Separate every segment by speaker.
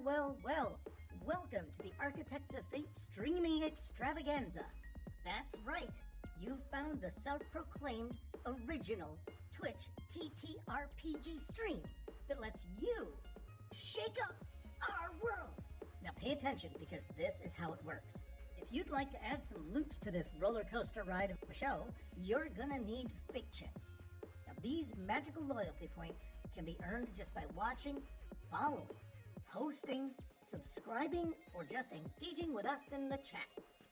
Speaker 1: Well. Welcome to the Architects of Fate streaming extravaganza. That's right, you found the self-proclaimed original Twitch TTRPG stream that lets you shake up our world. Now pay attention, because this is how it works. If you'd like to add some loops to this roller coaster ride of a show, you're gonna need fate chips. Now these magical loyalty points can be earned just by watching, following, hosting, subscribing, or just engaging with us in the chat.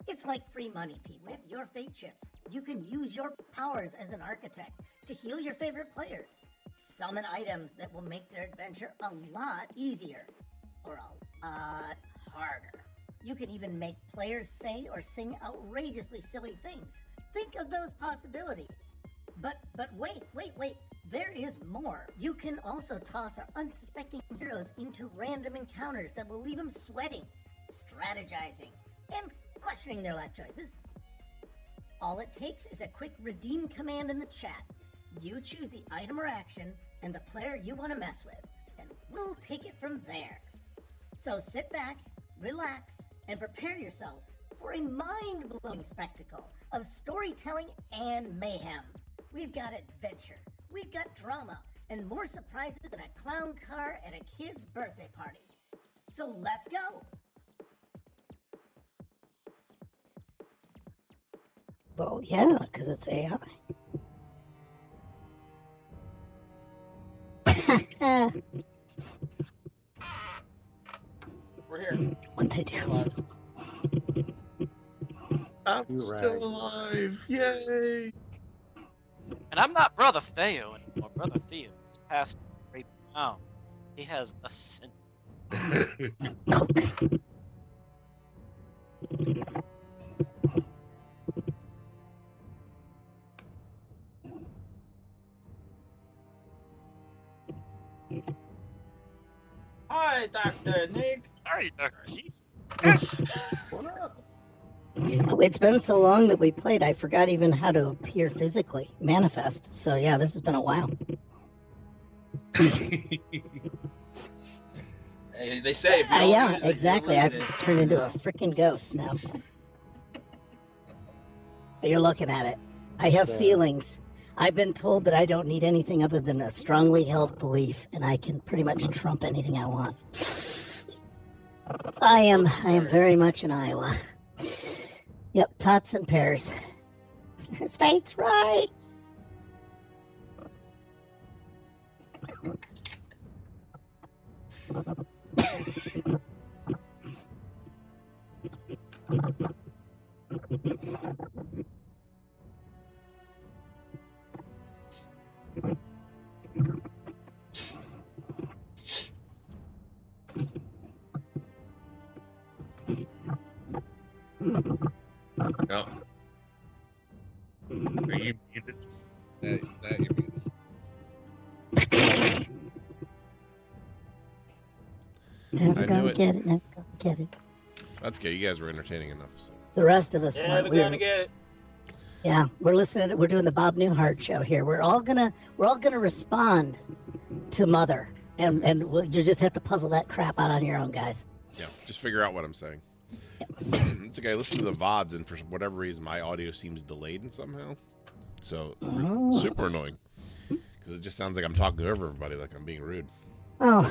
Speaker 1: It's like free money, Pete. With your fate chips, you can use your powers as an architect to heal your favorite players, summon items that will make their adventure a lot easier, or a lot harder. You can even make players say or sing outrageously silly things. Think of those possibilities. But wait. There is more. You can also toss our unsuspecting heroes into random encounters that will leave them sweating, strategizing, and questioning their life choices. All it takes is a quick redeem command in the chat. You choose the item or action and the player you want to mess with, and we'll take it from there. So sit back, relax, and prepare yourselves for a mind-blowing spectacle of storytelling and mayhem. We've got adventure, we've got drama, and more surprises than a clown car at a kid's birthday party. So let's go!
Speaker 2: Well, yeah, because it's AI.
Speaker 3: We're here.
Speaker 2: What'd they do?
Speaker 4: I'm still alive. Yay!
Speaker 5: And I'm not Brother Theo anymore. Brother Theo has passed right now. He has ascended.
Speaker 3: Hi, Dr. Nick.
Speaker 5: Hi, Dr. Keith.
Speaker 3: What up?
Speaker 2: It's been so long that we played, I forgot even how to appear physically, manifest. So yeah, this has been a while.
Speaker 3: Hey, they say if you don't
Speaker 2: Yeah,
Speaker 3: use it,
Speaker 2: exactly.
Speaker 3: you
Speaker 2: I've
Speaker 3: lose it.
Speaker 2: turned into a freaking ghost now. You're looking at it. I have feelings. I've been told that I don't need anything other than a strongly held belief, and I can pretty much trump anything I want. I am very much in Iowa. Yep, tots and pears. States' rights.
Speaker 4: No. Are you muted? That you're muted.
Speaker 2: Never
Speaker 6: I knew
Speaker 2: gonna
Speaker 6: it.
Speaker 2: get it. Never gonna get it.
Speaker 6: That's good. You guys were entertaining enough. So.
Speaker 2: The rest of us
Speaker 3: Yeah,
Speaker 2: weren't.
Speaker 3: we're gonna get it.
Speaker 2: Yeah, we're listening. We're doing the Bob Newhart show here. We're all gonna respond to Mother, and you just have to puzzle that crap out on your own, guys.
Speaker 6: Yeah, just figure out what I'm saying. It's okay. I listen to the VODs, and for whatever reason, my audio seems delayed and somehow. So super annoying because it just sounds like I'm talking over everybody, like I'm being rude.
Speaker 2: Oh,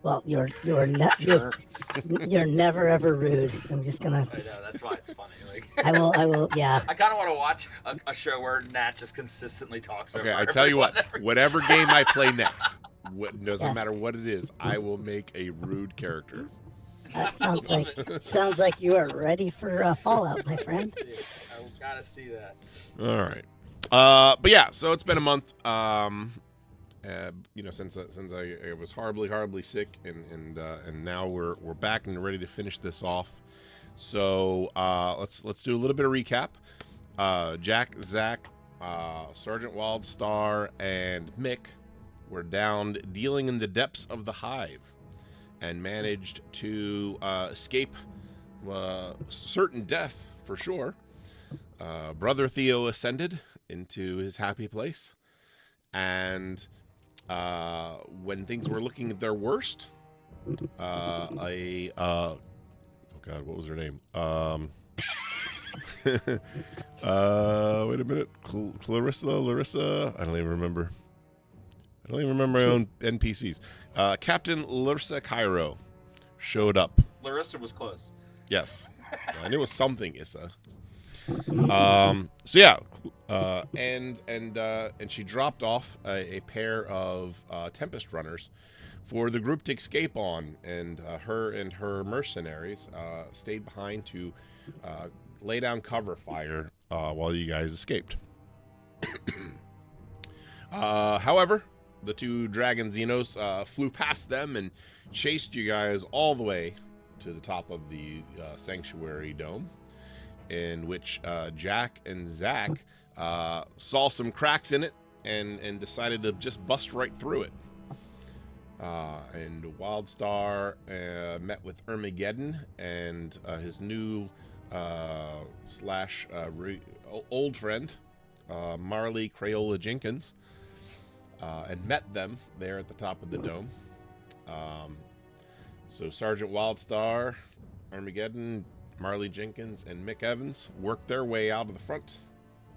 Speaker 2: well, you're never ever rude. I'm just gonna.
Speaker 3: I know, that's why it's funny. Like
Speaker 2: I will. Yeah.
Speaker 3: I kind of want to watch a show where Nat just consistently talks over.
Speaker 6: Okay, I tell you what. Whatever game I play next, doesn't
Speaker 2: Yes.
Speaker 6: matter what it is, I will make a rude character.
Speaker 2: That sounds like you are ready for Fallout, my friend.
Speaker 3: I gotta see that.
Speaker 6: All right. But yeah, so it's been a month. Since I was horribly sick, and now we're back and ready to finish this off. So let's do a little bit of recap. Jack, Zach, Sergeant Wildstar, and Mick were down dealing in the depths of the hive, and managed to escape certain death for sure. Brother Theo ascended into his happy place, and when things were looking at their worst, oh God, what was her name? Wait a minute, Larissa. I don't even remember. I don't even remember my own NPCs. Captain Larissa Cairo showed up.
Speaker 3: Larissa was close.
Speaker 6: Yes, I knew it was something Issa. So yeah, and she dropped off a pair of tempest runners for the group to escape on, and her and her mercenaries stayed behind to lay down cover fire while you guys escaped. However, the two dragon Xenos flew past them and chased you guys all the way to the top of the sanctuary dome, in which Jack and Zach saw some cracks in it and decided to just bust right through it. And Wildstar met with Armageddon and his new old friend, Marley Crayola Jenkins, and met them there at the top of the dome. So Sergeant Wildstar, Armageddon, Marley Jenkins, and Mick Evans worked their way out of the front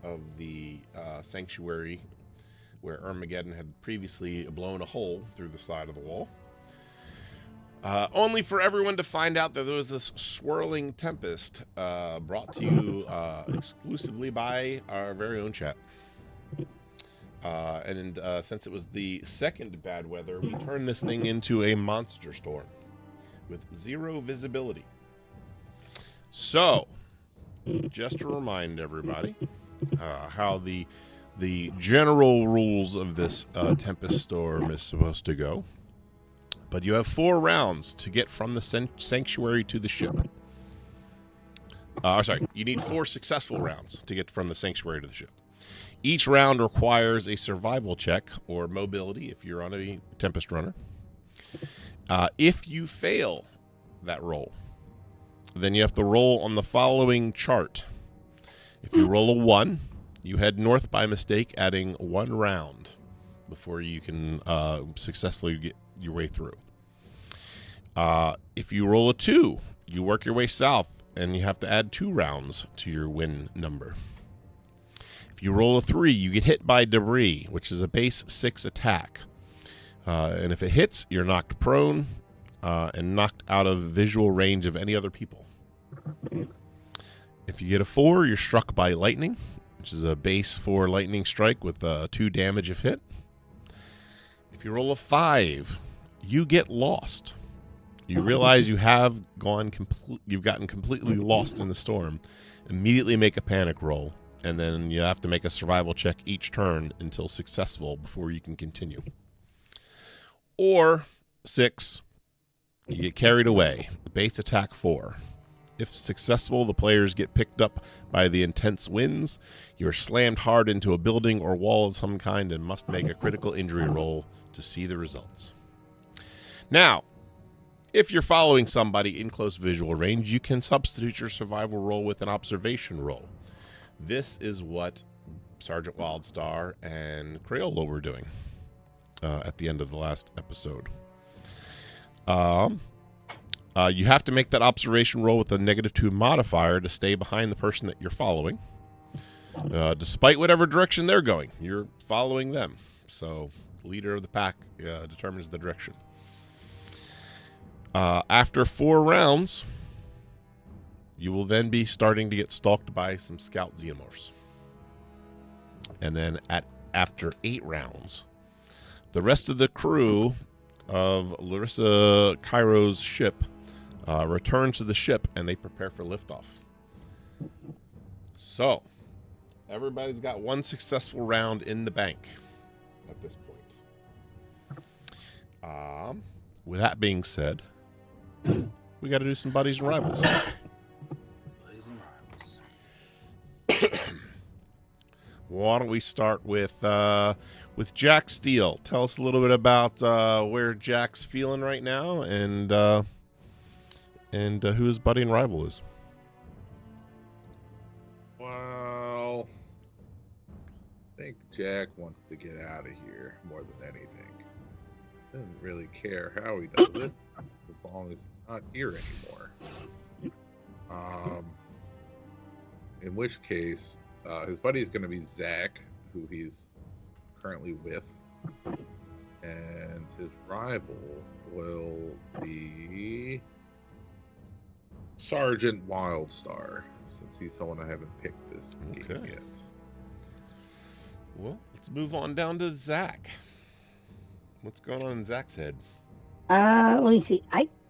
Speaker 6: of the sanctuary where Armageddon had previously blown a hole through the side of the wall. Only for everyone to find out that there was this swirling tempest brought to you exclusively by our very own chat. And since it was the second bad weather, we turned this thing into a monster storm with 0 visibility. So, just to remind everybody how the general rules of this tempest storm is supposed to go. But you have 4 rounds to get from the sanctuary to the ship. Sorry, you need 4 successful rounds to get from the sanctuary to the ship. Each round requires a survival check or mobility if you're on a tempest runner. If you fail that roll, then you have to roll on the following chart. If you roll a 1, you head north by mistake, adding 1 round before you can successfully get your way through. If you roll a 2, you work your way south, and you have to add 2 rounds to your win number. If you roll a 3, you get hit by debris, which is a base 6 attack. And if it hits, you're knocked prone and knocked out of visual range of any other people. If you get a 4, you're struck by lightning, which is a base 4 lightning strike with 2 damage if hit. If you roll a 5, you get lost. You realize you've gotten completely lost in the storm. Immediately make a panic roll, and then you have to make a survival check each turn until successful before you can continue. Or 6, you get carried away. Base attack 4. If successful, the players get picked up by the intense winds. You are slammed hard into a building or wall of some kind and must make a critical injury roll to see the results. Now, if you're following somebody in close visual range, you can substitute your survival roll with an observation roll. This is what Sergeant Wildstar and Crayola were doing at the end of the last episode. You have to make that observation roll with a -2 modifier to stay behind the person that you're following. Despite whatever direction they're going, you're following them. So, leader of the pack determines the direction. After 4 rounds, you will then be starting to get stalked by some scout xenomorphs. And then after 8 rounds, the rest of the crew of Larissa Cairo's ship returns to the ship, and they prepare for liftoff. So, everybody's got 1 successful round in the bank at this point. With that being said, we got to do some buddies and rivals.
Speaker 3: Buddies and rivals.
Speaker 6: Why don't we start with Jack Steele? Tell us a little bit about where Jack's feeling right now, and who his buddy and rival is.
Speaker 4: Well, I think Jack wants to get out of here more than anything. Doesn't really care how he does it, as long as he's not here anymore. In which case, his buddy is going to be Zach, who he's currently with, and his rival will be Sergeant Wildstar, since he's someone I haven't picked this game yet.
Speaker 6: Well, let's move on down to Zach. What's going on in Zach's head?
Speaker 2: Let me see.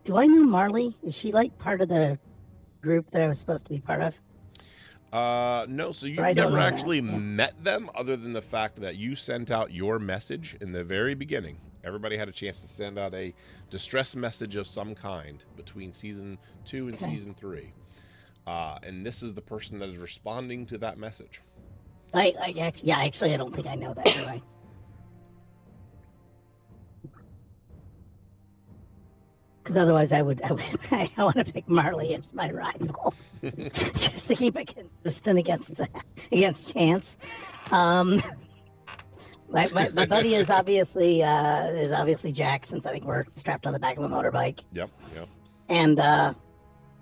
Speaker 2: Do I know Marley? Is she like part of the group that I was supposed to be part of?
Speaker 6: No, so you've
Speaker 2: I don't
Speaker 6: never
Speaker 2: know
Speaker 6: actually
Speaker 2: that.
Speaker 6: met them, other than the fact that you sent out your message in the very beginning. Everybody had a chance to send out a distress message of some kind between season 2 and season 3. And this is the person that is responding to that message.
Speaker 2: Actually, I don't think I know that, do I? Because otherwise, I I want to pick Marley as my rival, just to keep it consistent against Chance. My buddy is obviously Jack, since I think we're strapped on the back of a motorbike.
Speaker 6: Yep.
Speaker 2: And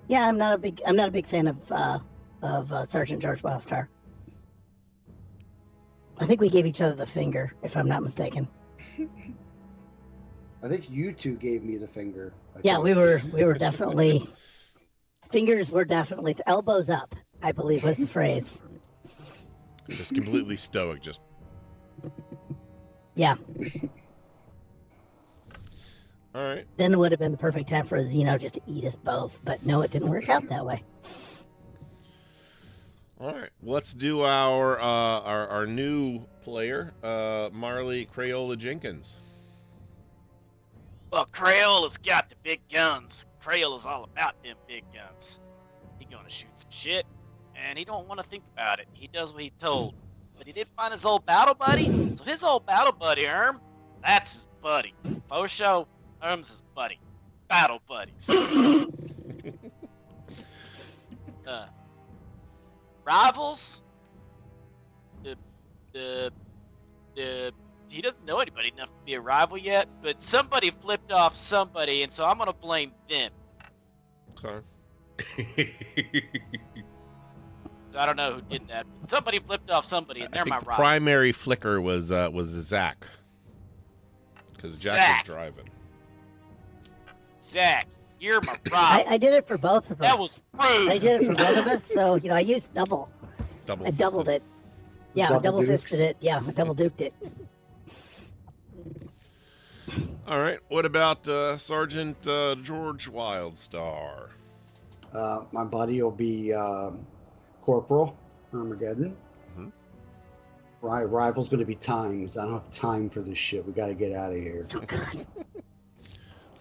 Speaker 2: yeah, I'm not a big fan of Sergeant George Wildstar. I think we gave each other the finger, if I'm not mistaken.
Speaker 7: I think you two gave me the finger.
Speaker 2: We were definitely fingers were definitely elbows up, I believe was the phrase.
Speaker 6: Just completely stoic, just.
Speaker 2: Yeah.
Speaker 6: All right.
Speaker 2: Then it would have been the perfect time for Zeno just to eat us both, but no, it didn't work out that way.
Speaker 6: All right. Let's do our new player, Marley Crayola Jenkins.
Speaker 5: Well, Crayola's got the big guns. Crayola's all about them big guns. He gonna shoot some shit, and he don't want to think about it. He does what he's told. But he did find his old battle buddy. So his old battle buddy, that's his buddy. Posho, his buddy. Battle buddies. Rivals. He doesn't know anybody enough to be a rival yet, but somebody flipped off somebody, and so I'm gonna blame them.
Speaker 6: Okay.
Speaker 5: So I don't know who did that. But somebody flipped off somebody, and they're my
Speaker 6: the
Speaker 5: rival.
Speaker 6: primary flicker was Zach, because Jack
Speaker 5: Zach.
Speaker 6: was driving.
Speaker 5: Zach, you're my rival.
Speaker 2: I did it for both of us.
Speaker 5: That was rude.
Speaker 2: I did it for both of us, so I used double. I doubled it. Yeah, I double fisted it. Yeah, I double duked it.
Speaker 6: All right. What about Sergeant George Wildstar?
Speaker 7: My buddy will be Corporal Armageddon.
Speaker 6: Mhm.
Speaker 7: Rival's going to be Times. I don't have time for this shit. We got to get out of here.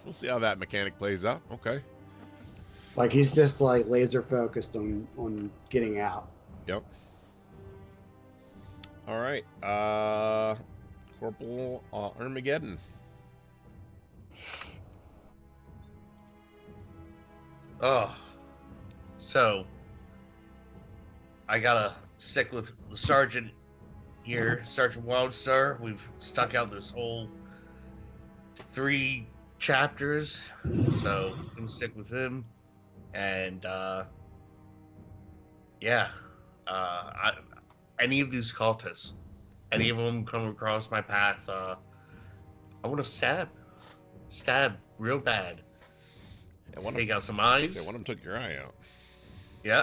Speaker 6: We'll see how that mechanic plays out. Okay.
Speaker 7: Like he's just like laser focused on getting out.
Speaker 6: Yep. All right. Corporal Armageddon.
Speaker 8: Oh, so I gotta stick with the sergeant here, Sergeant Wildstar. We've stuck out this whole 3 chapters, so I'm gonna stick with him. And any of these cultists, any of them come across my path, I want to stab real bad.
Speaker 6: Yeah,
Speaker 8: Take out some eyes.
Speaker 6: One of them took your eye out.
Speaker 8: Yeah.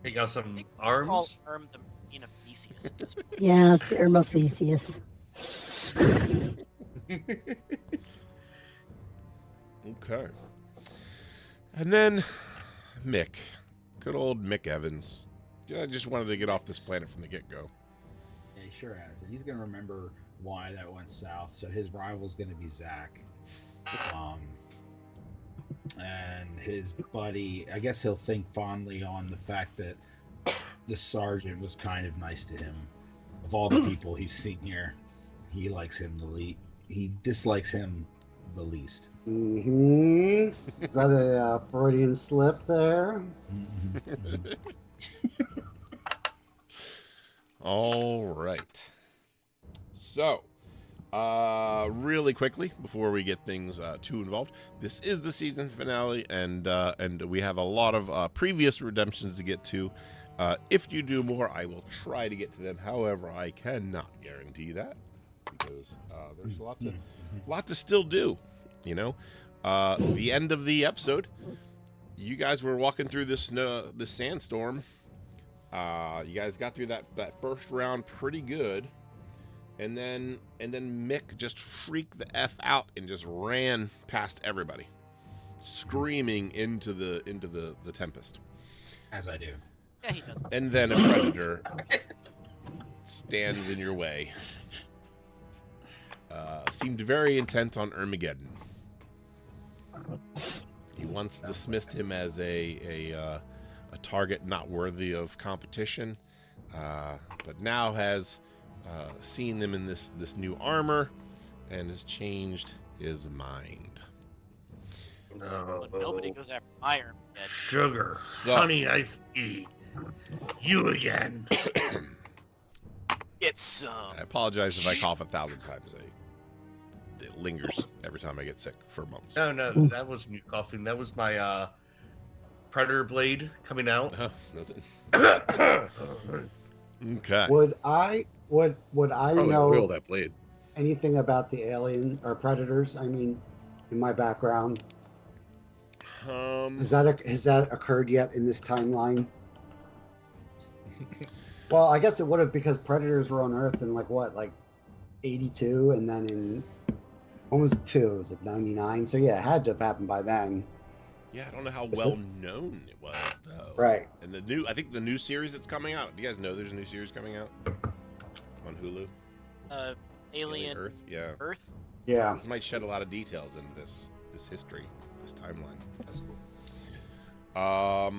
Speaker 8: Take out some
Speaker 5: Call
Speaker 8: arms.
Speaker 5: the Marine of Theseus at this point.
Speaker 2: Yeah, it's Irma Theseus.
Speaker 6: Okay. And then Mick. Good old Mick Evans. Yeah, I just wanted to get off this planet from the get-go.
Speaker 9: Yeah, he sure has. And he's going to remember why that went south. So his rival's going to be Zach. And his buddy, I guess he'll think fondly on the fact that the sergeant was kind of nice to him. Of all the people he's seen here, he likes him the least. He dislikes him the least.
Speaker 7: Mm-hmm. Is that a Freudian slip there?
Speaker 6: All right. So, Really quickly before we get things too involved, this is the season finale, and we have a lot of previous redemptions to get to. If you do more, I will try to get to them. However, I cannot guarantee that because there's a lot to still do. You know, the end of the episode, you guys were walking through this sandstorm. You guys got through that first round pretty good. And then Mick just freaked the F out and just ran past everybody, screaming into the tempest.
Speaker 9: As I do.
Speaker 5: Yeah, he does.
Speaker 6: And then a predator stands in your way. Seemed very intent on Armageddon. He once dismissed him as a target not worthy of competition, but now has seen them in this new armor and has changed his mind.
Speaker 8: No.
Speaker 5: But nobody goes after my arm yet.
Speaker 8: Sugar,
Speaker 6: So-
Speaker 8: honey, iced tea. You again.
Speaker 5: Get some.
Speaker 6: I apologize if I cough 1,000 times. It lingers every time I get sick for months.
Speaker 8: No, that wasn't you coughing. That was my predator blade coming out.
Speaker 6: Does it?
Speaker 8: That's
Speaker 6: Okay.
Speaker 7: Would I
Speaker 4: Probably
Speaker 7: know
Speaker 4: wield that blade.
Speaker 7: anything about the alien or predators? I mean, in my background, has that occurred yet in this timeline? Well, I guess it would have because predators were on Earth in like 82, and then in when was it 2? Was it 99? So yeah, it had to have happened by then.
Speaker 6: Yeah, I don't know how
Speaker 7: Is
Speaker 6: well
Speaker 7: it?
Speaker 6: known it was though.
Speaker 7: Right.
Speaker 6: And I think the new series that's coming out. Do you guys know there's a new series coming out on Hulu?
Speaker 5: Alien
Speaker 6: Earth. Yeah.
Speaker 5: Earth.
Speaker 7: Yeah.
Speaker 6: This might shed a lot of details into this history, this timeline.
Speaker 8: cool.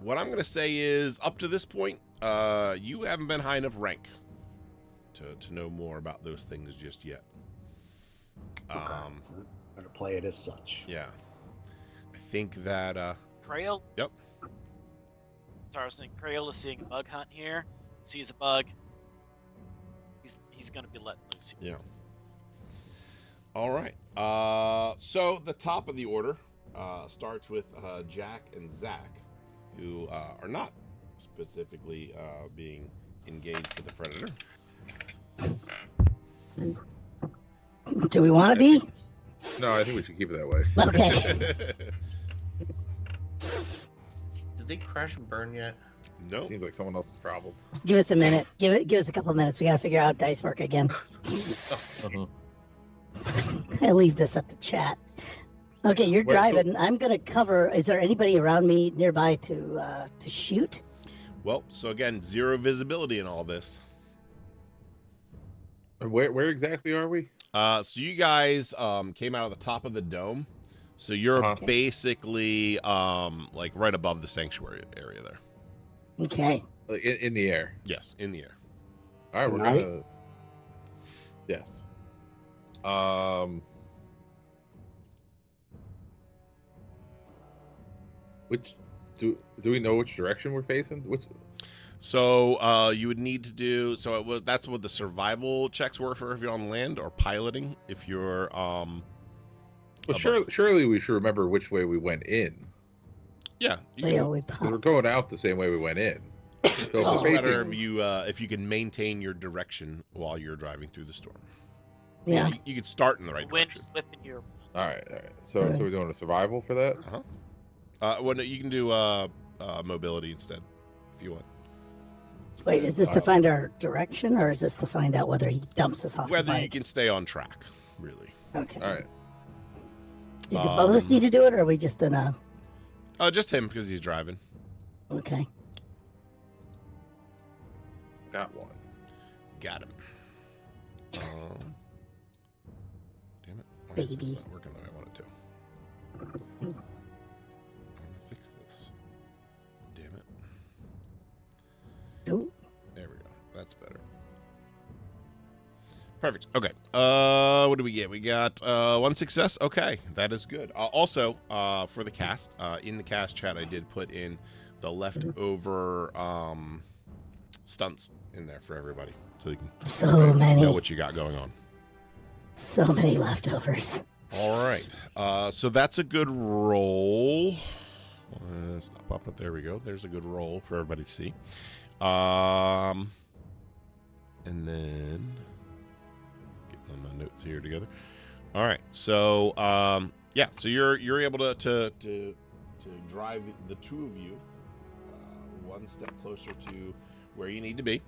Speaker 6: What I'm gonna say is, up to this point, you haven't been high enough rank to know more about those things just yet.
Speaker 7: So I'm gonna play it as such.
Speaker 6: Yeah. I think that
Speaker 5: Crail.
Speaker 6: Yep.
Speaker 5: Sorry, I was saying Crail is seeing a bug hunt here. Sees a bug. He's gonna be letting loose.
Speaker 6: Yeah. All right. So the top of the order starts with Jack and Zach, who are not specifically being engaged with the predator.
Speaker 2: Do we want to be?
Speaker 4: No, I think we should keep it that way.
Speaker 2: Okay.
Speaker 8: Did they crash and burn yet?
Speaker 6: No.
Speaker 4: Seems like someone else's problem.
Speaker 2: Give us a minute. Give us a couple of minutes. We got to figure out dice work again. I leave this up to chat. Okay, you're
Speaker 4: Wait, so-
Speaker 2: driving. I'm gonna cover. Is there anybody around me nearby to shoot?
Speaker 6: Well, so again, zero visibility in all this.
Speaker 4: Where exactly are we?
Speaker 6: So you guys came out of the top of the dome. So you're
Speaker 4: Uh-huh.
Speaker 6: basically like right above the sanctuary area there.
Speaker 2: Okay.
Speaker 4: Like in the air.
Speaker 6: Yes, in the air.
Speaker 4: All right,
Speaker 7: Tonight?
Speaker 4: we're gonna. Yes. Which do we know which direction we're facing? Which?
Speaker 6: So you would need to do that's what the survival checks were for if you're on land, or piloting if you're
Speaker 4: Well,
Speaker 6: above.
Speaker 4: surely we should remember which way we went in.
Speaker 6: Yeah, you
Speaker 2: Yeah,
Speaker 6: can,
Speaker 2: we
Speaker 4: 'Cause we're
Speaker 2: pop.
Speaker 4: going out the same way we went in. So
Speaker 6: it's
Speaker 4: if we're
Speaker 6: just better
Speaker 4: facing,
Speaker 6: if you can maintain your direction while you're driving through the storm.
Speaker 2: Yeah.
Speaker 6: You could start in the right
Speaker 5: Wind
Speaker 6: direction.
Speaker 5: is whipping your.
Speaker 4: all right. So we're doing a survival for that.
Speaker 6: Well, no, you can do mobility instead if you want.
Speaker 2: Wait, is this to find our direction, or is this to find out whether he dumps us off the
Speaker 6: Whether you
Speaker 2: bike?
Speaker 6: can stay on track, really.
Speaker 2: Okay.
Speaker 4: All right.
Speaker 2: Do both of us need to do it, or are we just in a?
Speaker 6: Just him because he's driving.
Speaker 2: Okay.
Speaker 4: Got one.
Speaker 6: Got him. Damn it. Why is this
Speaker 2: Baby.
Speaker 6: not working the way I want it to? I'm gonna fix this. Damn it.
Speaker 2: Oh,
Speaker 6: There we go. That's better. Perfect. Okay. What do we get? We got one success. Okay, that is good. Also, for the cast, in the cast chat, I did put in the leftover stunts in there for everybody, so they can
Speaker 2: So many.
Speaker 6: know what you got going on.
Speaker 2: So many leftovers.
Speaker 6: All right. So that's a good roll. It's not popping up. There we go. There's a good roll for everybody to see. And then getting my notes here together. All right. So yeah. So you're able to drive the two of you one step closer to where you need to be.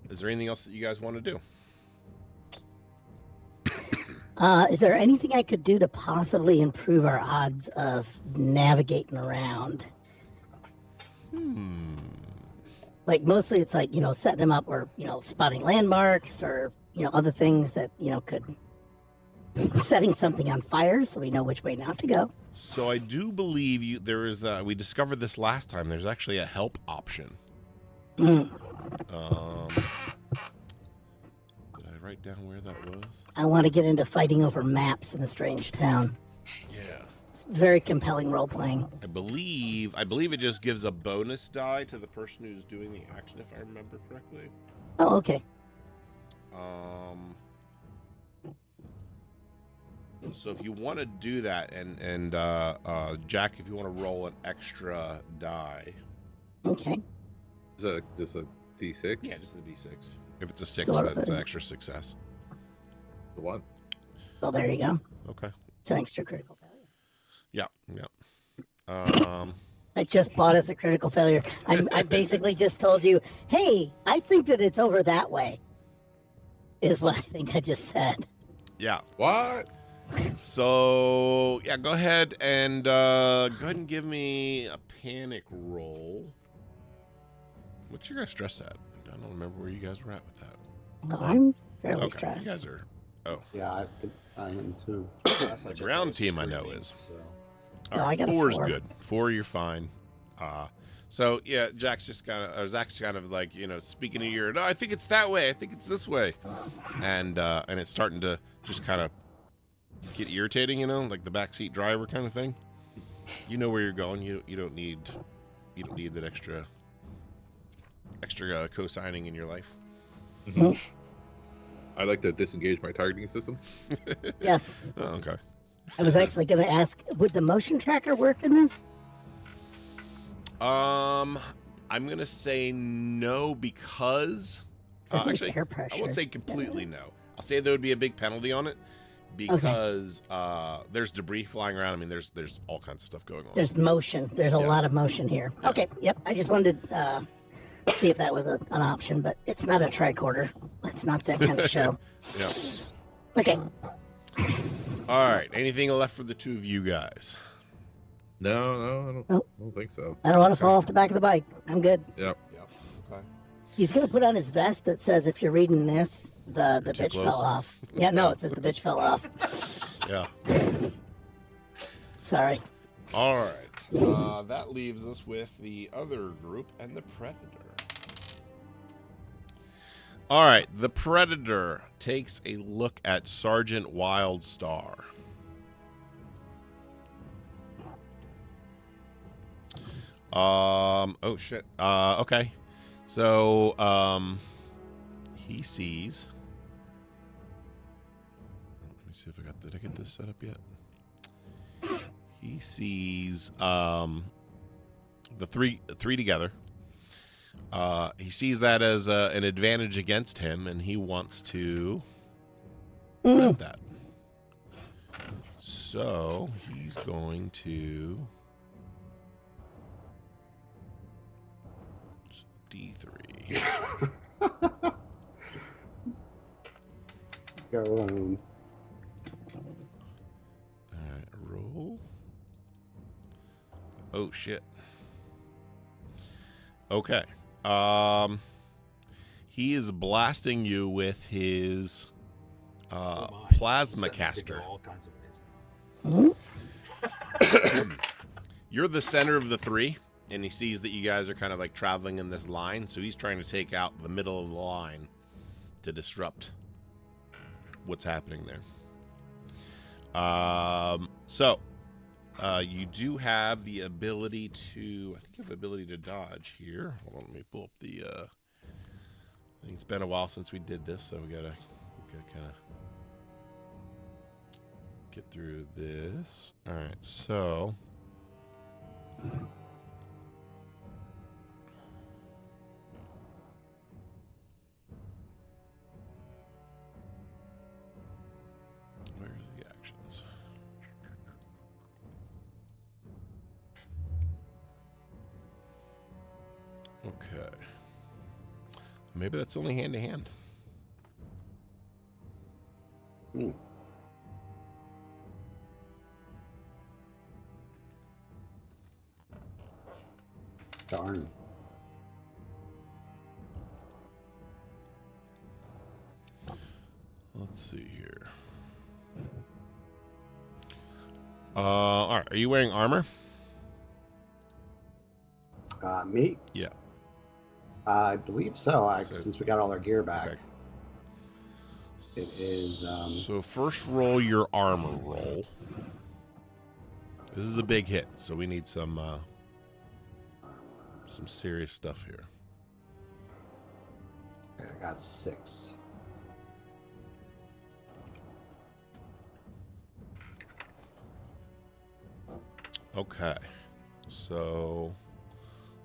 Speaker 6: Is there anything else that you guys want to do?
Speaker 2: Is there anything I could do to possibly improve our odds of navigating around? Like mostly it's like, setting them up or, spotting landmarks or, other things that, could setting something on fire so we know which way not to go.
Speaker 6: So I do believe there is we discovered this last time. There's actually a help option. Did I write down where that was?
Speaker 2: I want to get into fighting over maps in a strange town.
Speaker 6: Yeah.
Speaker 2: It's very compelling role playing.
Speaker 6: I believe it just gives a bonus die to the person who's doing the action, if I remember correctly.
Speaker 2: Oh, okay.
Speaker 6: So if you want to do that, and Jack, if you want to roll an extra die.
Speaker 2: Okay.
Speaker 4: Is that just a D6?
Speaker 6: Yeah, just a D6. If it's a 6,
Speaker 2: So
Speaker 6: then it's an extra success.
Speaker 4: The one.
Speaker 2: Well, there you go.
Speaker 6: Okay.
Speaker 2: It's an extra critical failure.
Speaker 6: Yeah.
Speaker 2: I just bought as a critical failure. I basically just told you, hey, I think that it's over that way, is what I think I just said.
Speaker 6: Yeah.
Speaker 4: What?
Speaker 6: So yeah, go ahead and give me a panic roll. What's your guys' stress at? I don't remember where you guys were at with that.
Speaker 2: I'm fairly
Speaker 6: Okay,
Speaker 2: stressed.
Speaker 6: you guys are. Oh,
Speaker 7: Yeah, I am too.
Speaker 6: the ground team I know is.
Speaker 9: So.
Speaker 6: All
Speaker 2: No,
Speaker 6: right,
Speaker 2: I got a
Speaker 6: 4's
Speaker 2: 4.
Speaker 6: good. 4, you're fine. So yeah, Zach's kind of like, speaking to your. No, I think it's that way. I think it's this way, and it's starting to just kind of get irritating, like the backseat driver kind of thing. You know where you're going. You don't need that extra co-signing in your life.
Speaker 4: I'd like to disengage my targeting system.
Speaker 2: Yes.
Speaker 6: Oh, okay.
Speaker 2: I was actually going to ask, would the motion tracker work in this?
Speaker 6: I'm gonna say no because actually
Speaker 2: Air pressure.
Speaker 6: I won't say completely no. I'll say there would be a big penalty on it because there's debris flying around. I mean, there's all kinds of stuff going on.
Speaker 2: There's motion. There's a
Speaker 6: Yes.
Speaker 2: lot of motion here.
Speaker 6: Yeah.
Speaker 2: Okay. Yep. I just wanted to see if that was an option, but it's not a tricorder. It's not that kind of show.
Speaker 6: Yeah.
Speaker 2: Okay.
Speaker 6: All right. Anything left for the two of you guys?
Speaker 4: No, I don't think so.
Speaker 2: I don't want to fall off the back of the bike. I'm good.
Speaker 4: Yep.
Speaker 6: Okay.
Speaker 2: He's going to put on his vest that says, if you're reading this, the
Speaker 6: You're too
Speaker 2: bitch
Speaker 6: close.
Speaker 2: fell off. Yeah, no, it says the bitch fell off.
Speaker 6: Yeah.
Speaker 2: Sorry.
Speaker 6: All right. That leaves us with the other group and the Predator. All right. The Predator takes a look at Sergeant Wildstar. Oh shit. Okay. So, he sees. Let me see if did I get this set up yet? He sees, the three together. He sees that as an advantage against him, and he wants to prevent that. So, he's going to... D3.
Speaker 7: Go on.
Speaker 6: Alright, roll. Oh shit. Okay. He is blasting you with his plasma caster.
Speaker 9: All kinds of ways.
Speaker 6: You're the center of the three, and he sees that you guys are kind of like traveling in this line, so he's trying to take out the middle of the line to disrupt what's happening there. You do have the ability to, I think you have the ability to dodge here. Hold on, let me pull up the I think it's been a while since we did this, so we gotta kind of get through this. All right, so where's the actions? Okay. Maybe that's only hand to hand.
Speaker 7: Darn.
Speaker 6: Let's see here. All right. Are you wearing armor?
Speaker 7: Me?
Speaker 6: Yeah.
Speaker 7: I believe so. Since we got all our gear back.
Speaker 6: Okay.
Speaker 7: It is.
Speaker 6: So first roll your armor roll. This is a big hit, so we need some serious stuff here.
Speaker 7: I got 6.
Speaker 6: Okay. So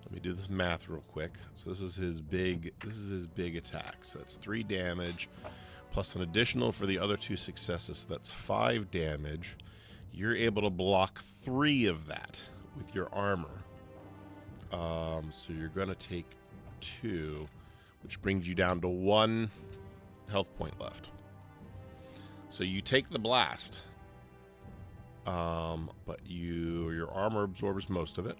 Speaker 6: let me do this math real quick. So this is his big attack. So that's 3 damage plus an additional for the other 2 successes. So that's 5 damage. You're able to block 3 of that with your armor. So you're going to take 2, which brings you down to 1 health point left. So you take the blast, but your armor absorbs most of it.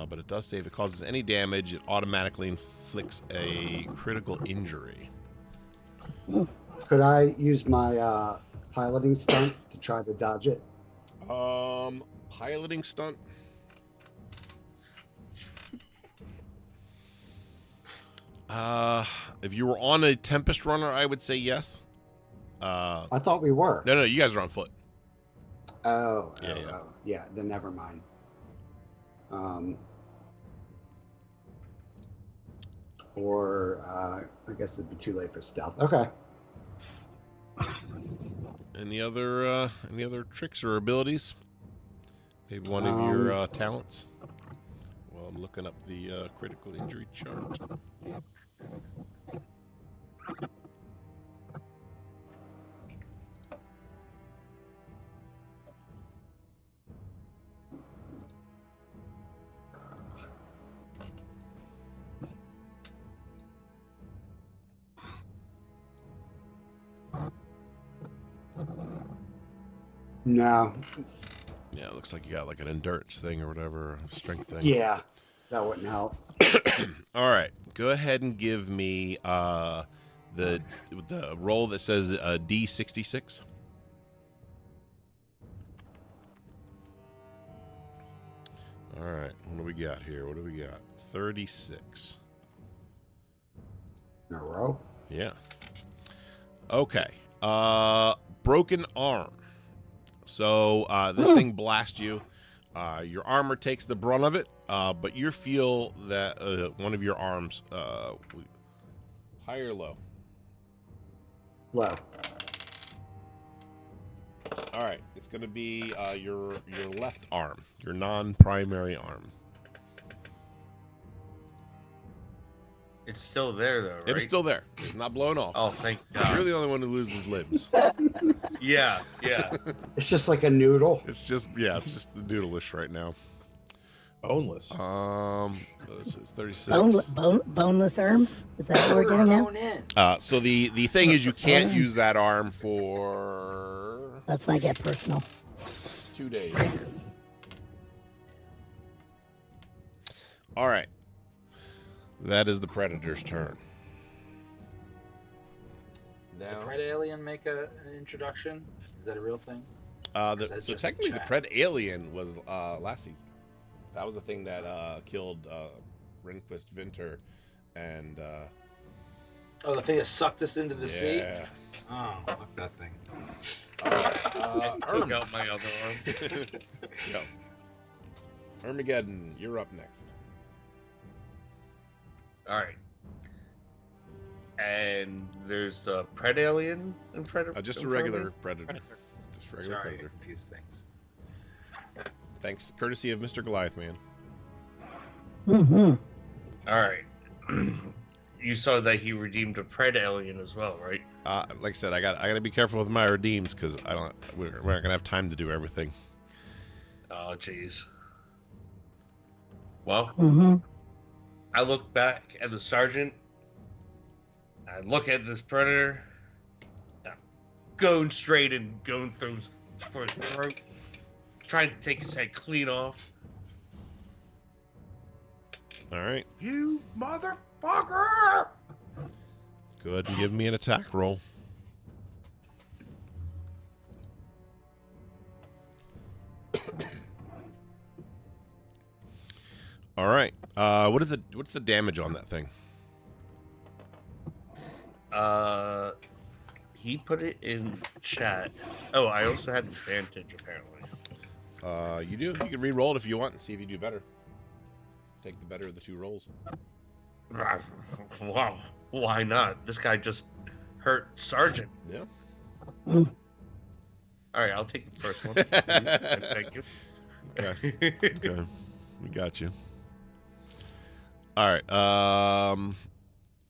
Speaker 6: But it does say if it causes any damage, it automatically inflicts a critical injury.
Speaker 7: Could I use my piloting stunt to try to dodge it?
Speaker 6: Piloting stunt. If you were on a Tempest runner, I would say yes.
Speaker 7: I thought we were.
Speaker 6: No, you guys are on foot.
Speaker 7: Yeah, then never mind. I guess it'd be too late for stealth. Okay.
Speaker 6: Any other tricks or abilities? Maybe one of your talents? Well, I'm looking up the critical injury chart.
Speaker 7: No.
Speaker 6: Yeah, it looks like you got like an endurance thing or whatever, strength thing.
Speaker 7: Yeah, that wouldn't help.
Speaker 6: All right, go ahead and give me the roll that says D66. All right, what do we got here? 36.
Speaker 7: In a row?
Speaker 6: Yeah. Okay. Broken arm. So this thing blasts you. Your armor takes the brunt of it, but you feel that one of your arms, high or low?
Speaker 7: Low.
Speaker 6: All right, it's going to be your left arm, your non-primary arm.
Speaker 8: It's still there, though, right?
Speaker 6: It is still there. It's not blown off.
Speaker 8: Oh, thank God.
Speaker 6: You're the only one who loses limbs.
Speaker 8: Yeah.
Speaker 7: It's just like a noodle.
Speaker 6: It's just the noodleish right now.
Speaker 4: Boneless.
Speaker 6: This is 36.
Speaker 2: Boneless arms? Is that what we're getting at?
Speaker 6: So the thing is, you can't use that arm for.
Speaker 2: Let's not get personal.
Speaker 6: 2 days. All right. That is the Predator's turn.
Speaker 9: Did the Pred Alien make an introduction? Is that a real thing?
Speaker 6: So technically, the Pred Alien was last season. That was the thing that killed Rehnquist Vinter and.
Speaker 9: Oh, the thing that sucked us into the sea?
Speaker 6: Yeah.
Speaker 9: Oh, fuck that thing.
Speaker 8: I took out my other arm.
Speaker 6: Go. Armageddon, you're up next.
Speaker 8: All right. And there's a pred alien in front of
Speaker 6: Just a
Speaker 8: in front of
Speaker 6: regular
Speaker 8: me?
Speaker 6: predator. Just a regular
Speaker 9: Sorry, I
Speaker 6: predator.
Speaker 9: confused things.
Speaker 6: Thanks, courtesy of Mr. Goliath Man.
Speaker 2: Mm-hmm.
Speaker 8: All right. You saw that he redeemed a pred alien as well, right?
Speaker 6: Like I said, I got to be careful with my redeems because we're not gonna have time to do everything.
Speaker 8: Oh, jeez. Well,
Speaker 2: Mm-hmm.
Speaker 8: I look back at the sergeant. I look at this predator. I'm going straight and going through his throat, trying to take his head clean off.
Speaker 6: All right,
Speaker 8: You motherfucker!
Speaker 6: go ahead and give me an attack roll. All right. What's the damage on that thing?
Speaker 8: He put it in chat. Oh, I also had advantage apparently.
Speaker 6: You do. You can re-roll it if you want and see if you do better. Take the better of the two rolls.
Speaker 8: Wow, why not? This guy just hurt Sergeant.
Speaker 6: Yeah.
Speaker 8: All right, I'll take the first one. Please. Thank you.
Speaker 6: Okay. Okay. We got you. All right.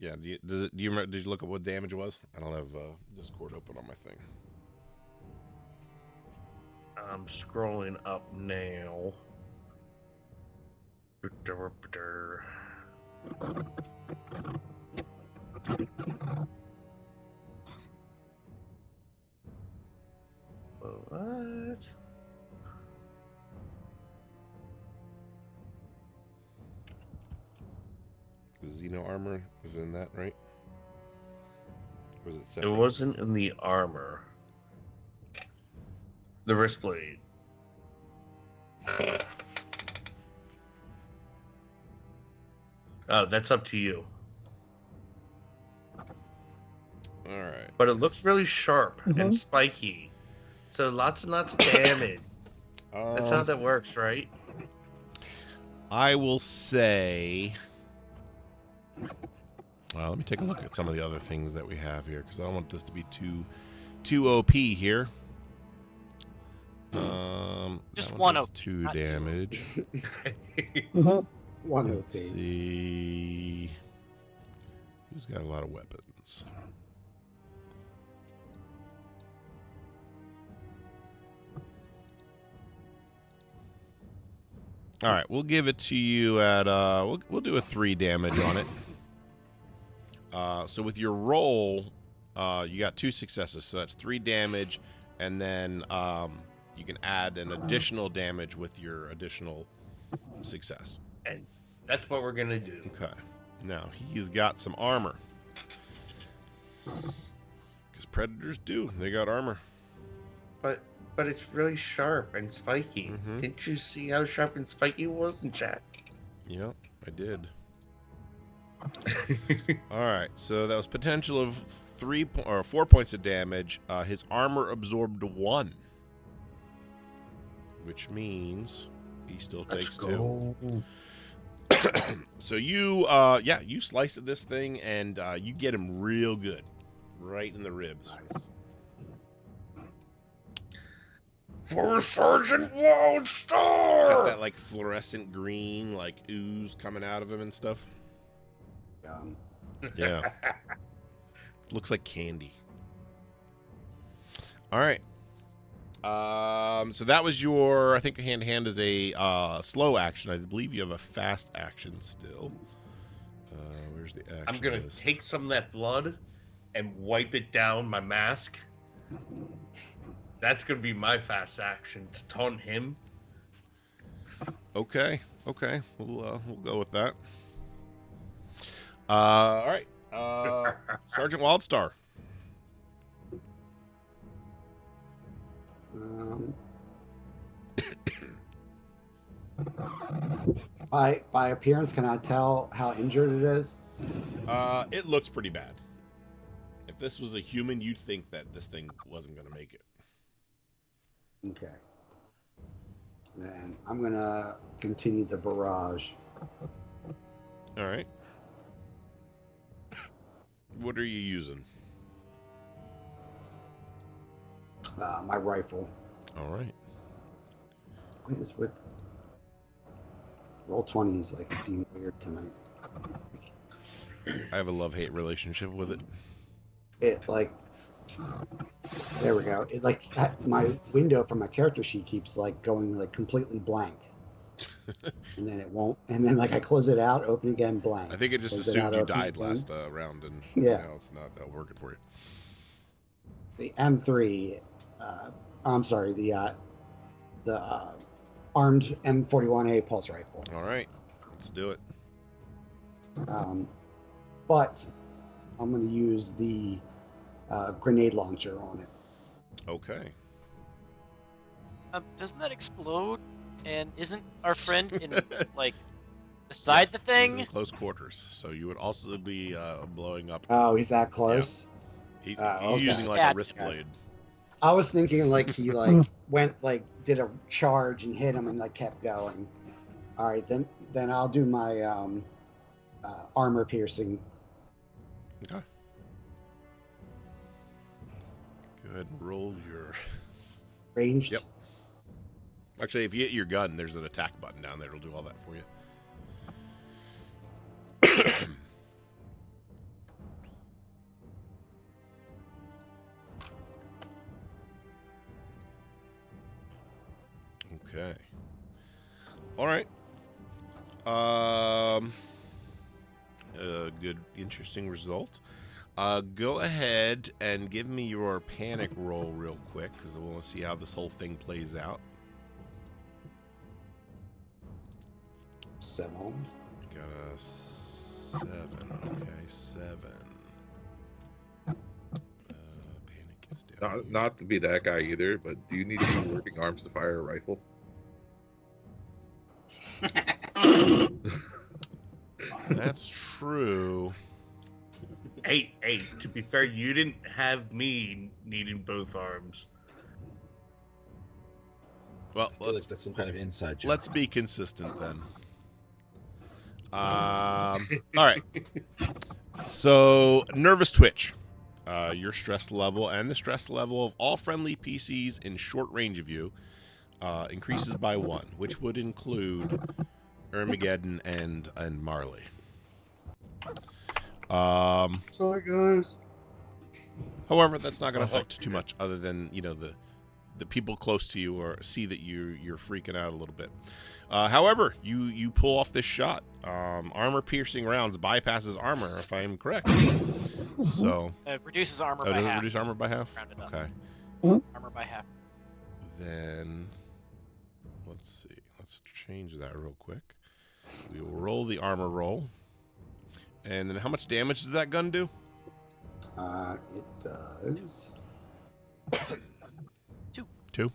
Speaker 6: Yeah. Do you remember? Did you look at what damage was? I don't have Discord open on my thing.
Speaker 8: I'm scrolling up now. What?
Speaker 6: Xeno armor was in that, right? Or was it
Speaker 8: It
Speaker 6: separate?
Speaker 8: wasn't in the armor. The wrist blade. Oh, that's up to you.
Speaker 6: All right.
Speaker 8: But it looks really sharp and spiky. So lots and lots of damage. That's how that works, right?
Speaker 6: I will say. Well, let me take a look at some of the other things that we have here because I don't want this to be too OP here.
Speaker 5: Just
Speaker 6: that
Speaker 5: one
Speaker 6: does
Speaker 5: OP,
Speaker 6: 2
Speaker 5: not two.
Speaker 6: damage.
Speaker 7: One
Speaker 6: Let's
Speaker 7: OP.
Speaker 6: see. Who's got a lot of weapons? All right, we'll give it to you at we'll do a 3 damage on it. So with your roll, you got 2 successes, so that's 3 damage, and then you can add an additional damage with your additional success.
Speaker 8: And that's what we're gonna do.
Speaker 6: Okay. Now he's got some armor. Because predators do. They got armor.
Speaker 8: But it's really sharp and spiky.
Speaker 6: Mhm.
Speaker 8: Didn't you see how sharp and spiky it was in chat?
Speaker 6: Yep, I did. All right, so that was potential of 4 points of damage. His armor absorbed 1, which means he still takes 2. So you, you slice at this thing and you get him real good, right in the ribs.
Speaker 7: Nice.
Speaker 8: For Sergeant Lone
Speaker 6: It's got
Speaker 8: Star!
Speaker 6: that like fluorescent green, like ooze coming out of him and stuff. Yeah. Looks like candy. All right. So that was your, I think hand to hand is a slow action. I believe you have a fast action still. Where's the action
Speaker 8: I'm gonna
Speaker 6: list?
Speaker 8: take some of that blood and wipe it down my mask. That's gonna be my fast action to taunt him.
Speaker 6: Okay. We'll go with that. All right. Sergeant Wildstar.
Speaker 7: By appearance, can I tell how injured it is?
Speaker 6: It looks pretty bad. If this was a human, you'd think that this thing wasn't going to make it.
Speaker 7: Okay. Then I'm gonna continue the barrage.
Speaker 6: All right. What are you using?
Speaker 7: My rifle.
Speaker 6: All right.
Speaker 7: What is with roll 20 is like being weird tonight.
Speaker 6: I have a love-hate relationship with it.
Speaker 7: It like there we go. It like my window from my character sheet keeps like going like completely blank. And then it won't. And then like I close it out, open again, blank.
Speaker 6: I think it just
Speaker 7: Close
Speaker 6: assumed
Speaker 7: out,
Speaker 6: you
Speaker 7: open
Speaker 6: died
Speaker 7: again.
Speaker 6: last round, and
Speaker 7: Yeah.
Speaker 6: now it's not working for you.
Speaker 7: The M3. I'm sorry. The armed M41A pulse rifle.
Speaker 6: All right, let's do it.
Speaker 7: But I'm going to use the grenade launcher on it.
Speaker 6: Okay.
Speaker 5: Doesn't that explode? And isn't our friend in like beside
Speaker 6: Yes,
Speaker 5: the
Speaker 6: he's
Speaker 5: thing?
Speaker 6: in close quarters, so you would also be blowing up.
Speaker 7: Oh, he's that close?
Speaker 6: He's
Speaker 7: okay.
Speaker 6: using like
Speaker 5: Yeah.
Speaker 6: a wrist blade.
Speaker 7: I was thinking like he like went like did a charge and hit him and like kept going. All right, then I'll do my armor piercing.
Speaker 6: Okay. Go ahead and roll your.
Speaker 7: Ranged.
Speaker 6: Yep. Actually, if you hit your gun, there's an attack button down there. It'll do all that for you. Okay. All right. Good, interesting result. Go ahead and give me your panic roll real quick, because I want to see how this whole thing plays out.
Speaker 7: 7.
Speaker 6: Got a 7. Okay, 7. Panic is down.
Speaker 4: Not to be that guy either, but do you need to be working arms to fire a rifle?
Speaker 6: That's true.
Speaker 8: Hey, to be fair, you didn't have me needing both arms.
Speaker 6: Well,
Speaker 9: I feel like that's some kind of inside joke.
Speaker 6: let's be consistent then. All right. So, nervous twitch. Your stress level and the stress level of all friendly PCs in short range of you increases by 1, which would include Armageddon and Marley.
Speaker 7: Sorry, guys.
Speaker 6: However, that's not going to affect too much, other than the people close to you or see that you're freaking out a little bit. However, you pull off this shot. Armor piercing rounds bypasses armor, if I am correct. So
Speaker 5: It reduces armor by
Speaker 6: does it
Speaker 5: half.
Speaker 6: reduce armor by half?
Speaker 5: Round it up.
Speaker 6: Okay.
Speaker 5: Armor by half.
Speaker 6: Then let's see. Let's change that real quick. We will roll the armor roll. And then how much damage does that gun do?
Speaker 7: It does.
Speaker 6: 2.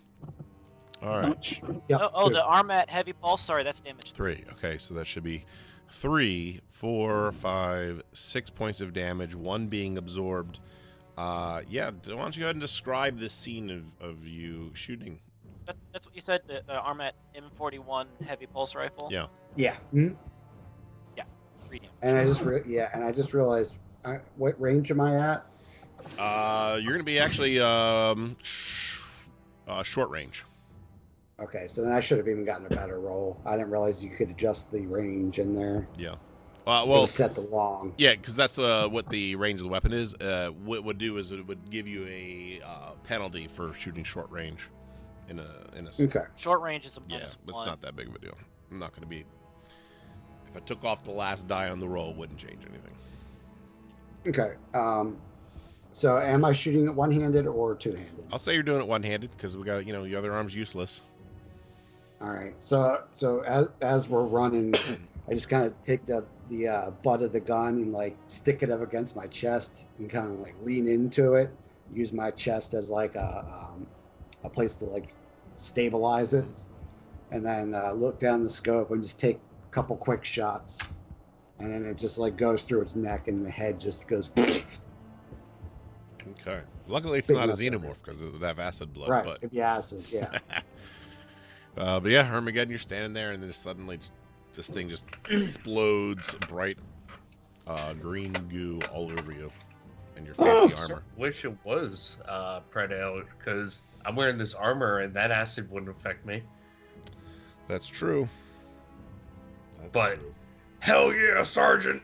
Speaker 6: All right.
Speaker 7: Yep,
Speaker 5: Oh,
Speaker 7: 2.
Speaker 5: the Armat heavy pulse. Sorry, that's damage.
Speaker 6: 3. Okay, so that should be 3, 4, 5, 6 points of damage, 1 being absorbed. Yeah, why don't you go ahead and describe the scene of you shooting?
Speaker 5: That's what you said. The Armat M41 heavy pulse rifle.
Speaker 6: Yeah.
Speaker 7: Yeah. Mhm.
Speaker 5: Yeah. 3 damage.
Speaker 7: And I just realized what range am I at?
Speaker 6: You're gonna be actually short range.
Speaker 7: Okay, so then I should have even gotten a better roll. I didn't realize you could adjust the range in there.
Speaker 6: Yeah.
Speaker 7: It
Speaker 6: Well,
Speaker 7: was set to long.
Speaker 6: yeah, because that's what the range of the weapon is. What it would do is it would give you a penalty for shooting short range. In a
Speaker 7: Okay.
Speaker 5: Short range is a
Speaker 6: yeah,
Speaker 5: minus
Speaker 6: but
Speaker 5: 1.
Speaker 6: it's not that big of a deal. I'm not gonna be. If I took off the last die on the roll, it wouldn't change anything.
Speaker 7: Okay. So am I shooting it one-handed or two-handed?
Speaker 6: I'll say you're doing it one-handed because we got your other arm's useless.
Speaker 7: All right. So as we're running, I just kind of take the butt of the gun and like stick it up against my chest and kind of like lean into it. Use my chest as like a place to like stabilize it, and then look down the scope and just take a couple quick shots, and then it just like goes through its neck and the head just goes.
Speaker 6: Okay. Luckily, it's
Speaker 7: Big
Speaker 6: not a
Speaker 7: mess up.
Speaker 6: xenomorph because it would have acid blood.
Speaker 7: Right.
Speaker 6: But
Speaker 7: It'd be acid. Yeah.
Speaker 6: But yeah, Armageddon, you're standing there, and then suddenly this thing just explodes bright green goo all over you and your fancy armor.
Speaker 8: Wish it was Predale, because I'm wearing this armor and that acid wouldn't affect me.
Speaker 6: That's true.
Speaker 8: But hell yeah, Sergeant!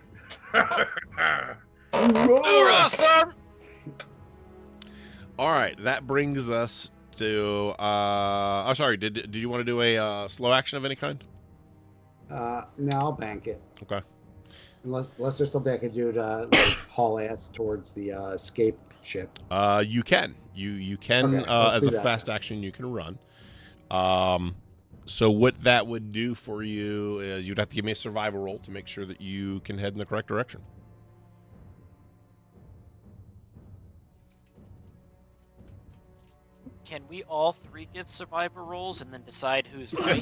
Speaker 5: Hoorah, sir!
Speaker 6: All right, that brings us to. Oh, sorry. Did you want to do a slow action of any kind?
Speaker 7: No, I'll bank it.
Speaker 6: Okay.
Speaker 7: Unless there's something I could do to like, haul ass towards the escape ship.
Speaker 6: You can. You can
Speaker 7: Okay, let's
Speaker 6: as
Speaker 7: do
Speaker 6: a
Speaker 7: that
Speaker 6: fast action. You can run. So what that would do for you is you'd have to give me a survival roll to make sure that you can head in the correct direction.
Speaker 5: Can we all three give survivor rolls and then decide who's right?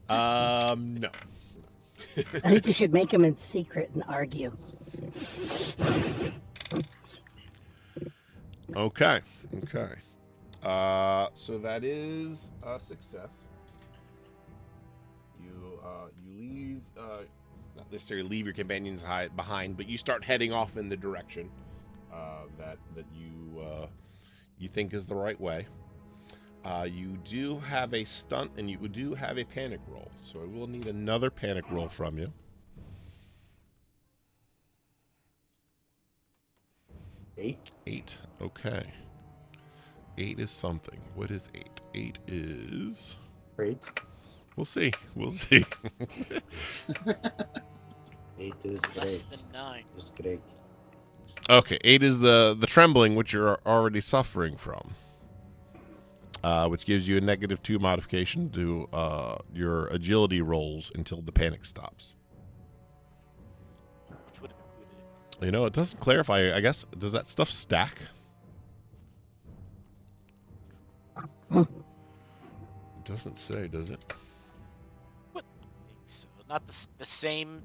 Speaker 6: No.
Speaker 2: I think you should make them in secret and argue.
Speaker 6: Okay. So that is a success. You leave, not necessarily leave your companions behind, but you start heading off in the direction that you think is the right way. You do have a stunt, and you do have a panic roll, so I will need another panic roll from you. 8. Okay. 8 is something. What is 8? 8 is...
Speaker 7: Great.
Speaker 6: We'll see.
Speaker 7: 8 is
Speaker 5: Less
Speaker 7: great.
Speaker 5: than 9.
Speaker 7: It's great.
Speaker 6: Okay, 8 is the trembling, which you're already suffering from. Which gives you a -2 modification to your agility rolls until the panic stops.
Speaker 5: Which would have included it.
Speaker 6: It doesn't clarify. I guess, does that stuff stack? It doesn't say, does it?
Speaker 5: I think so. Not the same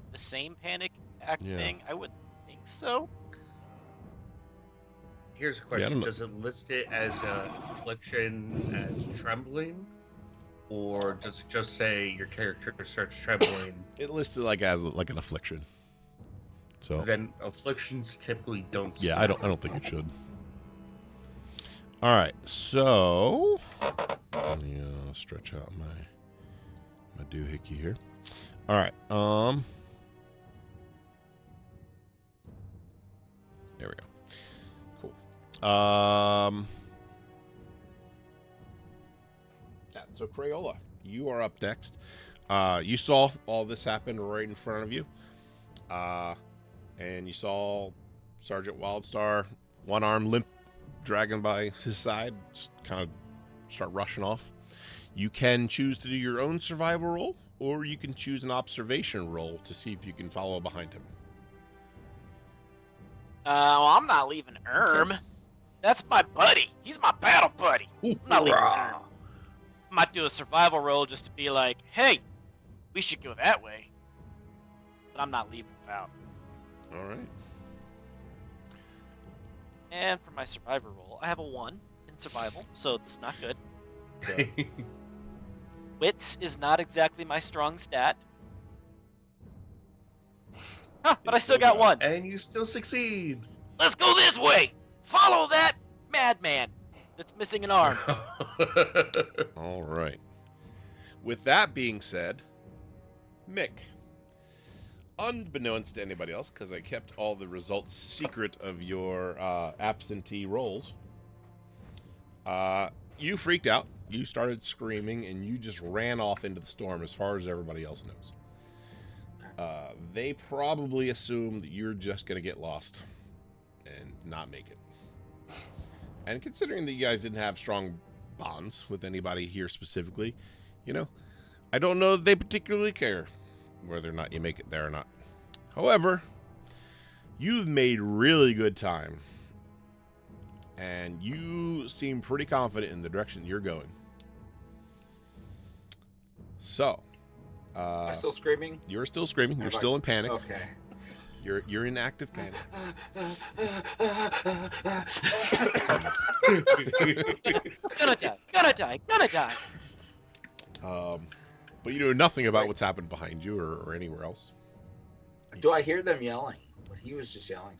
Speaker 5: panic act
Speaker 6: Yeah.
Speaker 5: thing. I wouldn't think so.
Speaker 8: Here's a
Speaker 6: I
Speaker 8: question.
Speaker 6: don't know.
Speaker 8: Does it list it as affliction as trembling? Or does it just say your character starts trembling?
Speaker 6: It listed as an affliction. So
Speaker 8: Then afflictions typically don't
Speaker 6: yeah,
Speaker 8: snap.
Speaker 6: I don't think it should. All right, so let me stretch out my doohickey here. All right, there we go. Cool. Yeah, so Crayola, you are up next. You saw all this happen right in front of you, and you saw Sergeant Wildstar, one arm limp, dragging by his side, just kind of start rushing off. You can choose to do your own survival roll, or you can choose an observation roll to see if you can follow behind him.
Speaker 5: Well, I'm not leaving Erm. That's my buddy. He's my battle buddy. I'm not leaving Erm. I might do a survival roll just to be like, hey, we should go that way. But I'm not leaving without.
Speaker 6: All right.
Speaker 5: And for my survivor roll, I have a 1 in survival, so it's not good. Wits is not exactly my strong stat. Huh, but I still got 1.
Speaker 8: And you still succeed.
Speaker 5: Let's go this way! Follow that madman that's missing an arm.
Speaker 6: All right. With that being said, Mick, unbeknownst to anybody else, because I kept all the results secret of your absentee rolls, you freaked out. You started screaming, and you just ran off into the storm as far as everybody else knows. They probably assume that you're just going to get lost and not make it. And considering that you guys didn't have strong bonds with anybody here specifically, I don't know that they particularly care whether or not you make it there or not. However, you've made really good time, and you seem pretty confident in the direction you're going. So,
Speaker 3: Am I still screaming?
Speaker 6: you're still screaming. You're still in panic.
Speaker 3: Okay.
Speaker 6: You're in active panic.
Speaker 5: Gonna die.
Speaker 6: But you know nothing about what's happened behind you or anywhere else.
Speaker 3: Do I hear them yelling? But he was just yelling.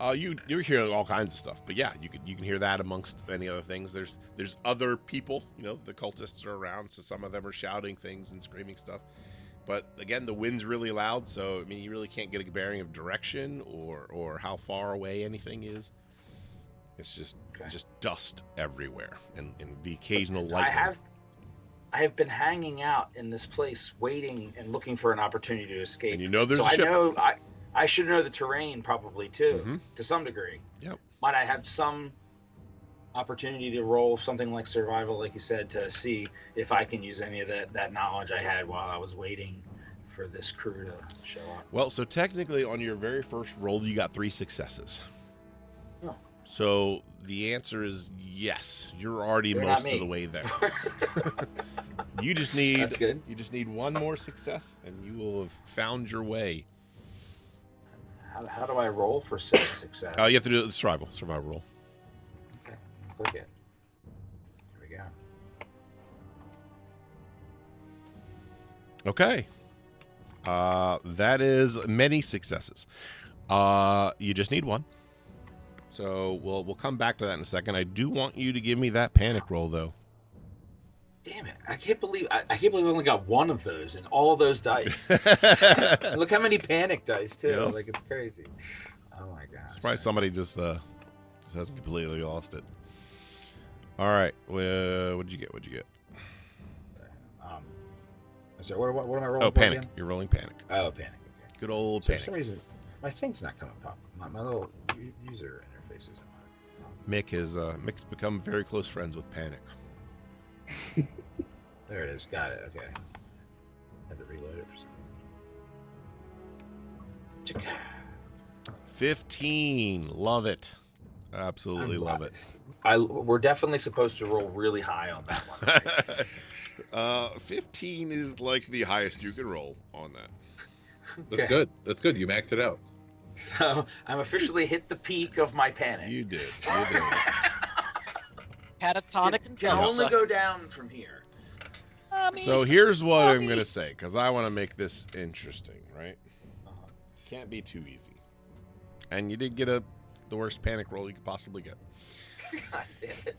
Speaker 6: You're hearing all kinds of stuff, but yeah, you can hear that amongst any other things. There's other people, you know, the cultists are around, so some of them are shouting things and screaming stuff. But again, the wind's really loud, so I mean, you really can't get a bearing of direction or how far away anything is. It's just dust everywhere, and the occasional lightning.
Speaker 3: I have been hanging out in this place, waiting and looking for an opportunity to escape.
Speaker 6: And you know there's a ship.
Speaker 3: I should know the terrain probably too, to some degree.
Speaker 6: Yep.
Speaker 3: Might I have some opportunity to roll something like survival, like you said, to see if I can use any of that knowledge I had while I was waiting for this crew to show up?
Speaker 6: Well, so technically on your very first roll, you got 3 successes.
Speaker 3: Oh.
Speaker 6: So the answer is yes. You're already most of the way there. You just need
Speaker 3: That's good.
Speaker 6: You just need one more success, and you will have found your way.
Speaker 3: How do I roll for success?
Speaker 6: You have to do the survival roll.
Speaker 3: Okay, click it. Here we go.
Speaker 6: Okay. That is many successes. You just need one. So we'll come back to that in a second. I do want you to give me that panic roll, though.
Speaker 3: Damn it! I can't believe I only got one of those in all those dice. Look how many panic dice too.
Speaker 6: Yeah.
Speaker 3: Like it's crazy. Oh my gosh!
Speaker 6: Surprised somebody just hasn't completely lost it. All right, what'd you get?
Speaker 3: So what am I rolling?
Speaker 6: Oh,
Speaker 3: for
Speaker 6: panic!
Speaker 3: again?
Speaker 6: You're rolling panic.
Speaker 3: Oh, panic. Okay.
Speaker 6: Good old
Speaker 3: So
Speaker 6: panic.
Speaker 3: for some reason, my thing's not coming up. My little user interface isn't on.
Speaker 6: Mick's become very close friends with panic.
Speaker 3: There it is. Got it. Okay. Had to reload it for some.
Speaker 6: 15. Love it. Absolutely love it.
Speaker 3: We're definitely supposed to roll really high on that one. Right?
Speaker 6: 15 is like the highest you can roll on that.
Speaker 4: That's
Speaker 3: Okay.
Speaker 4: good. That's good. You maxed it out.
Speaker 3: So I'm officially hit the peak of my panic.
Speaker 6: You did.
Speaker 5: Catatonic and
Speaker 3: Can
Speaker 5: jealous.
Speaker 3: only go down from here.
Speaker 5: I mean,
Speaker 6: So here's what I'm going to say, because I want to make this interesting, right? Can't be too easy. And you did get the worst panic roll you could possibly get.
Speaker 3: God damn it.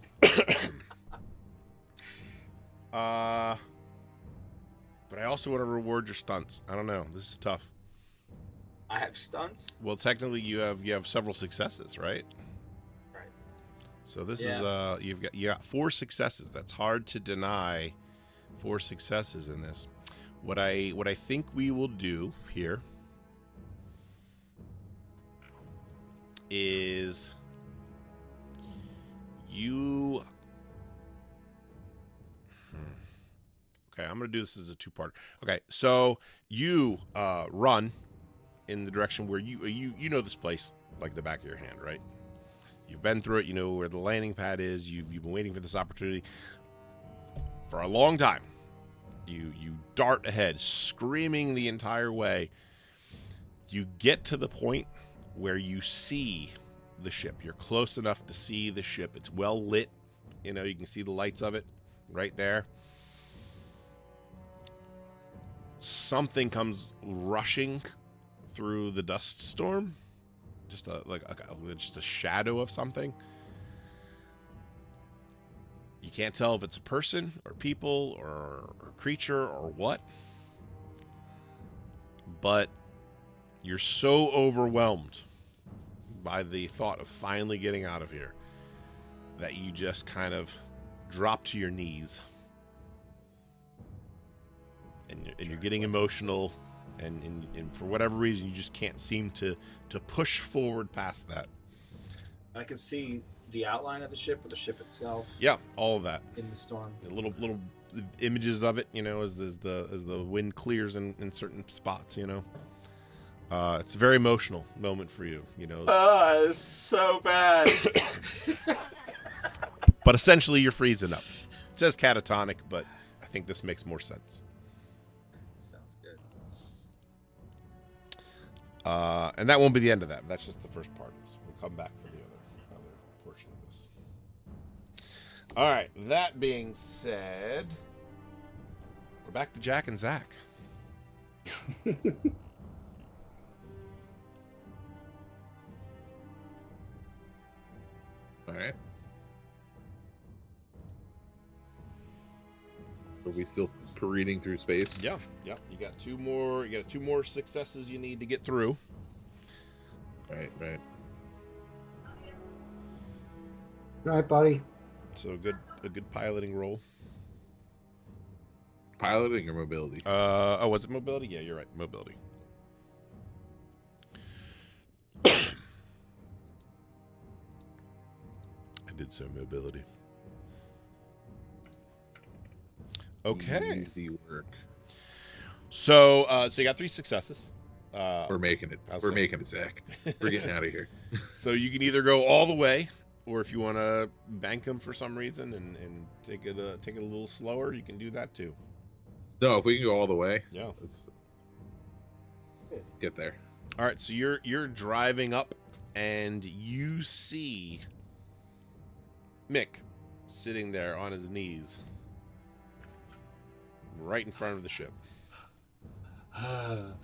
Speaker 6: But I also want to reward your stunts. I don't know. This is tough.
Speaker 3: I have stunts.
Speaker 6: Well, technically you have several successes, right?
Speaker 3: Right.
Speaker 6: So this is you got 4 successes. That's hard to deny. 4 successes in this. What I think we will do here is you. Okay, I'm gonna do this as a 2-part. Okay, so you run in the direction where you know this place like the back of your hand, right? You've been through it. You know where the landing pad is. You've been waiting for this opportunity for a long time. You dart ahead, screaming the entire way. You get to the point where you see the ship. You're close enough to see the ship. It's well lit. You know, you can see the lights of it right there. Something comes rushing through the dust storm. Just a shadow of something. You can't tell if it's a person or people or creature or what. But you're so overwhelmed by the thought of finally getting out of here that you just kind of drop to your knees. And you're getting emotional, and for whatever reason, you just can't seem to push forward past that.
Speaker 3: I can see the outline of the ship or the ship itself.
Speaker 6: Yeah, all of that.
Speaker 3: In the storm.
Speaker 6: The little images of it, you know, as the wind clears in certain spots, you know. It's a very emotional moment for you, you know.
Speaker 3: It's so bad.
Speaker 6: But essentially, you're freezing up. It says catatonic, but I think this makes more sense.
Speaker 3: Sounds good.
Speaker 6: And that won't be the end of that. That's just the first part of this. We'll come back for the other portion of this. All right. That being said, We're back to Jack and Zach.
Speaker 4: All right. Are we still parading through space?
Speaker 6: Yeah. You got two more. You got 2 more successes you need to get through.
Speaker 4: Right.
Speaker 7: All right, buddy.
Speaker 6: So a good piloting roll.
Speaker 4: Piloting or mobility?
Speaker 6: Was it mobility? Yeah, you're right. Mobility. I did so mobility. Okay.
Speaker 4: Easy work.
Speaker 6: So you got 3 successes.
Speaker 4: We're making it. We're making it, Zach. We're getting out of here.
Speaker 6: So you can either go all the way, or if you want to bank them for some reason and take it a little slower, you can do that too.
Speaker 4: No, if we can go all the way,
Speaker 6: Yeah.
Speaker 4: let's get there.
Speaker 6: All right, so you're driving up, and you see Mick sitting there on his knees, right in front of the ship. You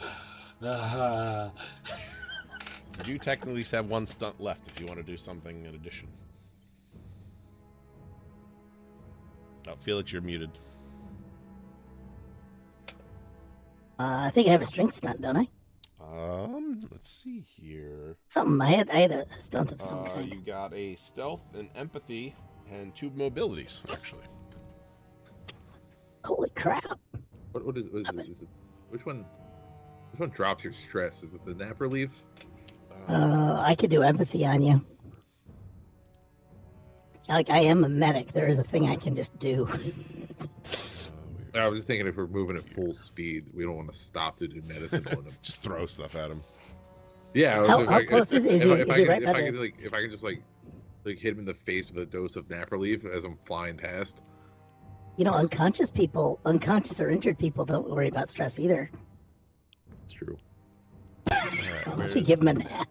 Speaker 6: do technically have 1 stunt left if you want to do something in addition. Oh, Felix, you're muted.
Speaker 2: I think I have a strength stunt, don't I?
Speaker 6: Let's see here.
Speaker 2: Something. I had a stunt of some kind.
Speaker 6: You got a stealth, an empathy, and 2 mobilities, actually.
Speaker 2: Holy crap!
Speaker 4: What is it? Which one drops your stress? Is it the nap relief?
Speaker 2: I could do empathy on you. Like, I am a medic. There is a thing I can just do.
Speaker 4: I was just thinking if we're moving at full speed, we don't want to stop to do medicine on him.
Speaker 6: Just throw stuff at him.
Speaker 4: Yeah.
Speaker 2: How close is he?
Speaker 4: If I
Speaker 2: Right
Speaker 4: can just hit him in the face with a dose of nap relief as I'm flying past.
Speaker 2: You know, unconscious or injured people don't worry about stress either.
Speaker 4: It's true.
Speaker 6: All right,
Speaker 2: If you give him a nap.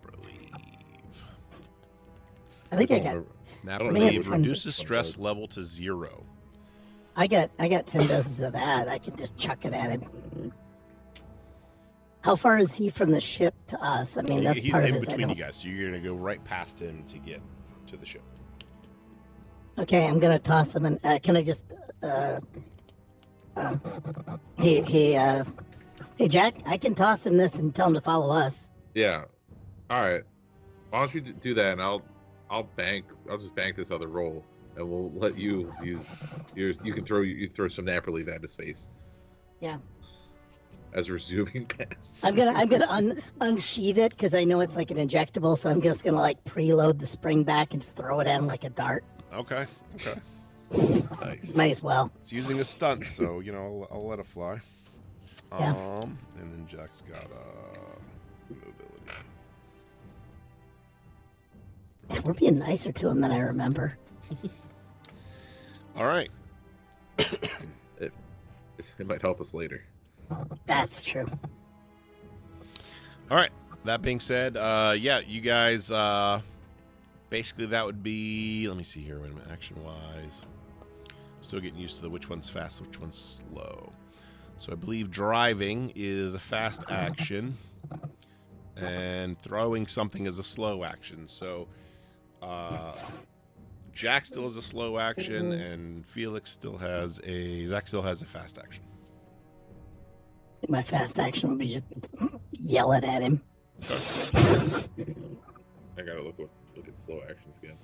Speaker 2: I think I got.
Speaker 6: Nap
Speaker 4: I don't
Speaker 6: relief
Speaker 2: know.
Speaker 6: reduces stress level to 0.
Speaker 2: I got 10 doses of that. I can just chuck it at him. How far is he from the ship to us? I mean, that's
Speaker 6: He's
Speaker 2: part of
Speaker 6: in
Speaker 2: his.
Speaker 6: between you guys, so you're gonna go right past him to get to the ship.
Speaker 2: Okay, I'm gonna toss him. And can I just? Hey, Jack, I can toss him this and tell him to follow us.
Speaker 4: Yeah. All right. Why don't you do that, and I'll just bank this other roll, and we'll let you use yours. You can throw some nap relief at his face.
Speaker 2: Yeah.
Speaker 4: As we're zooming past.
Speaker 2: I'm gonna unsheath it because I know it's like an injectable, so I'm just gonna like preload the spring back and just throw it at him like a dart.
Speaker 6: Okay.
Speaker 4: Nice.
Speaker 2: Might as well.
Speaker 6: It's using a stunt, so I'll let it fly.
Speaker 2: Yeah.
Speaker 6: And then Jack's got mobility.
Speaker 2: We're being nicer to him than I remember.
Speaker 6: All right.
Speaker 4: It might help us later.
Speaker 2: That's true.
Speaker 6: All right. That being said, you guys, basically that would be, let me see here, wait a minute, action-wise. Still getting used to which one's fast, which one's slow. So I believe driving is a fast action, and throwing something is a slow action. So Jack still has a slow action, and Felix still has Zach still has a fast action.
Speaker 2: My fast action would be just yell it at him.
Speaker 4: I gotta look at slow actions again.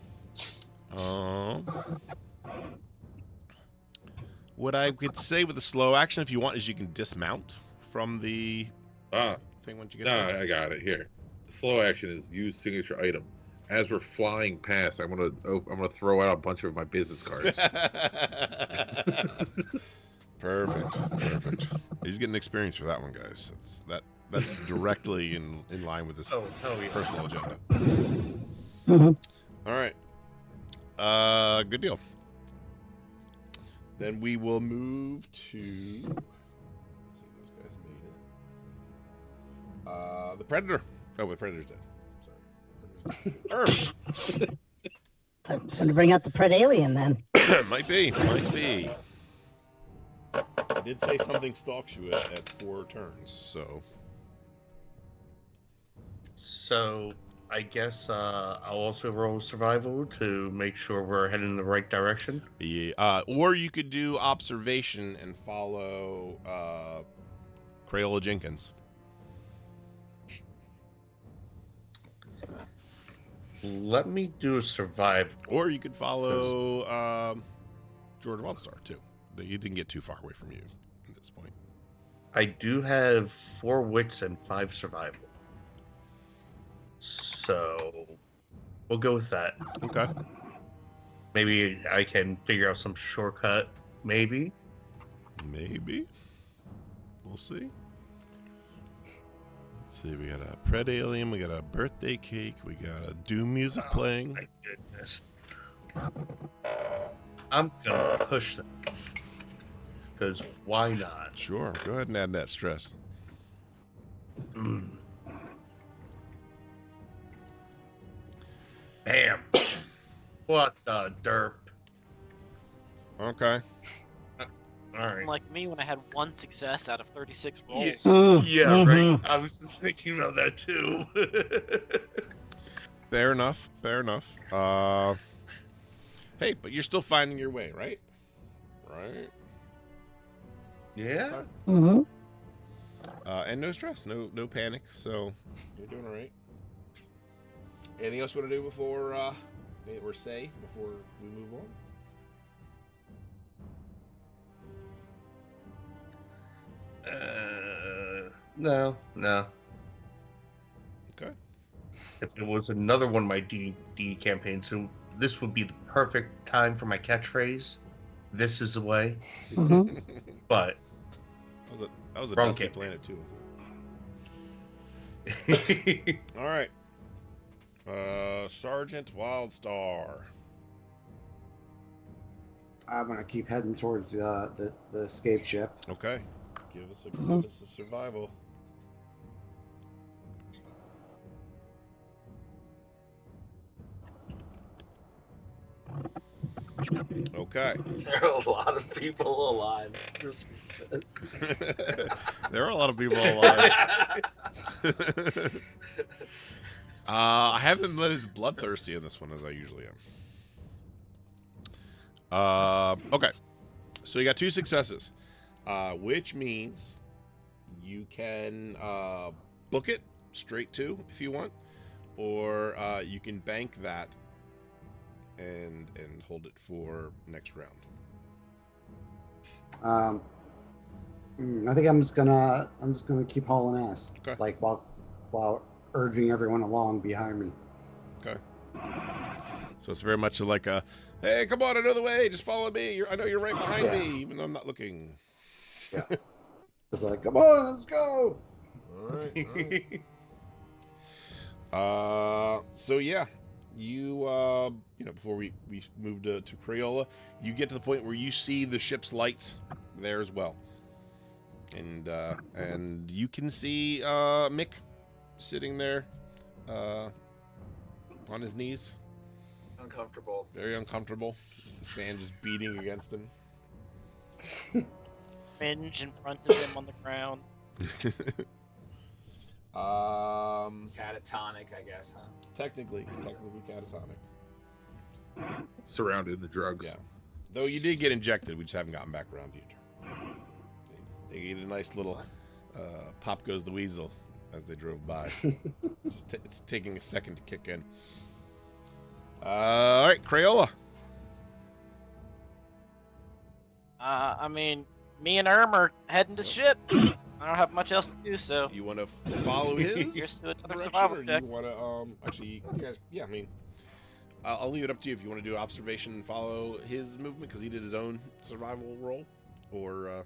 Speaker 6: What I could say with the slow action, if you want, is you can dismount from the thing once you get there.
Speaker 4: I got it here. The slow action is use signature item. As we're flying past, I'm gonna throw out a bunch of my business cards.
Speaker 6: Perfect. He's getting experience for that one, guys. That's directly in line with this personal agenda.
Speaker 2: Mm-hmm.
Speaker 6: All right. Good deal. Then we will move to. Let's see, those guys made it. The Predator. Oh, the Predator's dead. Sorry.
Speaker 2: Time to bring out the Pred Alien then.
Speaker 6: Might be. I did say something stalks you at 4 turns, so.
Speaker 8: So I guess I'll also roll survival to make sure we're heading in the right direction.
Speaker 6: Yeah, or you could do observation and follow Crayola Jenkins.
Speaker 8: Let me do a survival.
Speaker 6: Or you could follow George Wildstar, too. He didn't get too far away from you at this point.
Speaker 8: I do have 4 wits and 5 survival. So we'll go with that.
Speaker 6: Okay.
Speaker 8: Maybe I can figure out some shortcut. Maybe.
Speaker 6: Maybe. We'll see. Let's see, we got a Pred Alien, we got a birthday cake, we got a Doom music playing.
Speaker 8: My goodness. I'm gonna push them. Because why not?
Speaker 6: Sure, go ahead and add that stress.
Speaker 8: Bam. What the derp?
Speaker 6: Okay.
Speaker 8: All right.
Speaker 5: Unlike me, when I had 1 success out of 36 rolls.
Speaker 8: Yeah, right. I was just thinking about that too.
Speaker 6: Fair enough, fair enough. Hey, but you're still finding your way, right? Right?
Speaker 8: Yeah.
Speaker 2: Mm-hmm.
Speaker 6: And no stress, no panic, so you're doing all right. Anything else you want to do before, or say before we move on?
Speaker 8: No.
Speaker 6: Okay.
Speaker 8: If it was another one of my D&D campaigns, so this would be the perfect time for my catchphrase. This is the way.
Speaker 2: Mm-hmm.
Speaker 8: But
Speaker 6: that was a
Speaker 8: Wrong
Speaker 6: Dusty
Speaker 8: campaign.
Speaker 6: Planet too, wasn't it? All right. Sergeant Wildstar.
Speaker 7: I'm gonna keep heading towards the escape ship.
Speaker 6: Okay. Give us a survival. Okay.
Speaker 3: There are a lot of people alive.
Speaker 6: There are a lot of people alive. I haven't been as bloodthirsty in this one as I usually am. Okay. So you got 2 successes, which means you can book it straight to if you want, or you can bank that and hold it for next round.
Speaker 7: I think I'm just gonna keep hauling ass.
Speaker 6: Okay.
Speaker 7: Like while urging everyone along behind me.
Speaker 6: Okay. So it's very much like a, hey, come on, another way, just follow me. I know you're right behind me, even though I'm not looking.
Speaker 7: Yeah. It's like, come on, let's go.
Speaker 6: All right. So yeah, you before we moved to Crayola, you get to the point where you see the ship's lights there as well, and you can see Mick sitting there on his knees,
Speaker 3: Uncomfortable.
Speaker 6: very uncomfortable. The sand just beating against him.
Speaker 5: Fringe in front of him on the ground.
Speaker 3: Catatonic, I guess, huh?
Speaker 6: Technically catatonic.
Speaker 4: Surrounded in the drugs.
Speaker 6: Yeah. Though you did get injected, we just haven't gotten back around to your turn. They get a nice little pop goes the weasel as they drove by. It's taking a second to kick in. All right, Crayola.
Speaker 5: I mean, me and Erm are heading to ship. I don't have much else to do, so
Speaker 6: You want to follow his
Speaker 5: here's to another
Speaker 6: direction,
Speaker 5: survival
Speaker 6: or do
Speaker 5: check.
Speaker 6: you want to actually? You guys, yeah. I mean, I'll leave it up to you if you want to do observation and follow his movement because he did his own survival roll, or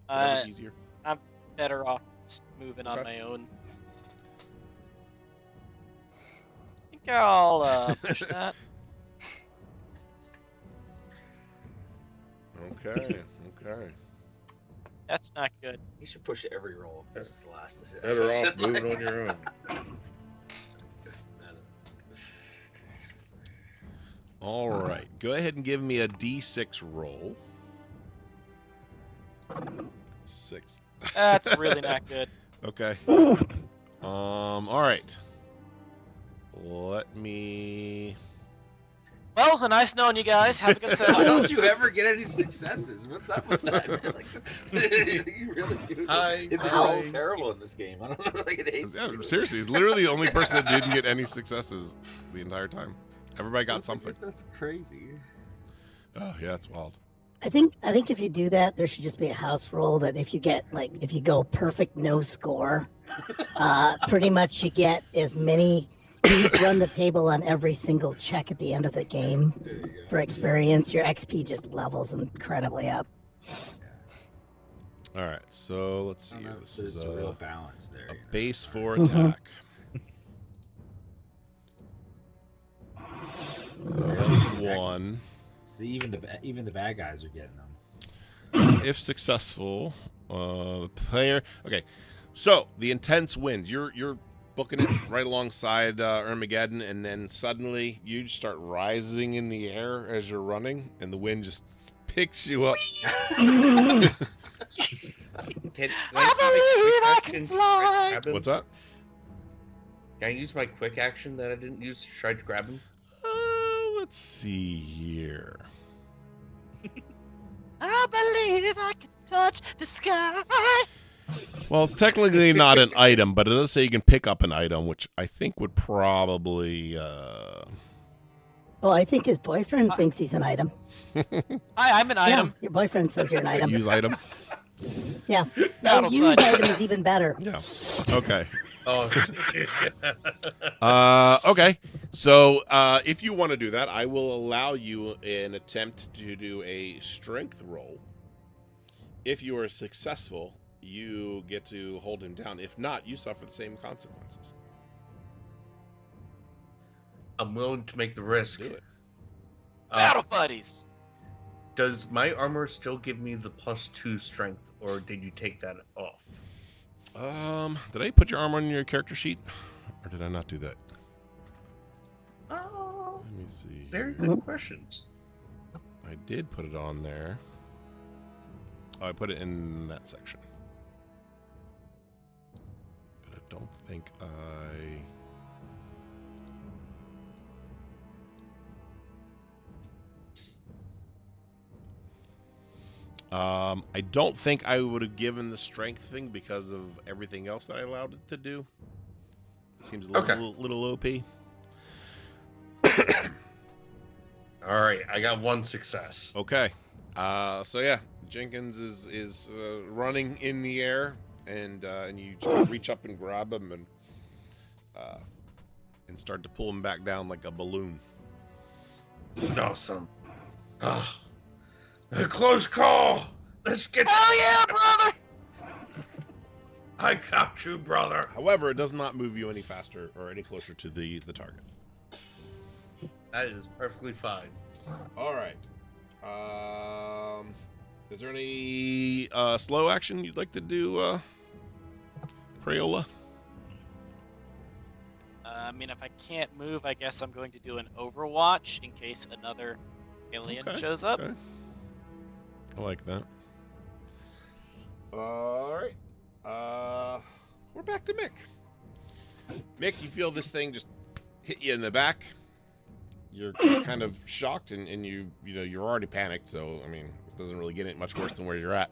Speaker 6: whatever's easier.
Speaker 5: I'm better off just moving on
Speaker 6: Okay.
Speaker 5: my own. I think I'll push that.
Speaker 6: Okay.
Speaker 5: That's not good.
Speaker 3: You should push every roll. This is the last assist.
Speaker 4: Better off moving on your own.
Speaker 6: All right. Go ahead and give me a D6 roll. 6.
Speaker 5: That's really not good.
Speaker 6: Okay. All right. Let me.
Speaker 5: Well, it was a nice knowing you guys. Have a good
Speaker 8: Why
Speaker 5: session.
Speaker 8: don't you ever get any successes? What's up with that, man? Like,
Speaker 3: You really do.
Speaker 8: Hi,
Speaker 3: They're all
Speaker 8: hi.
Speaker 3: terrible in this game. I don't know. Like it hates
Speaker 6: Yeah,
Speaker 3: you.
Speaker 6: seriously, he's literally the only person that didn't get any successes the entire time. Everybody got something.
Speaker 9: That's crazy.
Speaker 6: Oh yeah, it's wild.
Speaker 2: I think if you do that, there should just be a house rule that if you go perfect no score, pretty much you get as many. You just run the table on every single check at the end of the game for experience. Your XP just levels incredibly up.
Speaker 6: All right, so let's see here. This
Speaker 9: There's
Speaker 6: is
Speaker 9: a real balance there.
Speaker 6: a
Speaker 9: you know.
Speaker 6: base 4
Speaker 2: Mhm.
Speaker 6: attack. So that's 1.
Speaker 9: See, even the bad guys are getting them.
Speaker 6: If successful, the player. Okay, so the intense wind. You're booking it right alongside Armageddon, and then suddenly you just start rising in the air as you're running, and the wind just picks you up.
Speaker 8: I can
Speaker 5: fly.
Speaker 6: What's that?
Speaker 8: Can I use my quick action that I didn't use to try to grab him?
Speaker 6: Let's see here.
Speaker 5: I believe I can touch the sky.
Speaker 6: Well, it's technically not an item, but it does say you can pick up an item, which I think would probably.
Speaker 2: Well, I think his boyfriend thinks he's an item.
Speaker 5: Hi, I'm an item.
Speaker 2: Yeah, your boyfriend says you're an item.
Speaker 6: Use item.
Speaker 2: Yeah. No,
Speaker 5: That'll
Speaker 2: use
Speaker 5: buddy.
Speaker 2: item is even better.
Speaker 6: Yeah. Okay.
Speaker 8: Oh,
Speaker 6: Okay. So if you want to do that, I will allow you an attempt to do a strength roll. If you are successful, you get to hold him down. If not, you suffer the same consequences.
Speaker 8: I'm willing to make the risk.
Speaker 6: Do it.
Speaker 5: Battle buddies.
Speaker 8: Does my armor still give me the +2 strength, or did you take that off?
Speaker 6: Did I put your armor on your character sheet, or did I not do that?
Speaker 8: Oh,
Speaker 6: Let me see.
Speaker 8: very good questions.
Speaker 6: I did put it on there. Oh, I put it in that section. But I don't think I don't think I would have given the strength thing because of everything else that I allowed it to do. It seems a little OP.
Speaker 8: All right, I got 1 success.
Speaker 6: Okay. So yeah, Jenkins is running in the air, and you just gotta reach up and grab him and start to pull him back down like a balloon.
Speaker 8: Awesome. Ah, a close call. Let's get.
Speaker 5: Hell yeah, brother!
Speaker 8: I got you, brother.
Speaker 6: However, it does not move you any faster or any closer to the target.
Speaker 8: That is perfectly fine.
Speaker 6: All right. Is there any slow action you'd like to do, Crayola?
Speaker 5: I mean, if I can't move, I guess I'm going to do an Overwatch in case another alien
Speaker 6: Okay,
Speaker 5: shows up.
Speaker 6: okay. I like that. All right. We're back to Mick. Mick, you feel this thing just hit you in the back. You're kind of shocked, and you're already panicked. So I mean, it doesn't really get it much worse than where you're at.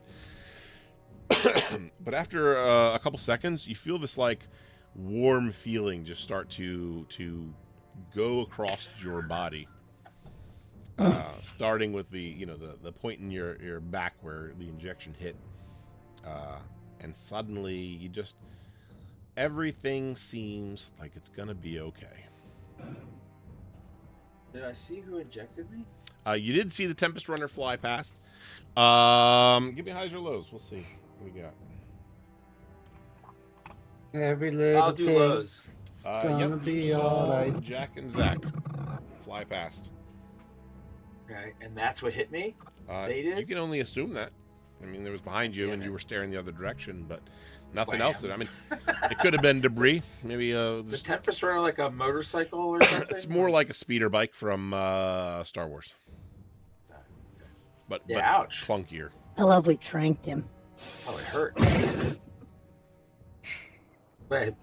Speaker 6: But after a couple seconds, you feel this like warm feeling just start to go across your body. Starting with the point in your back where the injection hit, and suddenly everything seems like it's gonna be okay.
Speaker 3: Did I see who injected me?
Speaker 6: You did see the Tempest Runner fly past. Give me highs or lows. We'll see what we got.
Speaker 7: Every little
Speaker 3: I'll do
Speaker 7: thing.
Speaker 3: lows.
Speaker 7: Gonna
Speaker 6: Yep,
Speaker 7: be
Speaker 6: you saw
Speaker 7: alright.
Speaker 6: Jack and Zach fly past.
Speaker 3: Okay, and that's what hit me? They did?
Speaker 6: You can only assume that. I mean, there was behind you,
Speaker 3: Damn
Speaker 6: and
Speaker 3: it.
Speaker 6: you were staring the other direction, but nothing
Speaker 3: Wham.
Speaker 6: else did. I mean, it could have been debris. Maybe
Speaker 3: Is the
Speaker 6: just,
Speaker 3: Tempest Runner like a motorcycle or something?
Speaker 6: it's more like a speeder bike from Star Wars, but
Speaker 3: Yeah, ouch.
Speaker 6: clunkier.
Speaker 2: I love we tranked him.
Speaker 3: Oh, it hurts. Wait,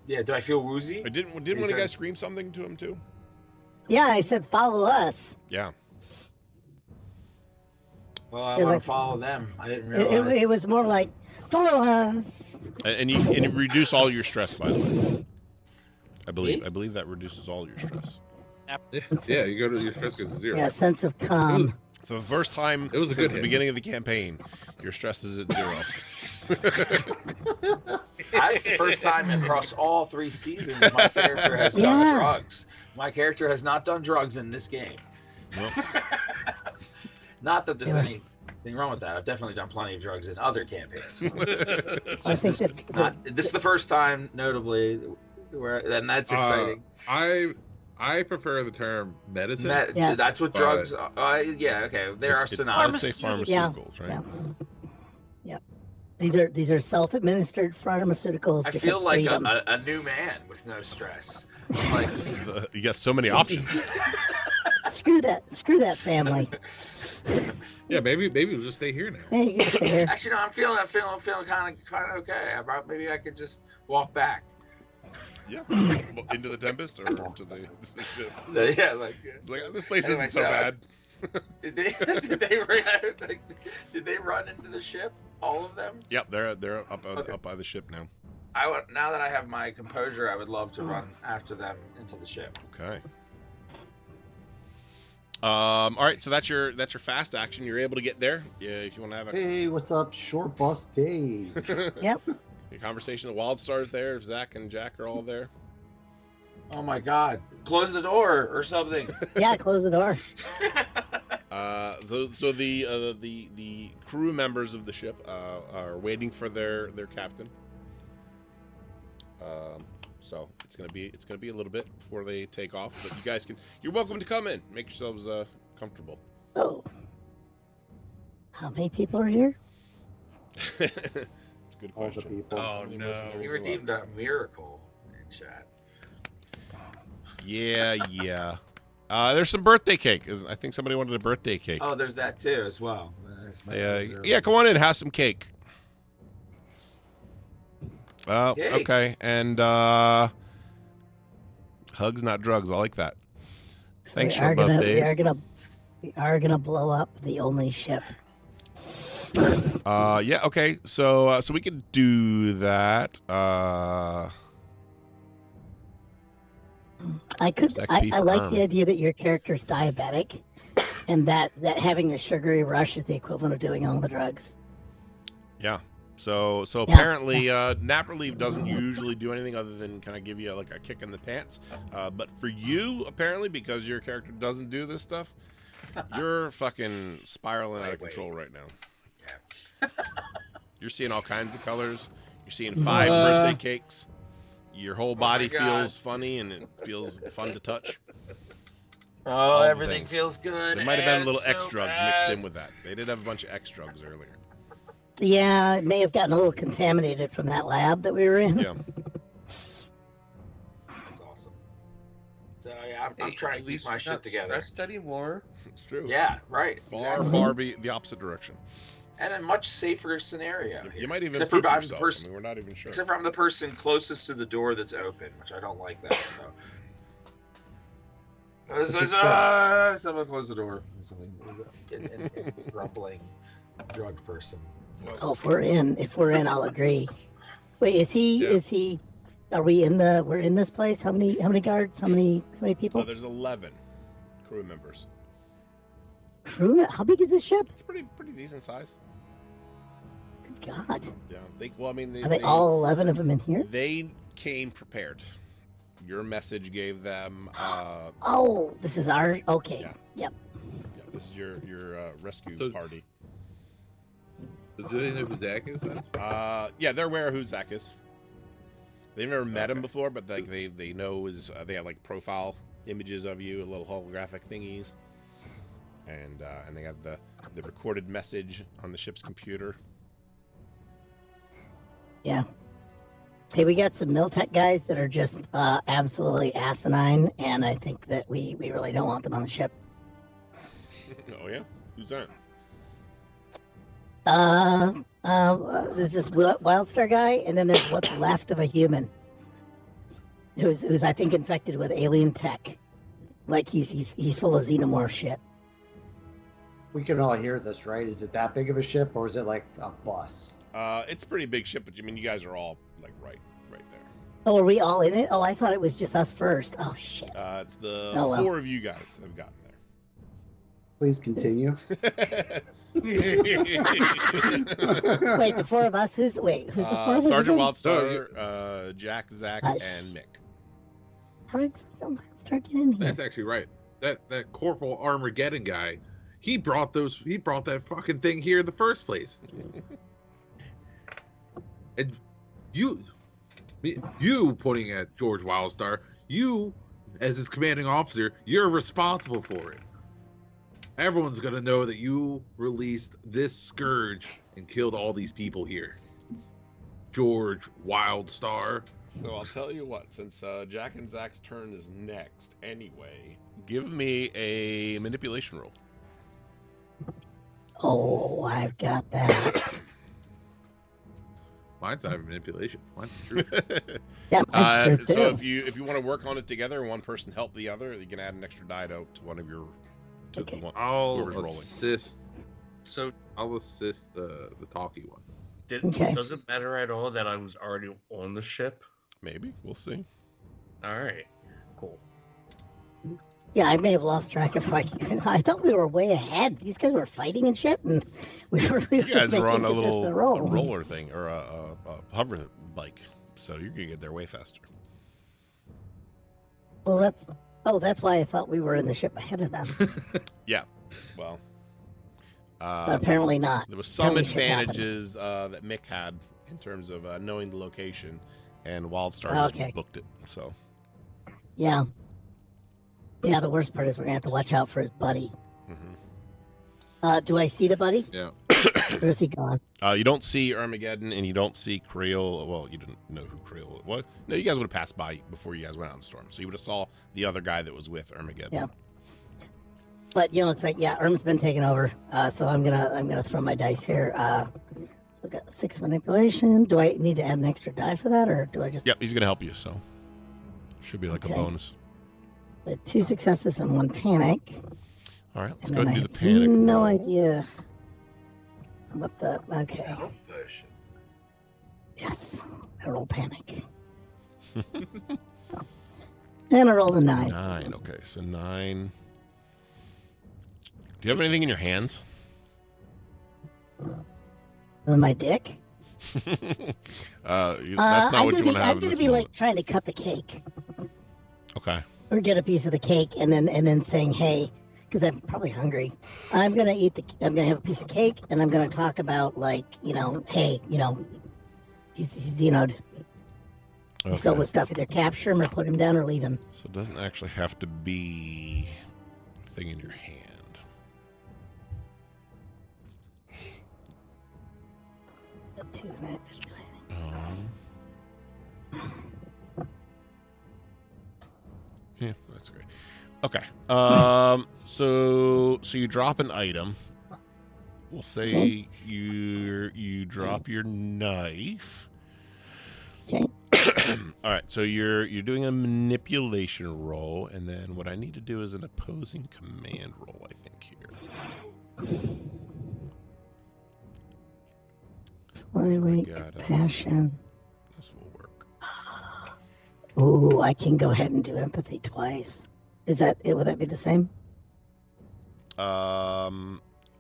Speaker 3: yeah. Do I feel woozy?
Speaker 6: Didn't one of you guys scream something to him too?
Speaker 2: Yeah, I said follow us.
Speaker 6: Yeah.
Speaker 3: Well, I
Speaker 2: It
Speaker 3: want
Speaker 2: was-
Speaker 3: to follow them. I didn't
Speaker 2: It,
Speaker 3: realize.
Speaker 2: it was more like follow us.
Speaker 6: And you reduce all your stress, by the way. I believe that reduces all your stress.
Speaker 4: Yeah, you go to your stress goes to 0.
Speaker 2: Yeah, sense of calm.
Speaker 6: For the first time
Speaker 4: It was a
Speaker 6: since
Speaker 4: good
Speaker 6: the
Speaker 4: hit.
Speaker 6: beginning of the campaign, your stress is at 0.
Speaker 3: That's the first time across all 3 seasons my character has done
Speaker 2: Yeah.
Speaker 3: drugs. My character has not done drugs in this game.
Speaker 6: Nope.
Speaker 3: Not that there's
Speaker 2: Yeah.
Speaker 3: anything wrong with that. I've definitely done plenty of drugs in other campaigns.
Speaker 2: I think that
Speaker 3: This is the first time, notably, and that's exciting.
Speaker 4: I prefer the term medicine.
Speaker 2: Yeah.
Speaker 3: That's what
Speaker 4: But-
Speaker 3: drugs are. Yeah, okay. There are
Speaker 6: It does
Speaker 3: synonymous.
Speaker 6: say
Speaker 2: yeah,
Speaker 6: pharmaceuticals, right?
Speaker 2: yeah. These are self-administered pharmaceuticals.
Speaker 3: I
Speaker 2: because
Speaker 3: feel like
Speaker 2: freedom.
Speaker 3: a new man with no stress. Like,
Speaker 6: You got so many options.
Speaker 2: Screw that family.
Speaker 4: Yeah, maybe we'll just stay here now.
Speaker 2: Hey, you get there.
Speaker 3: actually, no, I'm feeling kind of okay. Maybe I could just walk back.
Speaker 6: Yeah. Well, into the tempest or into the ship.
Speaker 3: Yeah, like.
Speaker 6: Like, this place
Speaker 3: Anyway,
Speaker 6: isn't so
Speaker 3: so-
Speaker 6: bad.
Speaker 3: Did they run into the ship? All of them?
Speaker 6: Yep, they're up
Speaker 3: Okay.
Speaker 6: up by the ship now.
Speaker 3: Now that I have my composure, I would love to run after them into the ship.
Speaker 6: Okay. All right, so that's your fast action. You're able to get there. Yeah, if you want to have a
Speaker 7: Hey, what's up, Short Bus Dave?
Speaker 2: Yep.
Speaker 6: your conversation, the Wild Star's there. Zach and Jack are all there.
Speaker 3: Oh my God! Close the door or something.
Speaker 2: Yeah, close the door.
Speaker 6: So the crew members of the ship are waiting for their captain. So it's gonna be a little bit before they take off, but you guys you're welcome to come in. Make yourselves comfortable.
Speaker 2: Oh. How many people are here?
Speaker 6: It's a good
Speaker 7: All the
Speaker 6: question.
Speaker 7: people.
Speaker 8: Oh,
Speaker 6: How many
Speaker 8: no.
Speaker 6: mercenaries
Speaker 3: You
Speaker 6: are left?
Speaker 3: redeemed a miracle in chat.
Speaker 6: Yeah. There's some birthday cake. I think somebody wanted a birthday cake.
Speaker 3: Oh, there's that too as well.
Speaker 6: Yeah, come on in, have some cake. Oh,
Speaker 3: Cake.
Speaker 6: okay. And hugs, not drugs. I like that. Thanks,
Speaker 2: we are
Speaker 6: Short Bus
Speaker 2: gonna,
Speaker 6: Dave.
Speaker 2: we are gonna blow up the only ship.
Speaker 6: Yeah, okay. So we could do that.
Speaker 2: I
Speaker 6: XP for
Speaker 2: like
Speaker 6: Arm.
Speaker 2: the idea that your character's diabetic, and that having the sugary rush is the equivalent of doing all the drugs.
Speaker 6: Yeah. So
Speaker 2: Yeah,
Speaker 6: apparently, nap relief doesn't usually do anything other than kind of give you like a kick in the pants. But for you, apparently, because your character doesn't do this stuff, you're fucking spiraling out of
Speaker 3: Wait.
Speaker 6: control right now.
Speaker 3: Yeah.
Speaker 6: You're seeing all kinds of colors. You're seeing 5 birthday cakes. Your whole body
Speaker 3: God.
Speaker 6: feels funny and it feels fun to touch.
Speaker 3: Oh,
Speaker 6: the
Speaker 3: everything
Speaker 6: things.
Speaker 3: feels good.
Speaker 6: There might have been a
Speaker 3: and
Speaker 6: little
Speaker 3: so
Speaker 6: X drugs
Speaker 3: bad.
Speaker 6: mixed in with that. They did have a bunch of X drugs earlier.
Speaker 2: Yeah, it may have gotten a little contaminated from that lab that we were in.
Speaker 6: Yeah.
Speaker 3: That's awesome. So yeah, I'm trying to
Speaker 8: At
Speaker 3: keep
Speaker 8: least
Speaker 3: my
Speaker 8: you're
Speaker 3: shit
Speaker 8: not
Speaker 3: together.
Speaker 8: stressed anymore.
Speaker 6: It's true.
Speaker 3: Yeah, right.
Speaker 6: Far,
Speaker 3: Exactly.
Speaker 6: far be the opposite direction.
Speaker 3: And a much safer scenario.
Speaker 6: You
Speaker 3: here.
Speaker 6: might even
Speaker 3: Except for
Speaker 6: poop
Speaker 3: I'm the
Speaker 6: yourself.
Speaker 3: person.
Speaker 6: I mean, we're not even sure.
Speaker 3: Except for I'm the person closest to the door that's open, which I don't like that. So. Someone close the door. Something in grumbling drug person.
Speaker 2: Oh, if we're in, I'll agree. Wait, is he?
Speaker 4: Yeah.
Speaker 2: Is he? Are we in the? We're in this place. How many guards? How many people?
Speaker 6: There's 11 crew members.
Speaker 2: Crew? How big is this ship?
Speaker 6: It's pretty decent size.
Speaker 2: Good God.
Speaker 6: Yeah. I mean,
Speaker 2: Are they all 11 of them in here?
Speaker 6: They came prepared. Your message gave them.
Speaker 2: Oh, this is our. Okay.
Speaker 6: Yeah.
Speaker 2: Yep.
Speaker 6: Yeah, this is your rescue
Speaker 4: So-
Speaker 6: party.
Speaker 4: So do they know who Zach is then?
Speaker 6: Yeah, they're aware of who Zach is. They've never met him before, but like they know his. They have like profile images of you, little holographic thingies, and they have the recorded message on the ship's computer.
Speaker 2: Yeah. Hey, we got some Miltech guys that are just absolutely asinine, and I think that we really don't want them on the ship.
Speaker 6: Oh yeah, who's that?
Speaker 2: There's this Wildstar guy, and then there's what's left of a human, who's I think infected with alien tech, like he's full of xenomorph shit.
Speaker 7: We can all hear this, right? Is it that big of a ship, or is it like a bus?
Speaker 6: It's a pretty big ship, but I mean, you guys are all like right there.
Speaker 2: Oh, are we all in it? Oh, I thought it was just us first. Oh shit.
Speaker 6: It's the
Speaker 2: Oh, well.
Speaker 6: 4 of you guys have gotten
Speaker 7: Please continue.
Speaker 6: there.
Speaker 2: Wait, the 4 of us? Who's the 4 of us?
Speaker 6: Sergeant
Speaker 2: again?
Speaker 6: Wildstar, Jack, Zach,
Speaker 2: Shh.
Speaker 6: and Mick.
Speaker 2: How did Sergeant Wildstar get in here?
Speaker 4: That's actually right. That Corporal Armageddon guy, he brought that fucking thing here in the first place. And you pointing at George Wildstar, you as his commanding officer, you're responsible for it. Everyone's gonna know that you released this scourge and killed all these people here. George Wildstar.
Speaker 6: So I'll tell you what, since Jack and Zach's turn is next anyway, give me a manipulation roll.
Speaker 2: Oh, I've got that.
Speaker 4: Mine's not manipulation. Mine's truth.
Speaker 2: Yeah, mine's true,
Speaker 6: So
Speaker 2: too.
Speaker 6: if you want to work on it together and one person help the other, you can add an extra die to one of your the one whoever's
Speaker 4: I'll
Speaker 6: rolling.
Speaker 4: assist.
Speaker 8: So
Speaker 4: I'll assist the talky one.
Speaker 2: Okay.
Speaker 8: does it matter at all that I was already on the ship?
Speaker 6: Maybe we'll see.
Speaker 8: All right, cool.
Speaker 2: Yeah, I may have lost track of I thought we were way ahead. These guys were fighting and shit, and we were
Speaker 6: You guys were on
Speaker 2: making
Speaker 6: a little
Speaker 2: consistent rolls.
Speaker 6: roller thing or a hover bike, so you're gonna get there way faster.
Speaker 2: Well, that's why I thought we were in the ship ahead of them.
Speaker 6: Well,
Speaker 2: But apparently not.
Speaker 6: there was some
Speaker 2: Apparently shit happened.
Speaker 6: advantages that Mick had in terms of knowing the location, and Wildstar
Speaker 2: Okay.
Speaker 6: just booked it. So
Speaker 2: Yeah. Yeah, the worst part is we're going to have to watch out for his buddy. Do I see the buddy?
Speaker 4: Yeah.
Speaker 2: Or is he gone?
Speaker 6: you don't see Armageddon, and you don't see Creole. Well, you didn't know who Creole was. No, you guys would have passed by before you guys went out in the storm, so you would have saw the other guy that was with Armageddon.
Speaker 2: Yeah. But, it's like, yeah, Irm's been taken over. So I'm gonna throw my dice here. So I've got 6 manipulation. Do I need to add an extra die for that, or do I just...
Speaker 6: Yep, he's gonna help you. So should be like
Speaker 2: Okay.
Speaker 6: a bonus.
Speaker 2: 2 successes and 1 panic.
Speaker 6: All right, let's
Speaker 2: And
Speaker 6: go ahead
Speaker 2: then
Speaker 6: and do the
Speaker 2: I have
Speaker 6: panic.
Speaker 2: no
Speaker 6: roll.
Speaker 2: idea about the... Okay.
Speaker 8: Health potion.
Speaker 2: Yes. I roll panic. And I rolled a 9.
Speaker 6: 9. Okay, so 9. Do you have anything in your hands?
Speaker 2: With my dick?
Speaker 6: That's not what you want to have
Speaker 2: I'm
Speaker 6: in
Speaker 2: gonna
Speaker 6: this
Speaker 2: be
Speaker 6: moment.
Speaker 2: like trying to cut the cake,
Speaker 6: Okay.
Speaker 2: or get a piece of the cake, and then saying, "Hey," because I'm probably hungry. I'm gonna have a piece of cake, and I'm gonna talk about hey, he's xenoed. He's filled
Speaker 6: Okay.
Speaker 2: with stuff. Either capture him or put him down or leave him.
Speaker 6: So it doesn't actually have to be a thing in your hand. Yeah, that's great. Okay. So you drop an item. We'll say you drop your knife.
Speaker 2: Okay.
Speaker 6: All right. So you're doing a manipulation roll, and then what I need to do is an opposing command roll. I think here.
Speaker 2: Flyweight,
Speaker 6: got,
Speaker 2: compassion.
Speaker 6: This will work.
Speaker 2: Ooh, I can go ahead and do empathy twice. Is that it? Would that be the same?
Speaker 6: Well,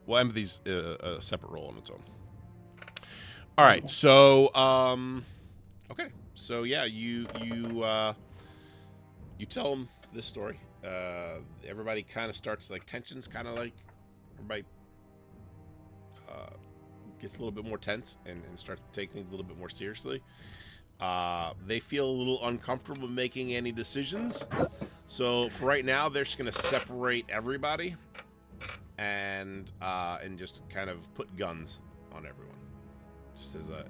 Speaker 6: empathy's a separate roll on its own. All right, so okay, so yeah, you tell them this story. Everybody kind of starts like tensions, kind of like everybody gets a little bit more tense and starts to take things a little bit more seriously. They feel a little uncomfortable making any decisions. So for right now, they're just going to separate everybody and just kind of put guns on everyone, just as a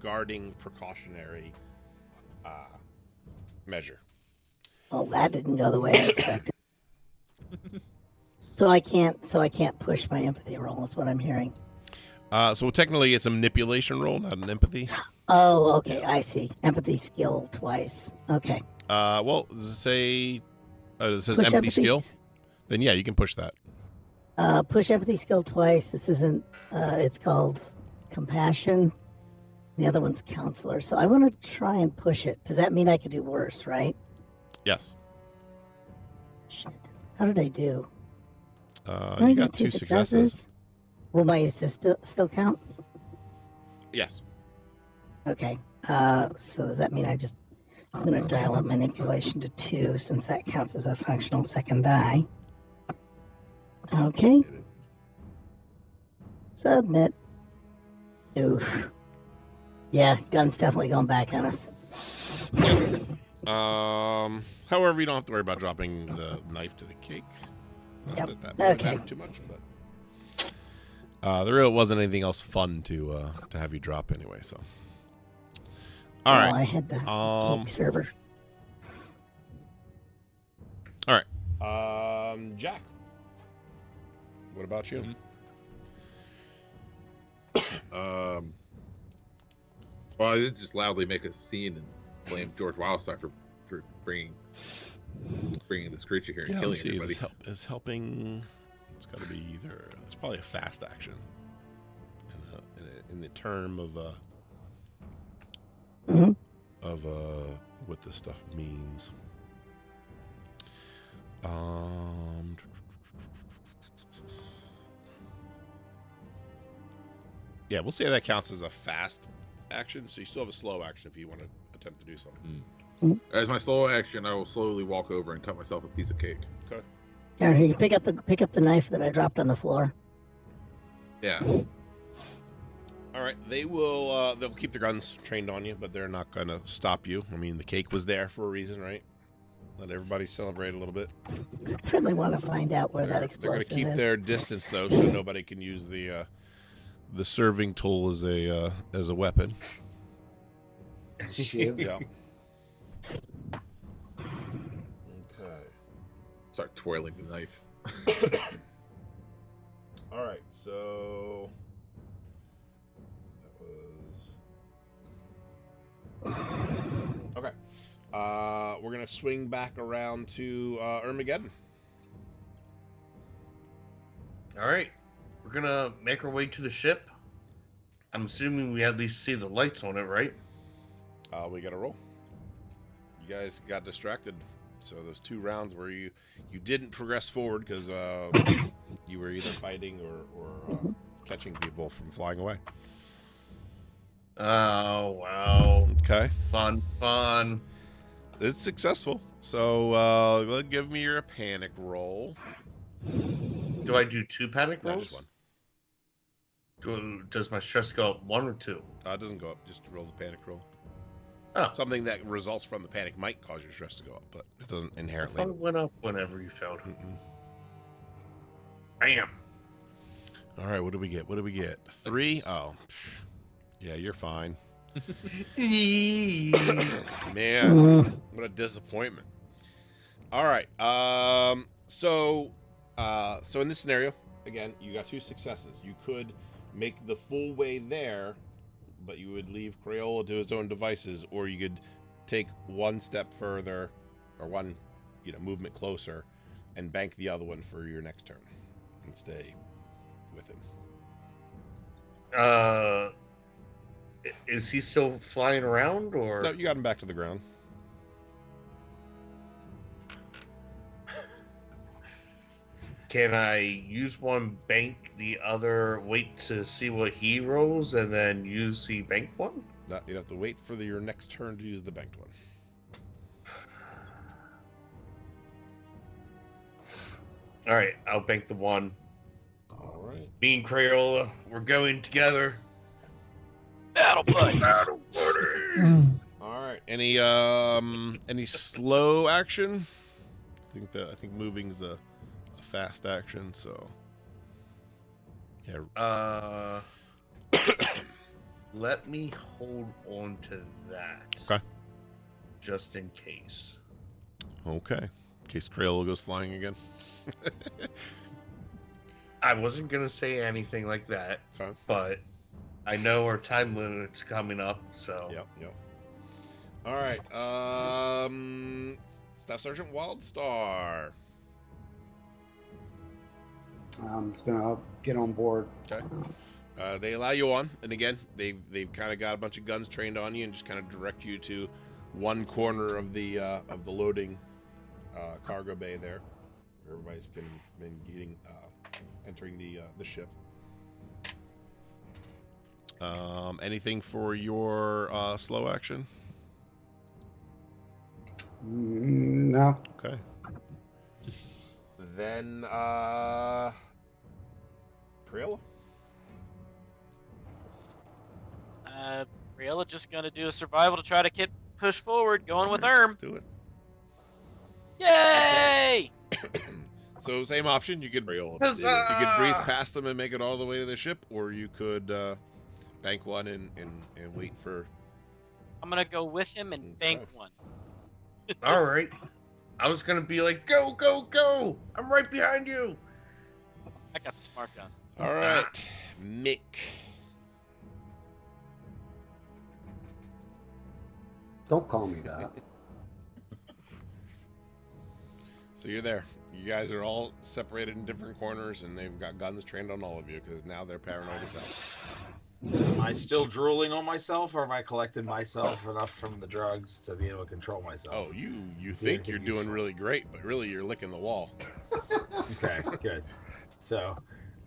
Speaker 6: guarding precautionary measure.
Speaker 2: Oh, that didn't go the way I expected. So I can't push my empathy roll. Is what I'm hearing.
Speaker 6: So technically, it's a manipulation roll, not an empathy.
Speaker 2: Oh, okay, I see. Empathy skill twice. Okay.
Speaker 6: Well, does it say? It says
Speaker 2: Push
Speaker 6: empathy skill.
Speaker 2: s-
Speaker 6: Then yeah, you can push that.
Speaker 2: Push empathy skill twice. This isn't. It's called compassion. The other one's counselor. So I want to try and push it. Does that mean I could do worse, right?
Speaker 6: Yes.
Speaker 2: Shit. How did I do?
Speaker 6: You got 2 successes.
Speaker 2: Will my assist still count?
Speaker 6: Yes.
Speaker 2: Okay. So does that mean I'm going to dial up manipulation to 2 since that counts as a functional second die. Okay. Submit. Oof. Yeah, gun's definitely going back on us.
Speaker 6: However, you don't have to worry about dropping the knife to the cake. Not
Speaker 2: Yep.
Speaker 6: that really
Speaker 2: Okay.
Speaker 6: mattered too much, but there really wasn't anything else fun to have you drop anyway. So, all
Speaker 2: Oh,
Speaker 6: right.
Speaker 2: I had the cake server.
Speaker 6: All right. Jack, what about you?
Speaker 4: Well, I did just loudly make a scene and blame George Wildstein for bringing this creature here and
Speaker 6: Yeah,
Speaker 4: killing
Speaker 6: let's see.
Speaker 4: everybody.
Speaker 6: Is helping. It's got to be either. It's probably a fast action. In the term of
Speaker 2: Mhm.
Speaker 6: what this stuff means. Yeah, we'll say that counts as a fast action. So you still have a slow action if you want to attempt to do something.
Speaker 4: As my slow action, I will slowly walk over and cut myself a piece of cake.
Speaker 6: Okay.
Speaker 2: Here, you pick up the knife that I dropped on the floor.
Speaker 4: Yeah.
Speaker 6: All right, they will. They'll keep their guns trained on you, but they're not gonna stop you. I mean, the cake was there for a reason, right? Let everybody celebrate a little bit.
Speaker 2: I really want to find out where that
Speaker 6: They're
Speaker 2: explosive
Speaker 6: gonna keep
Speaker 2: is.
Speaker 6: their distance though, so nobody can use the serving tool as a weapon.
Speaker 7: Shiv.
Speaker 6: Yeah. Okay.
Speaker 4: Start twirling the knife.
Speaker 6: All right, so that was okay. We're gonna swing back around to Armageddon.
Speaker 8: All right, we're gonna make our way to the ship. I'm assuming we at least see the lights on it, right?
Speaker 6: We got to roll. You guys got distracted, so those 2 rounds where you didn't progress forward because you were either fighting or catching people from flying away.
Speaker 8: Oh wow!
Speaker 6: Okay,
Speaker 8: Fun.
Speaker 6: it's successful. So give me your panic roll.
Speaker 8: Do I do 2 panic
Speaker 6: No,
Speaker 8: rolls?
Speaker 6: just 1.
Speaker 8: Does my stress go up 1 or 2?
Speaker 6: It doesn't go up. Just roll the panic roll.
Speaker 8: Oh.
Speaker 6: Something that results from the panic might cause your stress to go up, but it doesn't
Speaker 8: I
Speaker 6: inherently.
Speaker 8: thought it went up whenever you failed.
Speaker 6: Mm-mm.
Speaker 8: Bam.
Speaker 6: All right, what do we get? 3? Oh, yeah, you're fine. Man, what a disappointment. All right. So in this scenario, again, you got 2 successes. You could make the full way there, but you would leave Crayola to his own devices, or you could take 1 step further, or 1, movement closer, and bank the other one for your next turn, and stay with him.
Speaker 8: Is he still flying around, or?
Speaker 6: No, you got him back to the ground.
Speaker 8: Can I use one, bank the other, wait to see what he rolls, and then use the banked one?
Speaker 6: No, you'd have to wait for your next turn to use the banked one.
Speaker 8: All right, I'll bank the 1.
Speaker 6: All right.
Speaker 8: Me and Crayola, we're going together.
Speaker 5: Battle buddies.
Speaker 6: All right. Any slow action? I think moving's a fast action, so yeah.
Speaker 8: Let me hold on to that.
Speaker 6: Okay.
Speaker 8: Just in case.
Speaker 6: Okay. In case Crayola goes flying again.
Speaker 8: I wasn't gonna say anything like that,
Speaker 6: Okay.
Speaker 8: but I know our time limit's coming up, so
Speaker 6: Yep. All right. Staff Sergeant Wildstar.
Speaker 7: I'm just gonna get on board.
Speaker 6: Okay. They allow you on, and again, they've kind of got a bunch of guns trained on you, and just kind of direct you to one corner of the loading cargo bay there. Everybody's been getting entering the ship. Anything for your slow action?
Speaker 7: No.
Speaker 6: Okay. Then Priella.
Speaker 5: Briella just gonna do a survival to try to get push forward, going with
Speaker 6: Let's
Speaker 5: Erm.
Speaker 6: do it.
Speaker 5: Yay!
Speaker 6: So same option. You could
Speaker 8: Huzzah!
Speaker 6: breeze past them and make it all the way to the ship, or you could bank one and wait for.
Speaker 5: I'm gonna go with him and bank
Speaker 6: Okay.
Speaker 5: one.
Speaker 8: all right. I was gonna be like, go, go, go! I'm right behind you.
Speaker 5: I got the smart gun.
Speaker 6: All right, Mick.
Speaker 7: Don't call me that.
Speaker 6: So you're there. You guys are all separated in different corners, and they've got guns trained on all of you because now they're paranoid as hell.
Speaker 3: Am I still drooling on myself, or am I collecting myself enough from the drugs to be able to control myself?
Speaker 6: Oh, you think you're doing really great, but really you're licking the wall.
Speaker 3: Okay, good. So,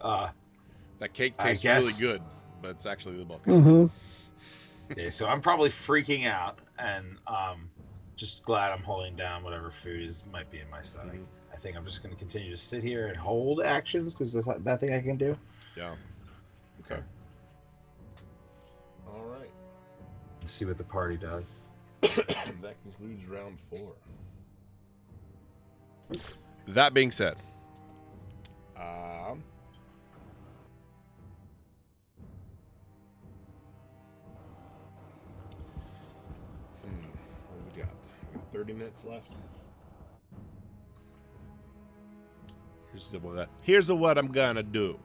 Speaker 6: That cake
Speaker 3: I
Speaker 6: tastes
Speaker 3: guess-
Speaker 6: really good, but it's actually the bulk.
Speaker 2: Mm-hmm.
Speaker 3: okay, so I'm probably freaking out, and just glad I'm holding down whatever food might be in my stomach.
Speaker 6: Mhm.
Speaker 3: I think I'm just going to continue to sit here and hold actions because there's that thing I can do.
Speaker 6: Yeah. Okay. All right.
Speaker 3: Let's see what the party does.
Speaker 6: That concludes round 4. That being said, what do we got? We got 30 minutes left. Here's what I'm gonna do.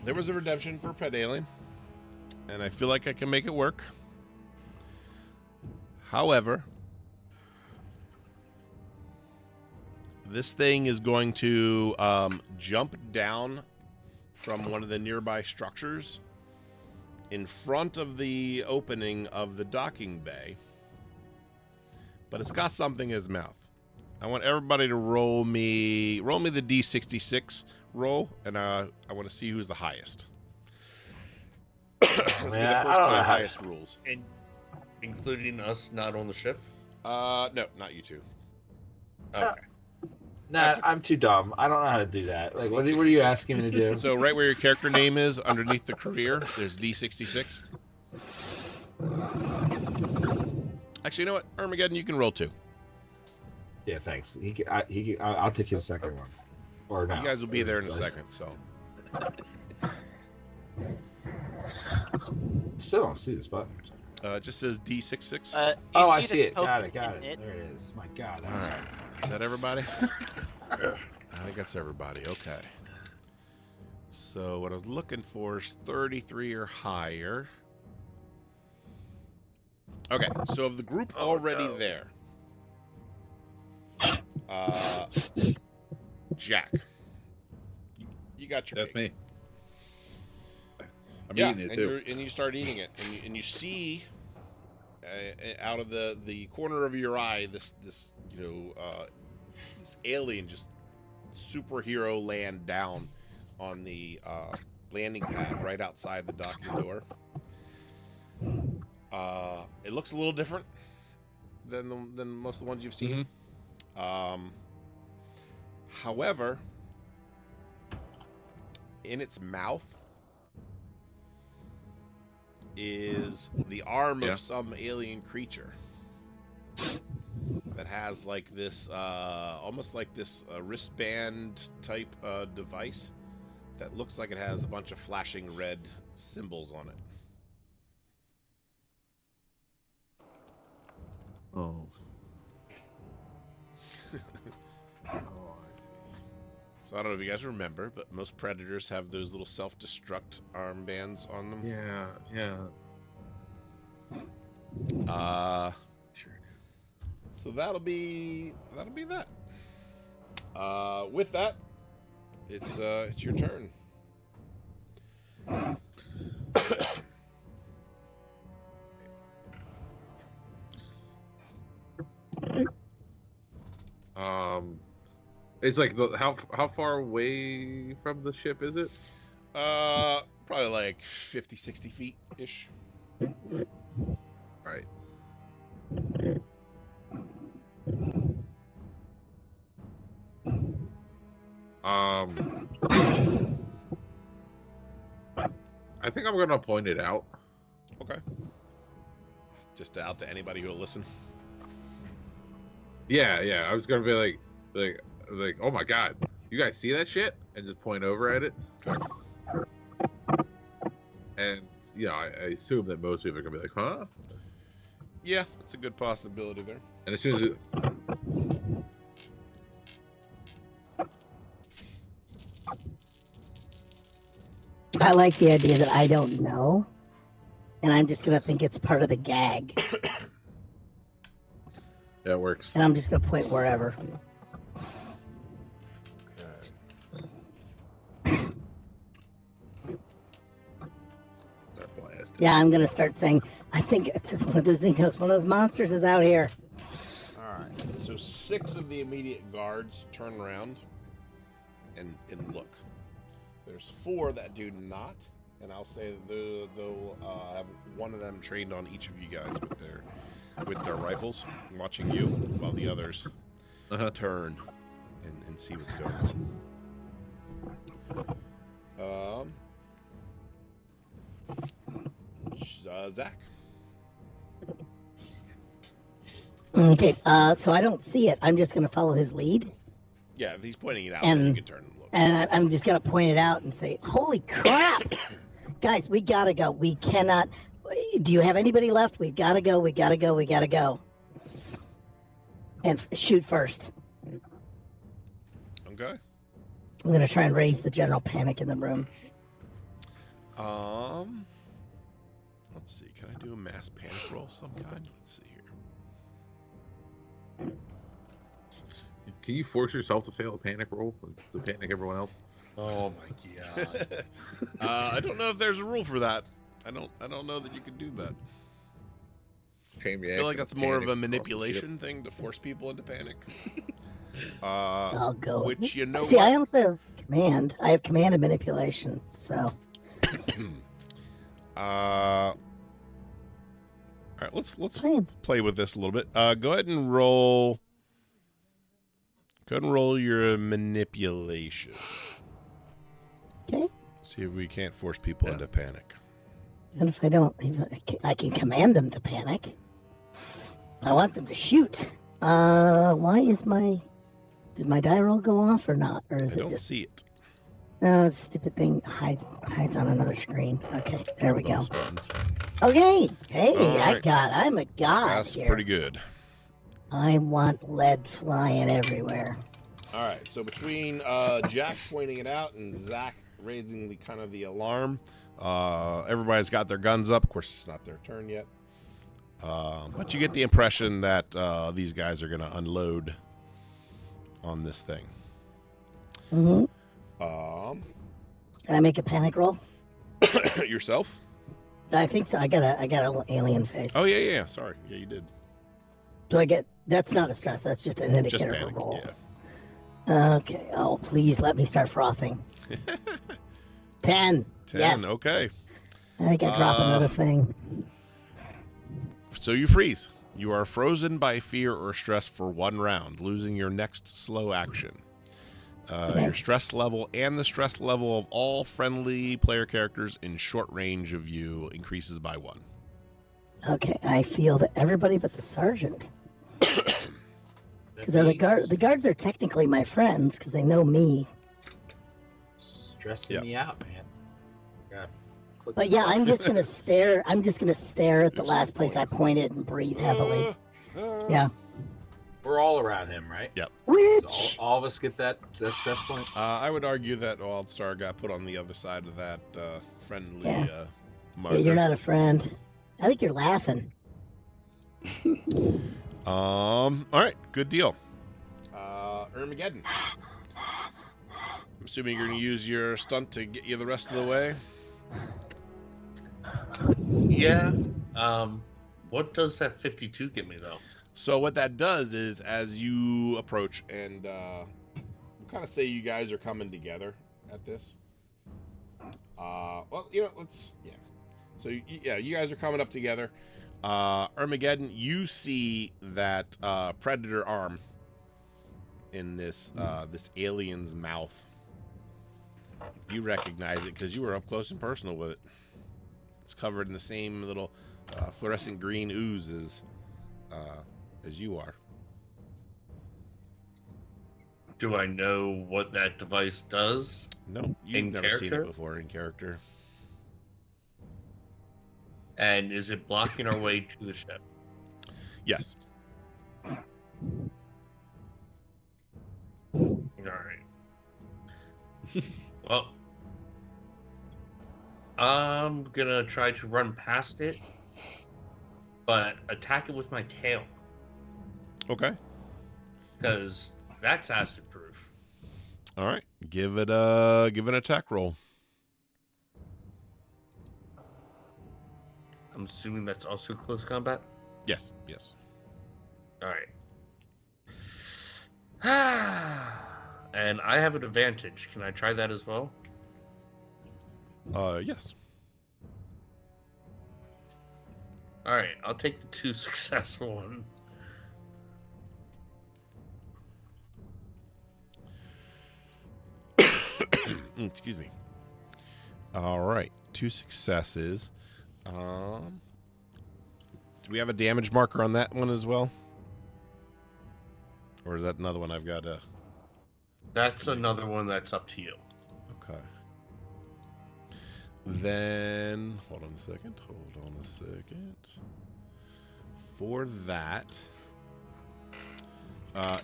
Speaker 6: There was a redemption for Pet Alien, and I feel like I can make it work. However, this thing is going to jump down from one of the nearby structures in front of the opening of the docking bay, but it's got something in its mouth. I want everybody to roll me the D66 roll, and I want to see who's the highest. This will be the
Speaker 3: Yeah,
Speaker 6: first
Speaker 3: I don't know
Speaker 6: time
Speaker 3: how-
Speaker 6: highest rules.
Speaker 8: And including us not on the ship.
Speaker 6: No, not you two.
Speaker 8: Okay.
Speaker 3: Nah, I'm too dumb. I don't know how to do that. Like, what are you asking me to do?
Speaker 6: So right where your character name is, underneath the career, there's D66. Actually, you know what? Armageddon, you can roll 2.
Speaker 3: Yeah, thanks. I'll take his second one. Or no.
Speaker 6: You guys will be there in a second, so.
Speaker 3: Still don't see this button.
Speaker 6: It just says D66.
Speaker 5: Do you
Speaker 3: Oh, I
Speaker 5: the
Speaker 3: see it. Got
Speaker 5: token
Speaker 3: it. Got
Speaker 5: in
Speaker 3: it. There it is. My God.
Speaker 6: All right. Is that everybody? I think that's everybody. Okay. So what I was looking for is 33 or higher. Okay, so of the group already there, Jack, you got your
Speaker 4: That's
Speaker 6: cake.
Speaker 4: me. I'm
Speaker 6: Yeah,
Speaker 4: eating it
Speaker 6: and,
Speaker 4: too.
Speaker 6: and you start eating it, and you see out of the corner of your eye this this alien just superhero land down on the landing pad right outside the docking door. It looks a little different than most of the ones you've seen. However, in its mouth is the arm
Speaker 4: Yeah.
Speaker 6: of some alien creature that has like this almost like this wristband type device that looks like it has a bunch of flashing red symbols on it.
Speaker 4: Oh.
Speaker 6: So I don't know if you guys remember, but most predators have those little self-destruct armbands on them.
Speaker 4: Yeah.
Speaker 6: Sure. So that'll be that. With that, it's your turn.
Speaker 4: It's like how far away from the ship is it?
Speaker 6: Probably like 50, 60 feet ish.
Speaker 4: Right. I think I'm gonna point it out.
Speaker 6: Okay. Just out to anybody who'll listen.
Speaker 4: Yeah. I was gonna be like, oh my god, you guys see that shit? And just point over at it.
Speaker 6: Okay.
Speaker 4: And yeah, I assume that most people are gonna be like, huh?
Speaker 6: Yeah, it's a good possibility there.
Speaker 4: And as soon as it,
Speaker 2: I like the idea that I don't know, and I'm just gonna think it's part of the gag,
Speaker 4: yeah, it works.
Speaker 2: and I'm just gonna point wherever.
Speaker 4: Start blasting.
Speaker 2: Yeah, I'm gonna start saying, I think it's one of those things. One of those monsters is out here.
Speaker 6: All right. So 6 of the immediate guards turn around and look. There's 4 that do not, and I'll say they'll have one of them trained on each of you guys with their rifles, watching you, while the others turn and see what's going on. Zach.
Speaker 2: Okay, so I don't see it. I'm just gonna follow his lead,
Speaker 6: Yeah, if he's pointing it out,
Speaker 2: And-
Speaker 6: then you can turn and look.
Speaker 2: and I'm just gonna point it out and say, "Holy crap, guys, we gotta go. We cannot. Do you have anybody left? We gotta go. We gotta go. We gotta go." And shoot first.
Speaker 6: Okay.
Speaker 2: I'm gonna try and raise the general panic in the room.
Speaker 6: Let's see. Can I do a mass panic roll of some kind? Let's see here.
Speaker 4: Can you force yourself to fail a panic roll to panic everyone else?
Speaker 8: Oh my god.
Speaker 6: I don't know if there's a rule for that. I don't know that you can do that.
Speaker 4: Chain
Speaker 6: I feel
Speaker 4: reaction,
Speaker 6: like that's more of
Speaker 4: panic
Speaker 6: a
Speaker 4: across the ship.
Speaker 6: manipulation thing to force people into panic.
Speaker 2: I'll go. with
Speaker 6: Which
Speaker 2: it.
Speaker 6: you know
Speaker 2: See,
Speaker 6: what?
Speaker 2: I also have command. I have command and manipulation. So
Speaker 6: All right, let's
Speaker 2: Fine.
Speaker 6: play with this a little bit. Go ahead and roll. Go ahead and roll your manipulation.
Speaker 2: okay.
Speaker 6: See if we can't force people into panic.
Speaker 2: Even if I don't, I can command them to panic. I want them to shoot. Why is did my die roll go off or not? Or is
Speaker 6: I
Speaker 2: it
Speaker 6: don't
Speaker 2: just,
Speaker 6: see it.
Speaker 2: the stupid thing hides on another screen. Okay, there we go.
Speaker 6: Bonus buttons.
Speaker 2: Okay, hey,
Speaker 6: All right.
Speaker 2: I'm a god
Speaker 6: That's
Speaker 2: here.
Speaker 6: pretty good.
Speaker 2: I want lead flying everywhere.
Speaker 6: All right, so between Jack pointing it out and Zach raising the alarm, everybody's got their guns up. Of course, it's not their turn yet, but you get the impression that these guys are going to unload on this thing.
Speaker 2: Mm-hmm. Can I make a panic roll?
Speaker 6: Yourself?
Speaker 2: I think so. I got an alien face.
Speaker 6: Oh yeah. Sorry, yeah, you did.
Speaker 2: Do I get? That's not a stress. That's just an
Speaker 6: Just
Speaker 2: indicator
Speaker 6: panic.
Speaker 2: for roll.
Speaker 6: Yeah.
Speaker 2: Okay. Oh, please let me start frothing. 10.
Speaker 6: 10.
Speaker 2: Yes.
Speaker 6: Okay.
Speaker 2: I think I dropped another thing.
Speaker 6: So you freeze. You are frozen by fear or stress for 1 round, losing your next slow action. Your stress level and the stress level of all friendly player characters in short range of you increases by 1.
Speaker 2: Okay. I feel that everybody but the sergeant. Because the guards are technically my friends because they know me.
Speaker 3: Stressing
Speaker 6: Yep.
Speaker 3: me out, man. God. Click
Speaker 2: But
Speaker 3: this
Speaker 2: yeah,
Speaker 3: off.
Speaker 2: I'm just gonna stare. I'm just gonna stare at the
Speaker 6: There's
Speaker 2: last
Speaker 6: some
Speaker 2: place I
Speaker 6: point.
Speaker 2: pointed and breathe heavily. Yeah.
Speaker 3: We're all around him, right?
Speaker 6: Yep.
Speaker 2: Which?
Speaker 3: All of us get that stress point.
Speaker 6: I would argue that Wildstar got put on the other side of that friendly
Speaker 2: Yeah.
Speaker 6: marker.
Speaker 2: Yeah, you're not a friend. I think you're laughing.
Speaker 6: All right, good deal. Armageddon. I'm assuming you're going to use your stunt to get you the rest of the way.
Speaker 8: Yeah. What does that 52 give me though?
Speaker 6: So what that does is, as you approach, and we'll kind of say you guys are coming together at this. Well, let's So you guys are coming up together. Armageddon, you see that predator arm in this alien's mouth. You recognize it because you were up close and personal with it. It's covered in the same little fluorescent green ooze as you are.
Speaker 8: Do I know what that device does?
Speaker 6: No, you've never seen it before in character.
Speaker 8: And is it blocking our way to the ship?
Speaker 6: Yes.
Speaker 8: All right. Well, I'm gonna try to run past it, but attack it with my tail.
Speaker 6: Okay.
Speaker 8: Because that's acid proof.
Speaker 6: All right. Give an attack roll.
Speaker 8: I'm assuming that's also close combat.
Speaker 6: Yes.
Speaker 8: All right. And I have an advantage. Can I try that as well?
Speaker 6: Yes.
Speaker 8: All right. I'll take the 2 successful one.
Speaker 6: Excuse me. All right. 2 successes. Do we have a damage marker on that one as well? Or is that another one I've got to...
Speaker 8: That's another one that's up to you.
Speaker 6: Okay. Then... Hold on a second. For that...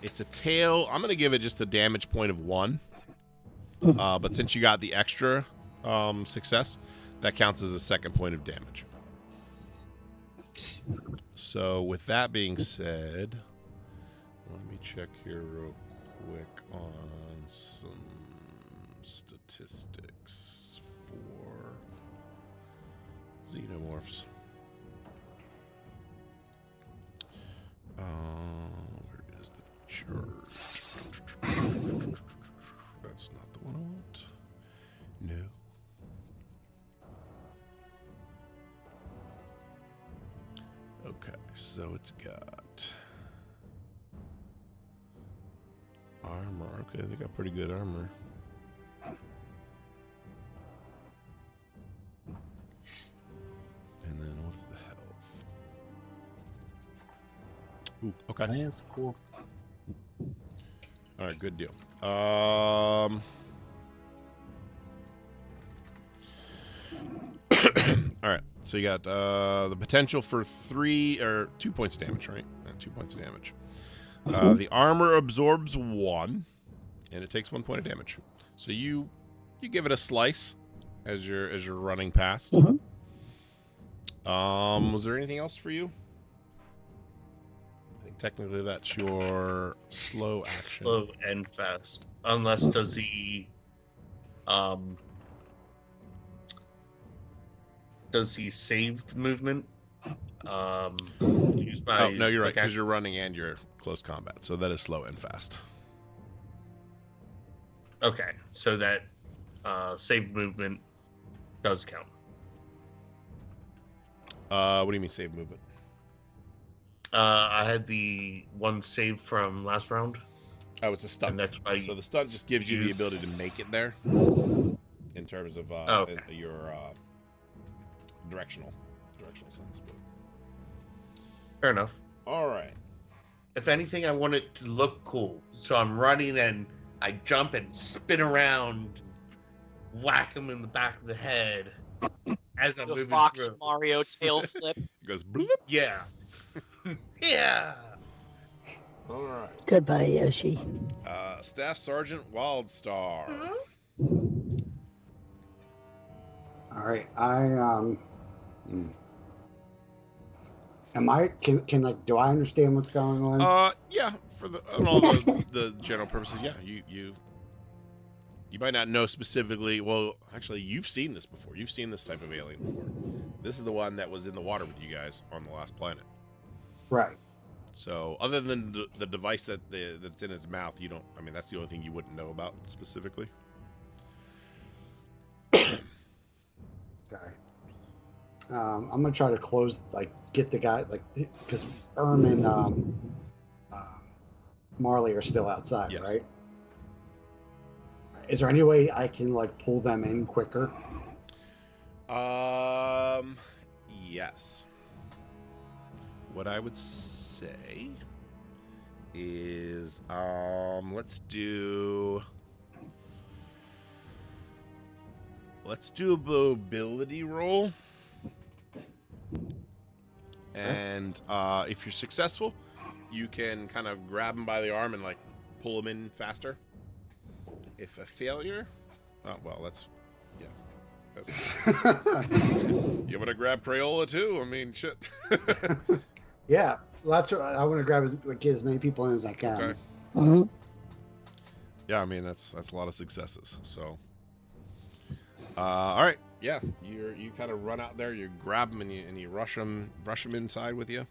Speaker 6: it's a tail. I'm going to give it just a damage point of 1. But since you got the extra success, that counts as a second point of damage. So with that being said, let me check here real quick on some statistics for xenomorphs. Where is the chart? That's not the one I want. No. Okay, so it's got armor. Okay, they got pretty good armor. And then what's the health? Ooh, okay.
Speaker 9: That's cool.
Speaker 6: All right, good deal. All right, so you got the potential for 2 points of damage, right? 2 points of damage. The armor absorbs 1, and it takes 1 point of damage. So you give it a slice as you're running past. Was there anything else for you? I think technically that's your slow action.
Speaker 8: Slow and fast. Unless does the saved movement use my...
Speaker 6: Oh, no, you're right, because you're running and you're close combat. So that is slow and fast.
Speaker 8: Okay, so that saved movement does count.
Speaker 6: What do you mean save movement?
Speaker 8: I had the one saved from last round.
Speaker 6: Oh, it's a stunt.
Speaker 8: And that's why
Speaker 6: so the stunt just gives you the ability to make it there in terms of your directional sense. But...
Speaker 8: Fair enough.
Speaker 6: All right.
Speaker 8: If anything, I want it to look cool. So I'm running and I jump and spin around, whack him in the back of the head as I'm moving
Speaker 5: Fox
Speaker 8: through.
Speaker 5: Mario tail flip.
Speaker 6: It goes bloop.
Speaker 8: Yeah. Yeah.
Speaker 6: All right.
Speaker 2: Goodbye, Yoshi.
Speaker 6: Staff Sergeant Wildstar.
Speaker 7: All right. Am I can like do I understand what's going on?
Speaker 6: Yeah, for on all the general purposes, yeah. You might not know specifically. Well, actually, you've seen this before. You've seen this type of alien before. This is the one that was in the water with you guys on the last planet.
Speaker 7: Right.
Speaker 6: So, other than the device that's in his mouth, you don't. I mean, that's the only thing you wouldn't know about specifically.
Speaker 7: Okay. I'm gonna try to close, like, get the guy, like, because Erm and Marley are still outside,
Speaker 6: Yes.
Speaker 7: right? Is there any way I can like pull them in quicker?
Speaker 6: Yes. What I would say is, let's do a mobility roll. And if you're successful, you can kind of grab him by the arm and like pull him in faster. If a failure, well, that's good. You want to grab Crayola too? I mean, shit.
Speaker 7: Yeah, well, that's what I want to grab, get as many people in as I can.
Speaker 6: Okay.
Speaker 2: Mm-hmm.
Speaker 6: Yeah, I mean that's a lot of successes. So, all right, yeah, you kind of run out there, you grab them and you rush them inside with you.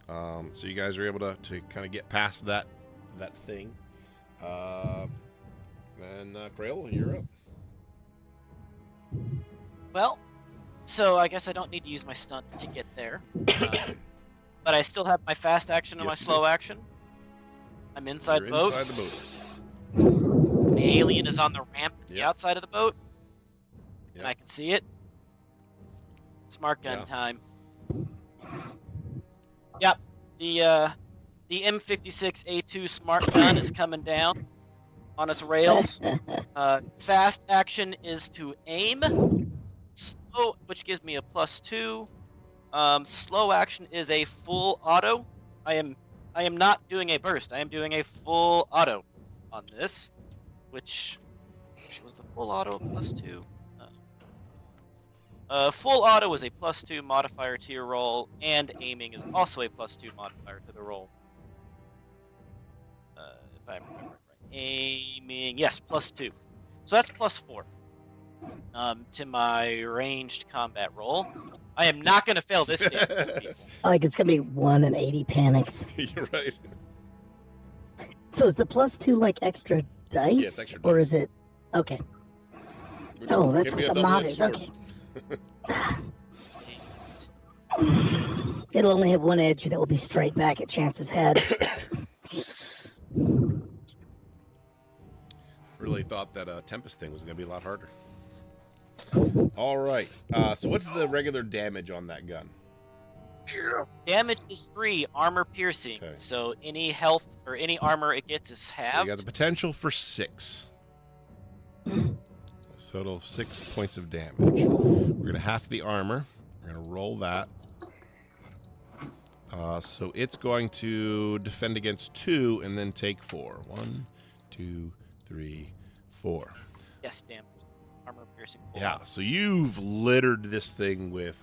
Speaker 6: So you guys are able to kind of get past that thing. And Crayola, you're up.
Speaker 5: Well, so I guess I don't need to use my stunt to get there. But I still have my fast action and my
Speaker 6: Yes, you
Speaker 5: slow
Speaker 6: do.
Speaker 5: action. I'm inside
Speaker 6: You're
Speaker 5: the boat.
Speaker 6: inside the boat.
Speaker 5: The alien is on the ramp at the
Speaker 6: Yep.
Speaker 5: outside of the boat.
Speaker 6: Yep.
Speaker 5: And I can see it. Smart gun
Speaker 6: Yeah.
Speaker 5: time. Yep. The M56A2 smart gun is coming down on its rails. Fast action is to aim. Slow, which gives me a +2. Slow action is a full auto. I am not doing a burst. I am doing a full auto on this, which was the full auto +2. Full auto is a +2 modifier to your roll, and aiming is also a +2 modifier to the roll. If I remember right. Aiming, yes, +2. So that's +4 to my ranged combat roll. I am not going to fail this game.
Speaker 2: Like it's gonna be 1 in 80 panics.
Speaker 6: You're right.
Speaker 2: So is the +2 like extra dice?
Speaker 6: Yeah, it's extra
Speaker 2: Or
Speaker 6: dice.
Speaker 2: is it? Okay.
Speaker 6: Which
Speaker 2: Oh, that's
Speaker 6: can be
Speaker 2: what
Speaker 6: a
Speaker 2: the mod
Speaker 6: double-edged
Speaker 2: is.
Speaker 6: sword.
Speaker 2: Okay. It'll only have one edge, and it will be straight back at Chance's head.
Speaker 6: Really thought that Tempest thing was going to be a lot harder. All right. So what's the regular damage on that gun?
Speaker 5: Damage is 3, armor piercing.
Speaker 6: Okay.
Speaker 5: So any health or any armor it gets is
Speaker 6: So
Speaker 5: halved.
Speaker 6: you got the potential for 6. So total of 6 points of damage. We're going to half the armor. We're going to roll that. So it's going to defend against 2 and then take 4. 1, 2, 3, 4.
Speaker 5: Yes, damage. Armor piercing. 4.
Speaker 6: Yeah, so you've littered this thing with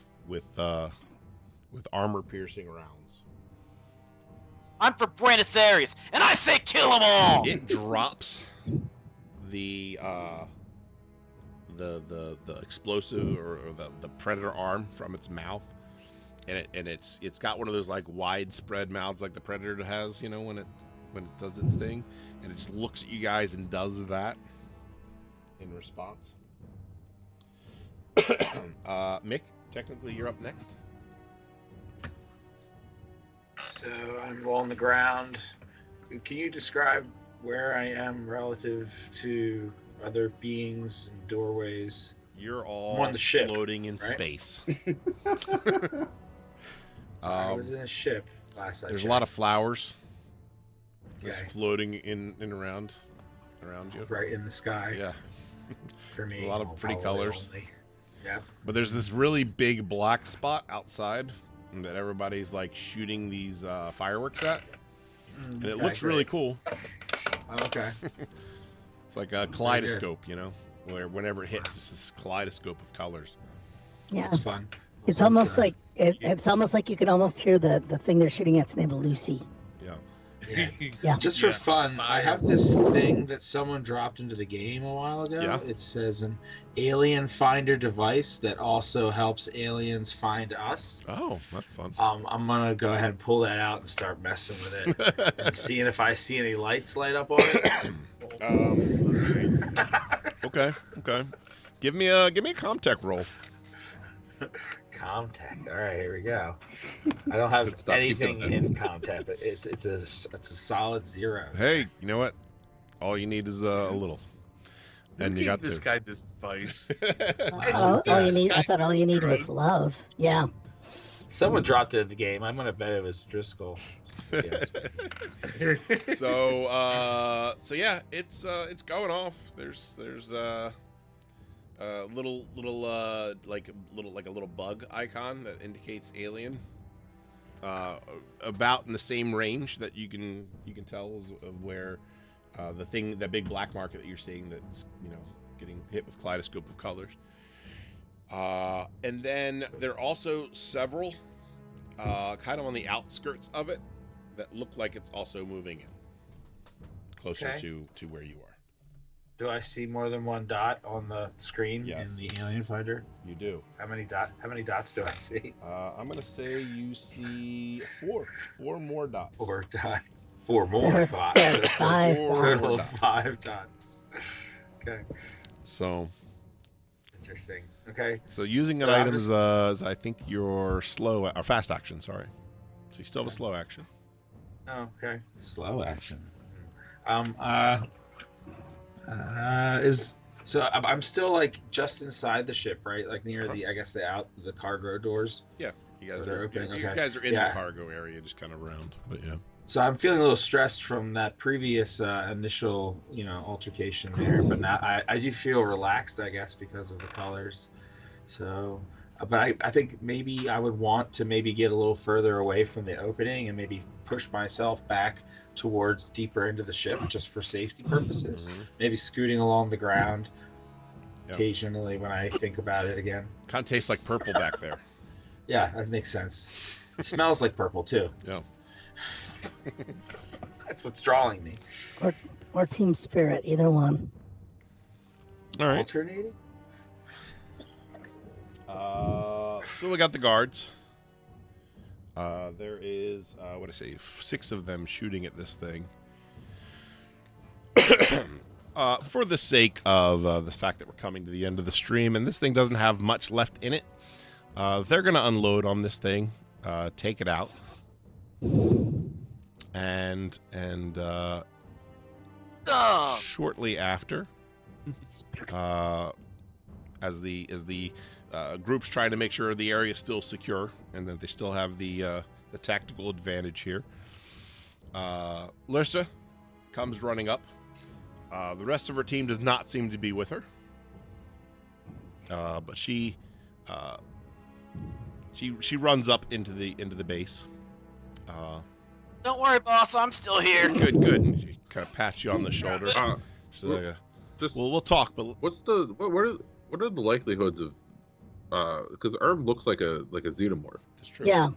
Speaker 6: armor piercing rounds.
Speaker 5: I'm for Buenos Aires, and I say kill them all.
Speaker 6: It drops the explosive or the predator arm from its mouth, and it's got one of those like widespread mouths like the predator has, you know, when it does its thing, and it just looks at you guys and does that in response. Mick, technically you're up next.
Speaker 3: So I'm on the ground. Can you describe where I am relative to other beings and doorways?
Speaker 6: You're all
Speaker 3: I'm on the ship,
Speaker 6: floating in
Speaker 3: right?
Speaker 6: space.
Speaker 3: I was in a ship last I
Speaker 6: There's a
Speaker 3: checked.
Speaker 6: lot of flowers just
Speaker 3: Okay.
Speaker 6: floating in and around you.
Speaker 3: Right in the sky.
Speaker 6: Yeah.
Speaker 3: For me.
Speaker 6: A lot of pretty
Speaker 3: probably
Speaker 6: colors.
Speaker 3: only. Yeah.
Speaker 6: But there's this really big black spot outside that everybody's like shooting these fireworks at. and it looks really cool.
Speaker 3: Okay.
Speaker 6: It's like a kaleidoscope, you know, where whenever it hits, it's this kaleidoscope of colors.
Speaker 2: Yeah.
Speaker 3: It's fun.
Speaker 2: It's almost like it's almost like you can almost hear the thing they're shooting at's name of Lucy.
Speaker 6: Yeah.
Speaker 2: Yeah.
Speaker 3: Just for fun, I have this thing that someone dropped into the game a while ago.
Speaker 6: Yeah.
Speaker 3: It says an alien finder device that also helps aliens find us.
Speaker 6: Oh, that's fun.
Speaker 3: I'm gonna go ahead and pull that out and start messing with it and seeing if I see any lights light up on it.
Speaker 6: Okay. Give me a Comtech roll.
Speaker 3: Comtech. All right, here we go. I don't have anything in Comtech, but it's a solid 0.
Speaker 6: Hey, you know what? All you need is a little, and you got
Speaker 8: this
Speaker 6: to.
Speaker 8: guy this device.
Speaker 2: All you need. I thought all you need was love. Yeah.
Speaker 3: Someone dropped it in the game. I'm gonna bet it was Driscoll. Yes.
Speaker 6: So yeah, it's going off. There's little like a little bug icon that indicates alien. About in the same range that you can tell of where that big black market that you're seeing that's getting hit with kaleidoscope of colors. And then there are also several kind of on the outskirts of it that look like it's also moving in closer to where you are.
Speaker 3: Do I see more than one dot on the screen
Speaker 6: Yes.
Speaker 3: in the alien finder?
Speaker 6: You do.
Speaker 3: How many dots do I see?
Speaker 6: I'm gonna say you see four more dots.
Speaker 3: 4 dots. 4 more. 5.
Speaker 2: Five.
Speaker 3: Total of 5 dots. Okay.
Speaker 6: So
Speaker 3: Interesting. Okay.
Speaker 6: So using an
Speaker 3: So I'm
Speaker 6: item
Speaker 3: just-
Speaker 6: is I think your slow or fast action. Sorry. So you still have a slow action.
Speaker 3: Oh, okay.
Speaker 9: Slow action.
Speaker 3: I'm still like just inside the ship, right? Like near the cargo doors.
Speaker 6: Yeah, you guys
Speaker 3: They're
Speaker 6: are
Speaker 3: open,
Speaker 6: you
Speaker 3: okay.
Speaker 6: guys are in
Speaker 3: Yeah.
Speaker 6: the cargo area, just kind of around. But yeah.
Speaker 3: So I'm feeling a little stressed from that previous initial, altercation there, but now I do feel relaxed, I guess, because of the colors. So, but I think maybe I would want to maybe get a little further away from the opening and maybe push myself back towards deeper into the ship just for safety purposes.
Speaker 6: Mhm.
Speaker 3: Maybe scooting along the ground
Speaker 6: Yep.
Speaker 3: occasionally when I think about it again.
Speaker 6: Kind of tastes like purple back there.
Speaker 3: Yeah, that makes sense. It smells like purple too.
Speaker 6: Yeah.
Speaker 3: That's what's drawing me.
Speaker 2: Or Team Spirit, either one.
Speaker 6: All right.
Speaker 3: Alternating?
Speaker 6: So we got the guards. There is, 6 of them shooting at this thing. For the sake of the fact that we're coming to the end of the stream and this thing doesn't have much left in it, they're going to unload on this thing, take it out, and shortly after, as the group's trying to make sure the area is still secure and that they still have the tactical advantage here. Lursa comes running up. The rest of her team does not seem to be with her, but she runs up into the base.
Speaker 5: Don't worry, boss. I'm still here.
Speaker 6: Good. And she kind of pats you on the shoulder. She's like, we'll talk, but
Speaker 4: What are the likelihoods of? Because Erm looks like a xenomorph.
Speaker 6: it's true.
Speaker 2: Yeah.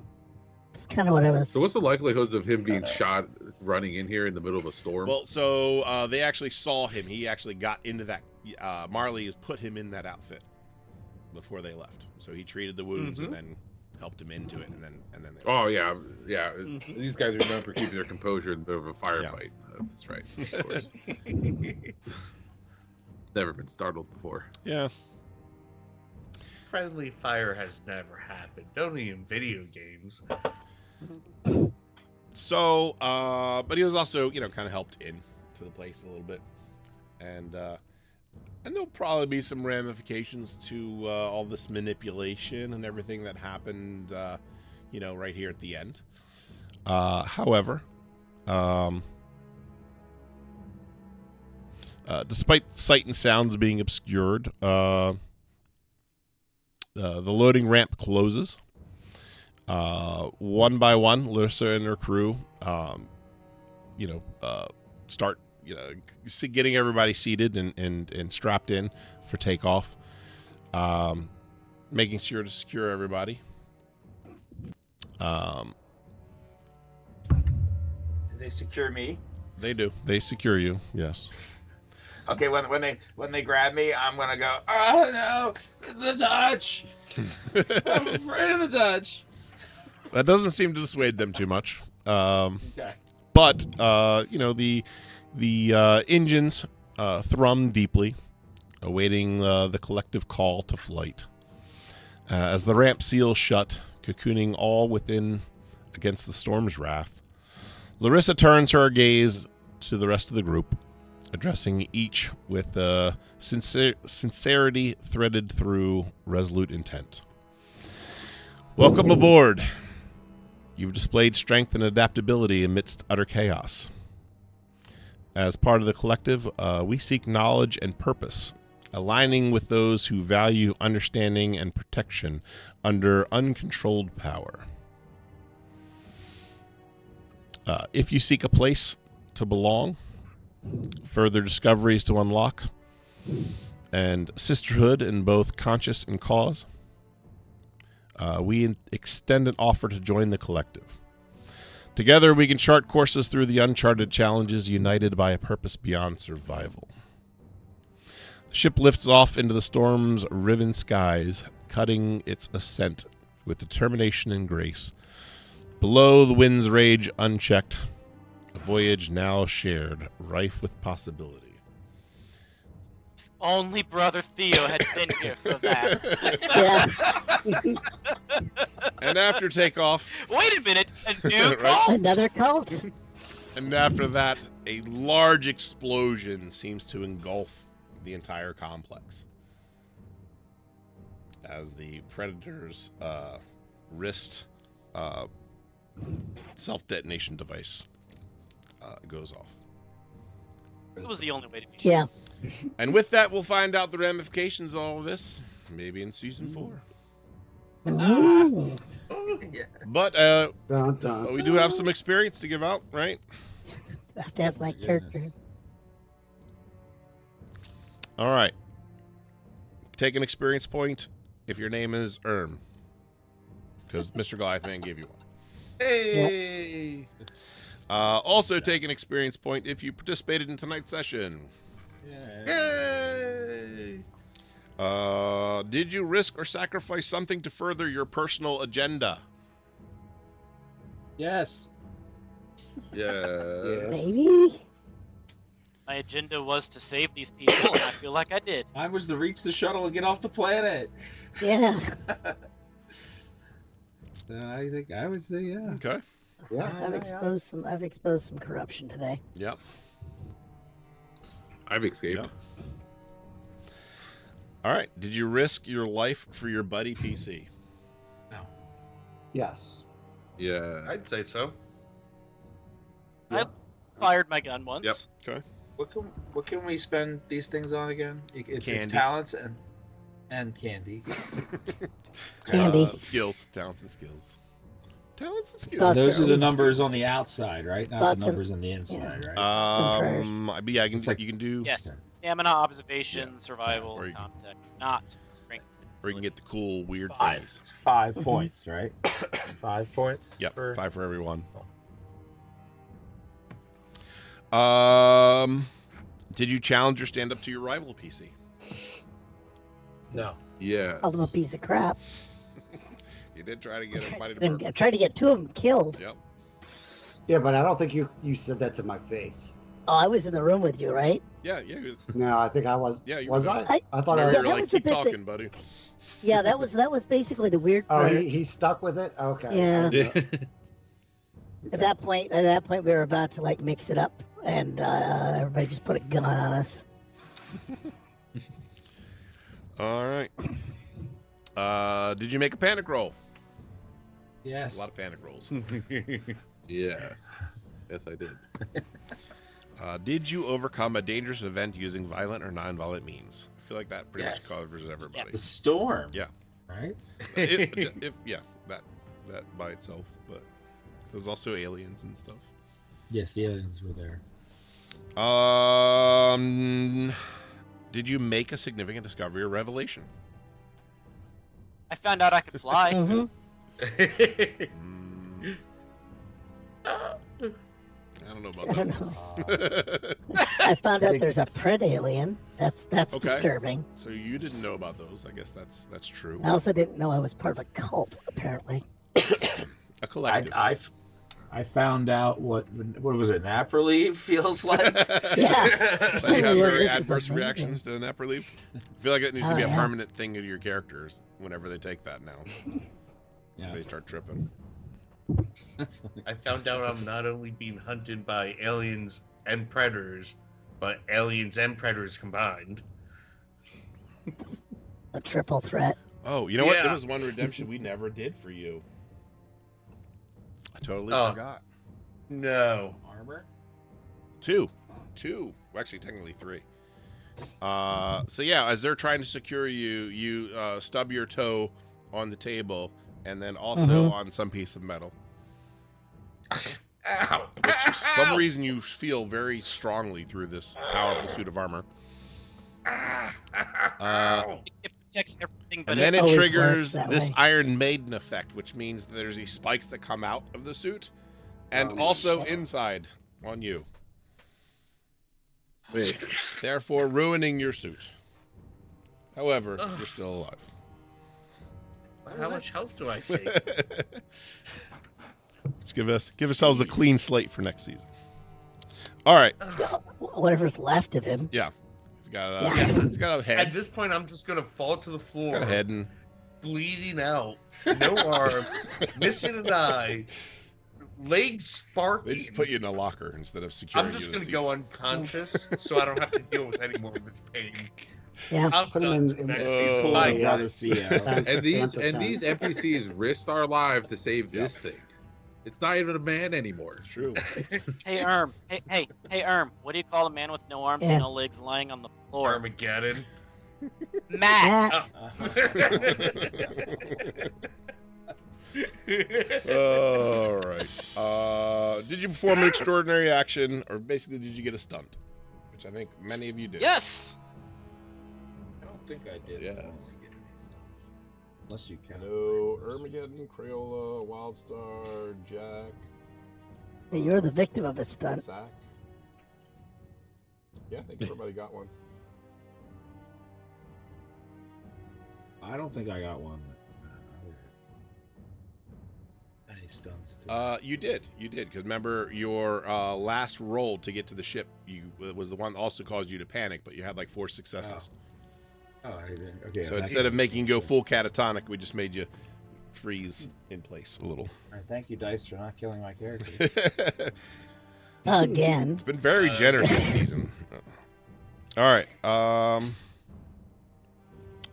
Speaker 2: That's kind of what I was.
Speaker 4: So what's the likelihoods of him being shot running in here in the middle of a storm?
Speaker 6: Well, so they actually saw him. He actually got into that. Marley put him in that outfit before they left. So he treated the wounds and then helped him into it, and then they
Speaker 4: Oh yeah. These guys are known for keeping their composure in the middle of a firefight. That's right. Of course. Never been startled before.
Speaker 6: Yeah.
Speaker 8: Friendly fire has never happened. Only in video games.
Speaker 6: So, but he was also, kind of helped in to the place a little bit, and there'll probably be some ramifications to all this manipulation and everything that happened, right here at the end. However, despite sight and sounds being obscured, the loading ramp closes. One by one, Larissa and her crew start getting everybody seated and strapped in for takeoff, making sure to secure everybody.
Speaker 3: They secure me.
Speaker 6: They do. They secure you. Yes.
Speaker 3: Okay, when they grab me, I'm gonna go. Oh no, the Dutch! I'm afraid of the Dutch.
Speaker 6: That doesn't seem to dissuade them too much.
Speaker 3: Okay.
Speaker 6: But the engines thrum deeply, awaiting the collective call to flight. As the ramp seals shut, cocooning all within against the storm's wrath, Larissa turns her gaze to the rest of the group, addressing each with sincerity threaded through resolute intent. Welcome aboard. You've displayed strength and adaptability amidst utter chaos. As part of the collective, we seek knowledge and purpose, aligning with those who value understanding and protection under uncontrolled power. If you seek a place to belong, further discoveries to unlock, and sisterhood in both conscious and cause, we extend an offer to join the collective. Together, we can chart courses through the uncharted challenges, united by a purpose beyond survival. The ship lifts off into the storm's riven skies, cutting its ascent with determination and grace. Below, the wind's rage unchecked, a voyage now shared, rife with possibility.
Speaker 5: Only Brother Theo had been here for that.
Speaker 2: Yeah.
Speaker 6: And after takeoff,
Speaker 5: Wait a minute, a new
Speaker 6: Right.
Speaker 5: cult?
Speaker 2: Another cult?
Speaker 6: and after that, a large explosion seems to engulf the entire complex. As the Predator's wrist self-detonation device goes off.
Speaker 5: It was the only way to be.
Speaker 2: Yeah.
Speaker 6: And with that, we'll find out the ramifications of all of this, maybe in season 4.
Speaker 2: Ooh.
Speaker 6: But
Speaker 7: Dun, dun,
Speaker 6: we do have some experience to give out, right?
Speaker 2: I have to have my character.
Speaker 6: All right. Take an experience point if your name is Erm, because Mr. Goliathman gave you one.
Speaker 8: Hey!
Speaker 6: Also, take an experience point if you participated in tonight's session.
Speaker 8: Yay!
Speaker 6: Did you risk or sacrifice something to further your personal agenda?
Speaker 9: Yes.
Speaker 4: Yeah.
Speaker 2: Maybe?
Speaker 5: My agenda was to save these people, and I feel like I did.
Speaker 3: Mine was to reach the shuttle and get off the planet.
Speaker 2: Yeah.
Speaker 9: I think I would say yeah.
Speaker 6: Okay.
Speaker 7: Yeah.
Speaker 2: I've exposed some corruption today.
Speaker 6: Yep.
Speaker 4: I've escaped.
Speaker 6: Yep. All right. Did you risk your life for your buddy PC?
Speaker 7: Yes.
Speaker 4: Yeah.
Speaker 8: I'd say so.
Speaker 5: I fired my gun once.
Speaker 6: Yep. Okay.
Speaker 3: What can we spend these things on again? It's
Speaker 6: Candy.
Speaker 3: talents
Speaker 9: And candy.
Speaker 2: Candy.
Speaker 6: Skills, talents, and skills. Talents and skills.
Speaker 2: Thoughts
Speaker 9: Those are the
Speaker 2: Skills.
Speaker 9: numbers on the outside, right? Not
Speaker 2: Thoughts
Speaker 9: the
Speaker 2: and-
Speaker 9: numbers on the inside, right?
Speaker 6: But yeah,
Speaker 9: It's like-
Speaker 6: you can do,
Speaker 5: Yes. Stamina, observation, survival,
Speaker 6: Or you-
Speaker 5: contact, not strength.
Speaker 6: or you can get the cool weird
Speaker 9: Five.
Speaker 6: things.
Speaker 9: It's 5 points, right?
Speaker 10: 5 points.
Speaker 6: Yep,
Speaker 10: for-
Speaker 6: 5 for everyone. Did you challenge or stand up to your rival, PC?
Speaker 10: No.
Speaker 4: Yes.
Speaker 2: Called him a piece of crap.
Speaker 6: You did try to get everybody to
Speaker 2: I
Speaker 6: burn.
Speaker 2: tried to get 2 of them killed.
Speaker 6: Yep.
Speaker 7: Yeah, but I don't think you said that to my face.
Speaker 2: Oh, I was in the room with you, right?
Speaker 6: Yeah, yeah.
Speaker 7: No, I think I was.
Speaker 6: Yeah, you
Speaker 7: was
Speaker 6: were.
Speaker 7: I? I thought I
Speaker 6: Remember,
Speaker 7: was.
Speaker 2: Yeah,
Speaker 6: you were
Speaker 2: that
Speaker 6: like,
Speaker 2: was the
Speaker 6: keep
Speaker 2: bit that-
Speaker 6: talking, buddy.
Speaker 2: Yeah, that was basically the weird
Speaker 7: Oh,
Speaker 2: part.
Speaker 7: he stuck with it. Okay.
Speaker 2: Yeah. At that point, we were about to like mix it up, and everybody just put a gun on us.
Speaker 6: All right. Did you make a panic roll?
Speaker 9: Yes.
Speaker 6: A lot of panic rolls.
Speaker 4: Yes. Yes, I did.
Speaker 6: Did you overcome a dangerous event using violent or non-violent means? I feel like that pretty
Speaker 9: Yes.
Speaker 6: much covers everybody.
Speaker 9: The storm.
Speaker 6: Yeah.
Speaker 9: Right?
Speaker 6: If that by itself, but there's also aliens and stuff.
Speaker 9: Yes, the aliens were there.
Speaker 6: Did you make a significant discovery or revelation?
Speaker 5: I found out I could fly.
Speaker 2: Mm-hmm.
Speaker 6: I don't know about
Speaker 2: I don't
Speaker 6: that.
Speaker 2: know. I found out there's a pred alien. That's
Speaker 6: Okay.
Speaker 2: disturbing.
Speaker 6: So you didn't know about those. I guess that's true.
Speaker 2: I also didn't know I was part of a cult, apparently.
Speaker 6: A collective.
Speaker 9: I found out what was it? Nap relief feels like.
Speaker 2: Yeah.
Speaker 6: Do you have
Speaker 2: Look,
Speaker 6: very
Speaker 2: this is
Speaker 6: adverse
Speaker 2: amazing.
Speaker 6: reactions to nap relief? I feel like it needs to be a
Speaker 2: yeah.
Speaker 6: permanent thing to your characters whenever they take that now.
Speaker 9: Yeah.
Speaker 6: They start tripping.
Speaker 8: I found out I'm not only being hunted by aliens and predators, but aliens and predators combined.
Speaker 2: A triple threat.
Speaker 6: Oh, you know what? There
Speaker 8: Yeah.
Speaker 6: was one redemption we never did for you. I totally
Speaker 8: Oh.
Speaker 6: forgot.
Speaker 8: No.
Speaker 9: Armor.
Speaker 6: Two. Well, actually, technically three. So yeah, as they're trying to secure you, you stub your toe on the table, and then also on some piece of metal.
Speaker 8: Ow!
Speaker 6: Which for some reason you feel very strongly through this powerful suit of armor.
Speaker 5: It protects everything but
Speaker 6: And
Speaker 5: its
Speaker 6: then it
Speaker 2: always
Speaker 6: triggers
Speaker 2: works that
Speaker 6: this
Speaker 2: way.
Speaker 6: Iron Maiden effect, which means that there's these spikes that come out of the suit, and also inside on you.
Speaker 9: Wait.
Speaker 6: Therefore, ruining your suit. However, you're still alive.
Speaker 8: How much health do I take?
Speaker 6: Let's give ourselves a clean slate for next season. All right.
Speaker 2: Whatever's left of him.
Speaker 6: Yeah. He's got
Speaker 2: Yeah.
Speaker 6: he's got a
Speaker 8: At
Speaker 6: head.
Speaker 8: this point, I'm just gonna fall to the floor,
Speaker 6: Got a head and
Speaker 8: bleeding out, no arms, missing an eye, legs sparking.
Speaker 6: they just put you in a locker instead of securing
Speaker 8: I'm
Speaker 6: you
Speaker 8: just
Speaker 6: to the
Speaker 8: gonna
Speaker 6: seat.
Speaker 8: go unconscious, so I don't have to deal with any more of its pain.
Speaker 2: Yeah.
Speaker 8: I'm
Speaker 7: Put him
Speaker 8: done
Speaker 7: in-
Speaker 8: next
Speaker 7: in-
Speaker 8: season.
Speaker 6: Oh,
Speaker 8: Bye,
Speaker 9: Brother
Speaker 8: guys.
Speaker 9: Theo.
Speaker 4: And these
Speaker 7: Phantom
Speaker 4: these NPCs risked our life to save this thing. It's not even a man anymore.
Speaker 6: True.
Speaker 5: Hey, Hey, what do you call a man with no arms
Speaker 2: Yeah.
Speaker 5: and no legs lying on the floor?
Speaker 8: Armageddon.
Speaker 5: Matt!
Speaker 6: All right. Did you perform an extraordinary action, or basically did you get a stunt? Which I think many of you did.
Speaker 5: Yes!
Speaker 9: I don't think I did.
Speaker 4: Yes.
Speaker 9: Unless you can.
Speaker 6: Hello, Armageddon, Crayola, Wildstar, Jack,
Speaker 2: You're the victim of a stunt.
Speaker 6: Zach. Yeah, I think everybody got one.
Speaker 9: I don't think I got one. Any stunts?
Speaker 6: You did, because remember your last roll to get to the ship, was the one that also caused you to panic, but you had like 4 successes.
Speaker 9: Oh, I didn't. Okay.
Speaker 6: So instead of making you go full catatonic, we just made you freeze in place a little.
Speaker 9: All right, thank you, Dice, for not killing my character.
Speaker 6: It's
Speaker 2: Again.
Speaker 6: been very generous this season. All right.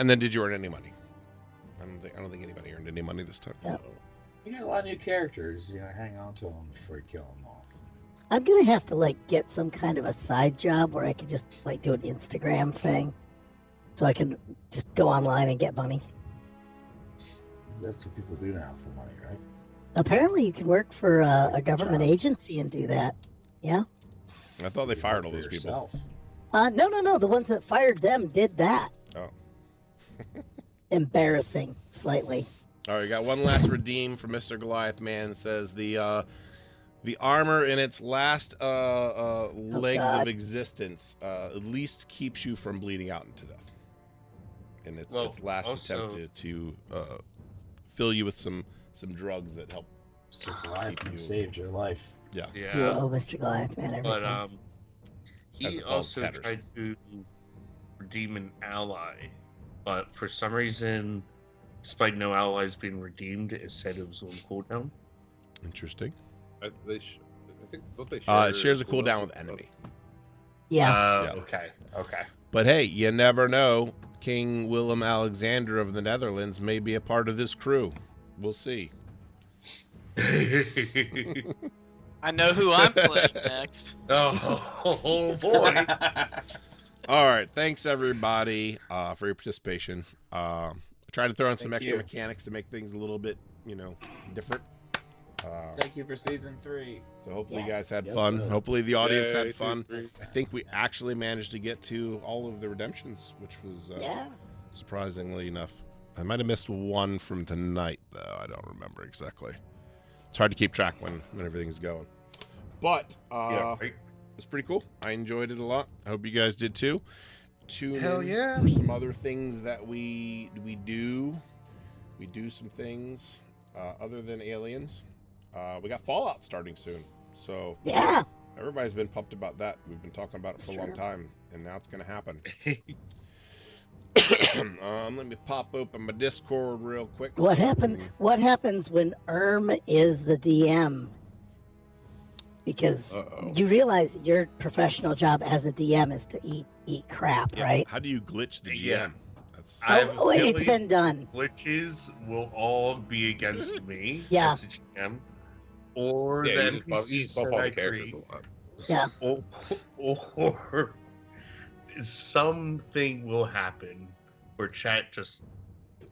Speaker 6: And then did you earn any money? I don't think anybody earned any money this time.
Speaker 2: Yeah.
Speaker 9: You got a lot of new characters. You know, hang on to them before you kill them off.
Speaker 2: I'm gonna have to like get some kind of a side job where I can just like do an Instagram thing, so I can just go online and get money.
Speaker 9: That's what people do now for money, right?
Speaker 2: Apparently, you can work for a government
Speaker 9: Jobs.
Speaker 2: agency and do that. Yeah.
Speaker 6: I thought they
Speaker 9: You
Speaker 6: fired
Speaker 9: work
Speaker 6: all
Speaker 9: for
Speaker 6: those people.
Speaker 9: yourself.
Speaker 2: No. The ones that fired them did that.
Speaker 6: Oh.
Speaker 2: Embarrassing, slightly.
Speaker 6: All right, got one last redeem from Mr. Goliath Man. It says the armor in its last legs
Speaker 2: God.
Speaker 6: of existence at least keeps you from bleeding out into death. And its last attempt to fill you with some drugs that help.
Speaker 9: So Goliath
Speaker 6: Keep you-
Speaker 9: saved your life.
Speaker 6: Yeah.
Speaker 2: You
Speaker 8: Yeah.
Speaker 2: owe Mr. Goliath Man everything.
Speaker 8: But
Speaker 6: As
Speaker 8: he
Speaker 6: it falls
Speaker 8: also
Speaker 6: tatters.
Speaker 8: tried to redeem an ally, but for some reason, despite no allies being redeemed, it said it was on cooldown.
Speaker 6: Interesting.
Speaker 4: I think don't they share
Speaker 6: It shares a cooldown with enemy.
Speaker 2: Yeah.
Speaker 6: Yeah.
Speaker 8: Okay.
Speaker 6: But hey, you never know. King Willem Alexander of the Netherlands may be a part of this crew. We'll see.
Speaker 5: I know who I'm playing next.
Speaker 8: Oh boy.
Speaker 6: All right. Thanks, everybody, for your participation. I tried to throw in some
Speaker 9: Thank
Speaker 6: extra
Speaker 9: you.
Speaker 6: mechanics to make things a little bit, different.
Speaker 3: Thank you for season 3.
Speaker 6: So hopefully you
Speaker 2: Yes.
Speaker 6: guys had
Speaker 9: Yes,
Speaker 6: fun.
Speaker 9: sir.
Speaker 6: Hopefully the audience
Speaker 4: Yay,
Speaker 6: had fun.
Speaker 4: season
Speaker 6: I think we actually managed to get to all of the redemptions, which was
Speaker 2: Yeah.
Speaker 6: surprisingly enough. I might have missed one from tonight, though. I don't remember exactly. It's hard to keep track when everything's going. But
Speaker 8: Yeah, right.
Speaker 6: it's pretty cool. I enjoyed it a lot. I hope you guys did too. Tune
Speaker 8: Hell
Speaker 6: in
Speaker 8: yeah.
Speaker 6: for some other things that we do. We do some things other than aliens. We got Fallout starting soon, so
Speaker 2: Yeah.
Speaker 6: everybody's been pumped about that. We've been talking about it for a long
Speaker 2: Sure.
Speaker 6: time, and now it's going to happen. Let me pop open my Discord real quick.
Speaker 2: What
Speaker 6: so I
Speaker 2: happened?
Speaker 6: can-
Speaker 2: What happens when is the DM? Because
Speaker 4: Uh-oh.
Speaker 2: you realize your professional job as a DM is to eat crap,
Speaker 6: Yeah,
Speaker 2: right?
Speaker 6: how do you glitch the GM?
Speaker 8: Yeah.
Speaker 6: That's
Speaker 8: I have a
Speaker 2: Oh, wait, it's
Speaker 8: feeling
Speaker 2: been done.
Speaker 8: glitches will all be against me
Speaker 2: Yeah.
Speaker 8: as a GM, or
Speaker 4: Yeah,
Speaker 8: the
Speaker 4: you just buff
Speaker 8: NPCs
Speaker 4: all
Speaker 8: that
Speaker 4: the
Speaker 8: I
Speaker 4: characters
Speaker 8: create,
Speaker 4: a lot.
Speaker 2: Yeah.
Speaker 8: or something will happen where chat just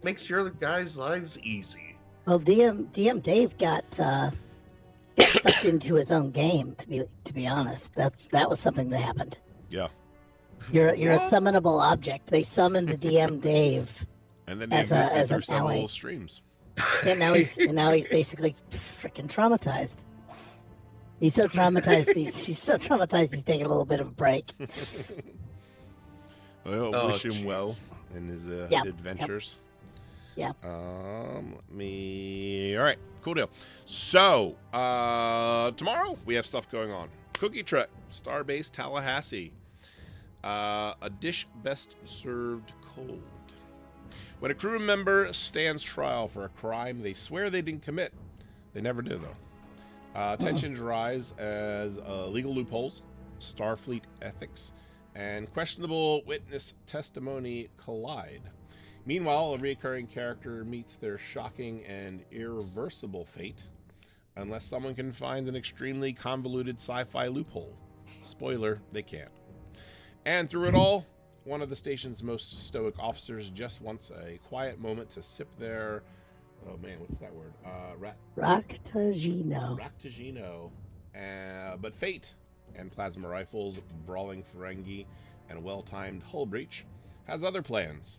Speaker 8: makes your other guys' lives easy.
Speaker 2: Well, DM Dave got sucked into his own game. To be honest, that was something that happened.
Speaker 6: yeah.
Speaker 2: You're a
Speaker 8: What?
Speaker 2: summonable object. They summoned DM Dave,
Speaker 6: And then they
Speaker 2: as a-
Speaker 6: existed
Speaker 2: as
Speaker 6: through
Speaker 2: an
Speaker 6: several
Speaker 2: ally.
Speaker 6: streams.
Speaker 2: and now he's basically freaking traumatized. He's so traumatized. He's so traumatized. He's taking a little bit of a break.
Speaker 6: Well,
Speaker 8: Oh,
Speaker 6: wish him well
Speaker 8: jeez.
Speaker 6: in his
Speaker 2: Yep,
Speaker 6: adventures.
Speaker 2: Yep.
Speaker 6: Let me. All right, cool deal. So tomorrow we have stuff going on. Cookie Trek, Starbase Tallahassee. A dish best served cold. When a crew member stands trial for a crime they swear they didn't commit, they never do though. Tensions rise as legal loopholes, Starfleet ethics, and questionable witness testimony collide. Meanwhile, a recurring character meets their shocking and irreversible fate, unless someone can find an extremely convoluted sci-fi loophole. Spoiler, they can't. And through it all, one of the station's most stoic officers just wants a quiet moment to sip their, oh man, what's that word?
Speaker 2: Ractagino.
Speaker 6: Ractagino. But fate and plasma rifles, brawling Ferengi, and a well-timed hull breach has other plans.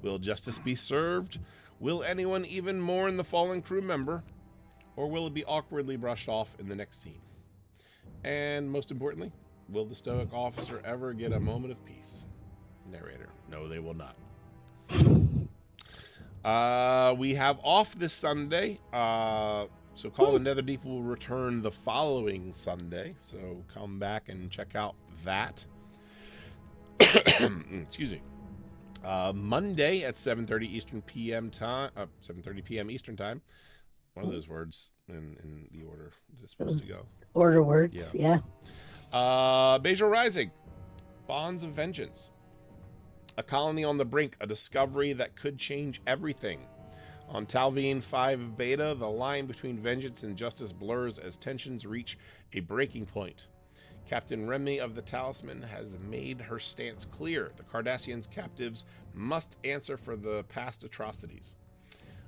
Speaker 6: Will justice be served? Will anyone even mourn the fallen crew member? Or will it be awkwardly brushed off in the next scene? And most importantly, will the stoic officer ever get a moment of peace? Narrator: no, they will not. We have off this Sunday, so Call of the Netherdeep will return the following Sunday, so come back and check out that. Excuse me. Monday at 7:30 Eastern PM time, 7:30 PM Eastern time. One of those words in the order that it's supposed to go.
Speaker 2: Order words. Yeah.
Speaker 6: Bejor Rising, Bonds of Vengeance. A colony on the brink, a discovery that could change everything. On Talvine 5 Beta, the line between vengeance and justice blurs as tensions reach a breaking point. Captain Remy of the Talisman has made her stance clear. The Cardassians' captives must answer for the past atrocities.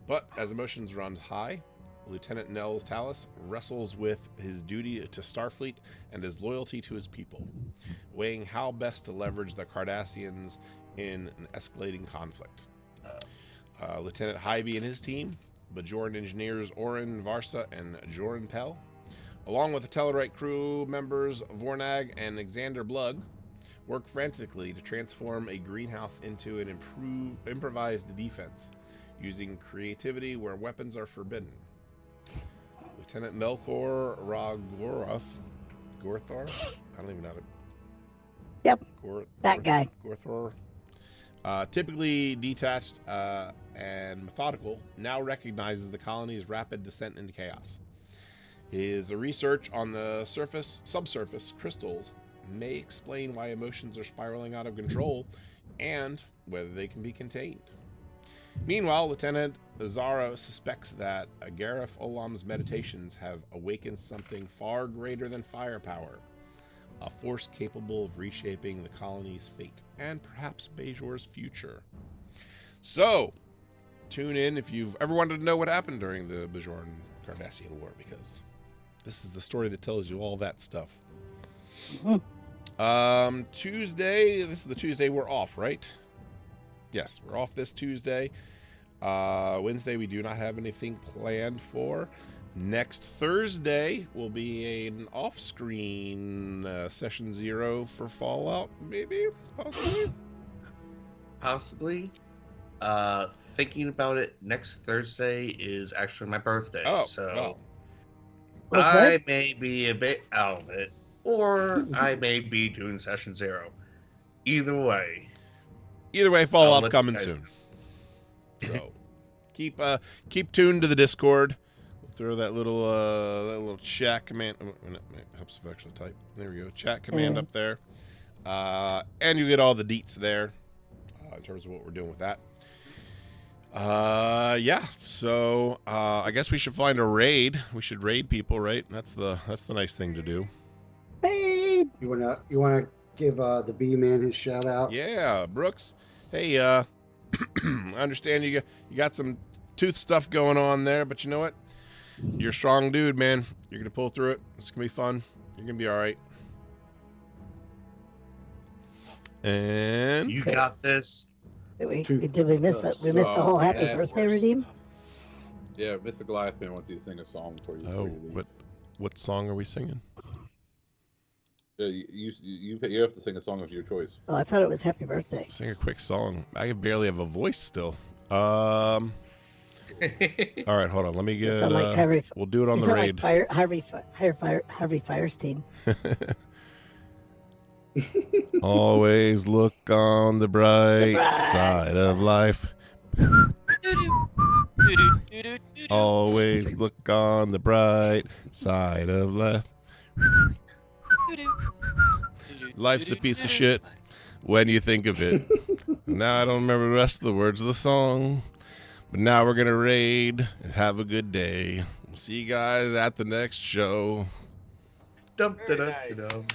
Speaker 6: But as emotions run high, Lieutenant Nels Talis wrestles with his duty to Starfleet and his loyalty to his people, weighing how best to leverage the Cardassians in an escalating conflict. Lieutenant Hybe and his team, Bajoran engineers Orin Varsa and Joran Pell, along with the Tellarite crew members Vornag and Xander Blug, work frantically to transform a greenhouse into an improvised defense, using creativity where weapons are forbidden. Lieutenant Melkor Ragoroth, Gorthor? I don't even know how to...
Speaker 2: Yep, that guy.
Speaker 6: Gorthor. Typically detached and methodical, now recognizes the colony's rapid descent into chaos. His research on the subsurface crystals may explain why emotions are spiraling out of control and whether they can be contained. Meanwhile, Lieutenant Zara suspects that Gareth Olam's meditations have awakened something far greater than firepower, a force capable of reshaping the colony's fate and perhaps Bejor's future. So, tune in if you've ever wanted to know what happened during the Bajoran Cardassian War, because this is the story that tells you all that stuff. Tuesday, this is the Tuesday we're off, right? Yes, we're off this Tuesday. Wednesday, we do not have anything planned for. Next Thursday will be an off-screen session 0 for Fallout, maybe, possibly.
Speaker 8: Possibly. Thinking about it, next Thursday is actually my birthday.
Speaker 6: Oh,
Speaker 8: so
Speaker 6: well.
Speaker 2: Okay.
Speaker 8: I may be a bit out of it, or I may be doing session 0. Either way,
Speaker 6: Fallout's
Speaker 8: let
Speaker 6: coming
Speaker 8: you guys
Speaker 6: soon. So keep tuned to the Discord. We'll throw that little chat command. It helps if I actually type. There we go. Chat command up there, and you get all the deets there in terms of what we're doing with that. Yeah. So I guess we should find a raid. We should raid people, right? That's the nice thing to do.
Speaker 2: Hey,
Speaker 7: You wanna give the B man his shout out?
Speaker 6: Yeah, Brooks. Hey, I understand you got some tooth stuff going on there, but you know what? You're a strong dude, man. You're gonna pull through it. It's gonna be fun. You're gonna be all right. And
Speaker 8: you got this.
Speaker 2: did we miss it? We missed the whole happy birthday redeem.
Speaker 4: Yeah, Mr. Goliathman wants you to sing a song for you.
Speaker 6: oh, what song are we singing?
Speaker 4: You have to sing a song of your choice.
Speaker 2: Oh, I thought it was happy birthday.
Speaker 6: Sing a quick song. I barely have a voice still. All right, hold on. Let me get.
Speaker 2: Sound like Harvey,
Speaker 6: we'll do it on
Speaker 2: you
Speaker 6: the
Speaker 2: sound
Speaker 6: raid.
Speaker 2: like Harvey Firestein.
Speaker 6: Always look on the bright side of life. Always look on the bright side of life. Life's a piece of shit when you think of it. Now I don't remember the rest of the words of the song. But now we're going to raid and have a good day. We'll see you guys at the next show.
Speaker 8: Dum, da, da, da, dum.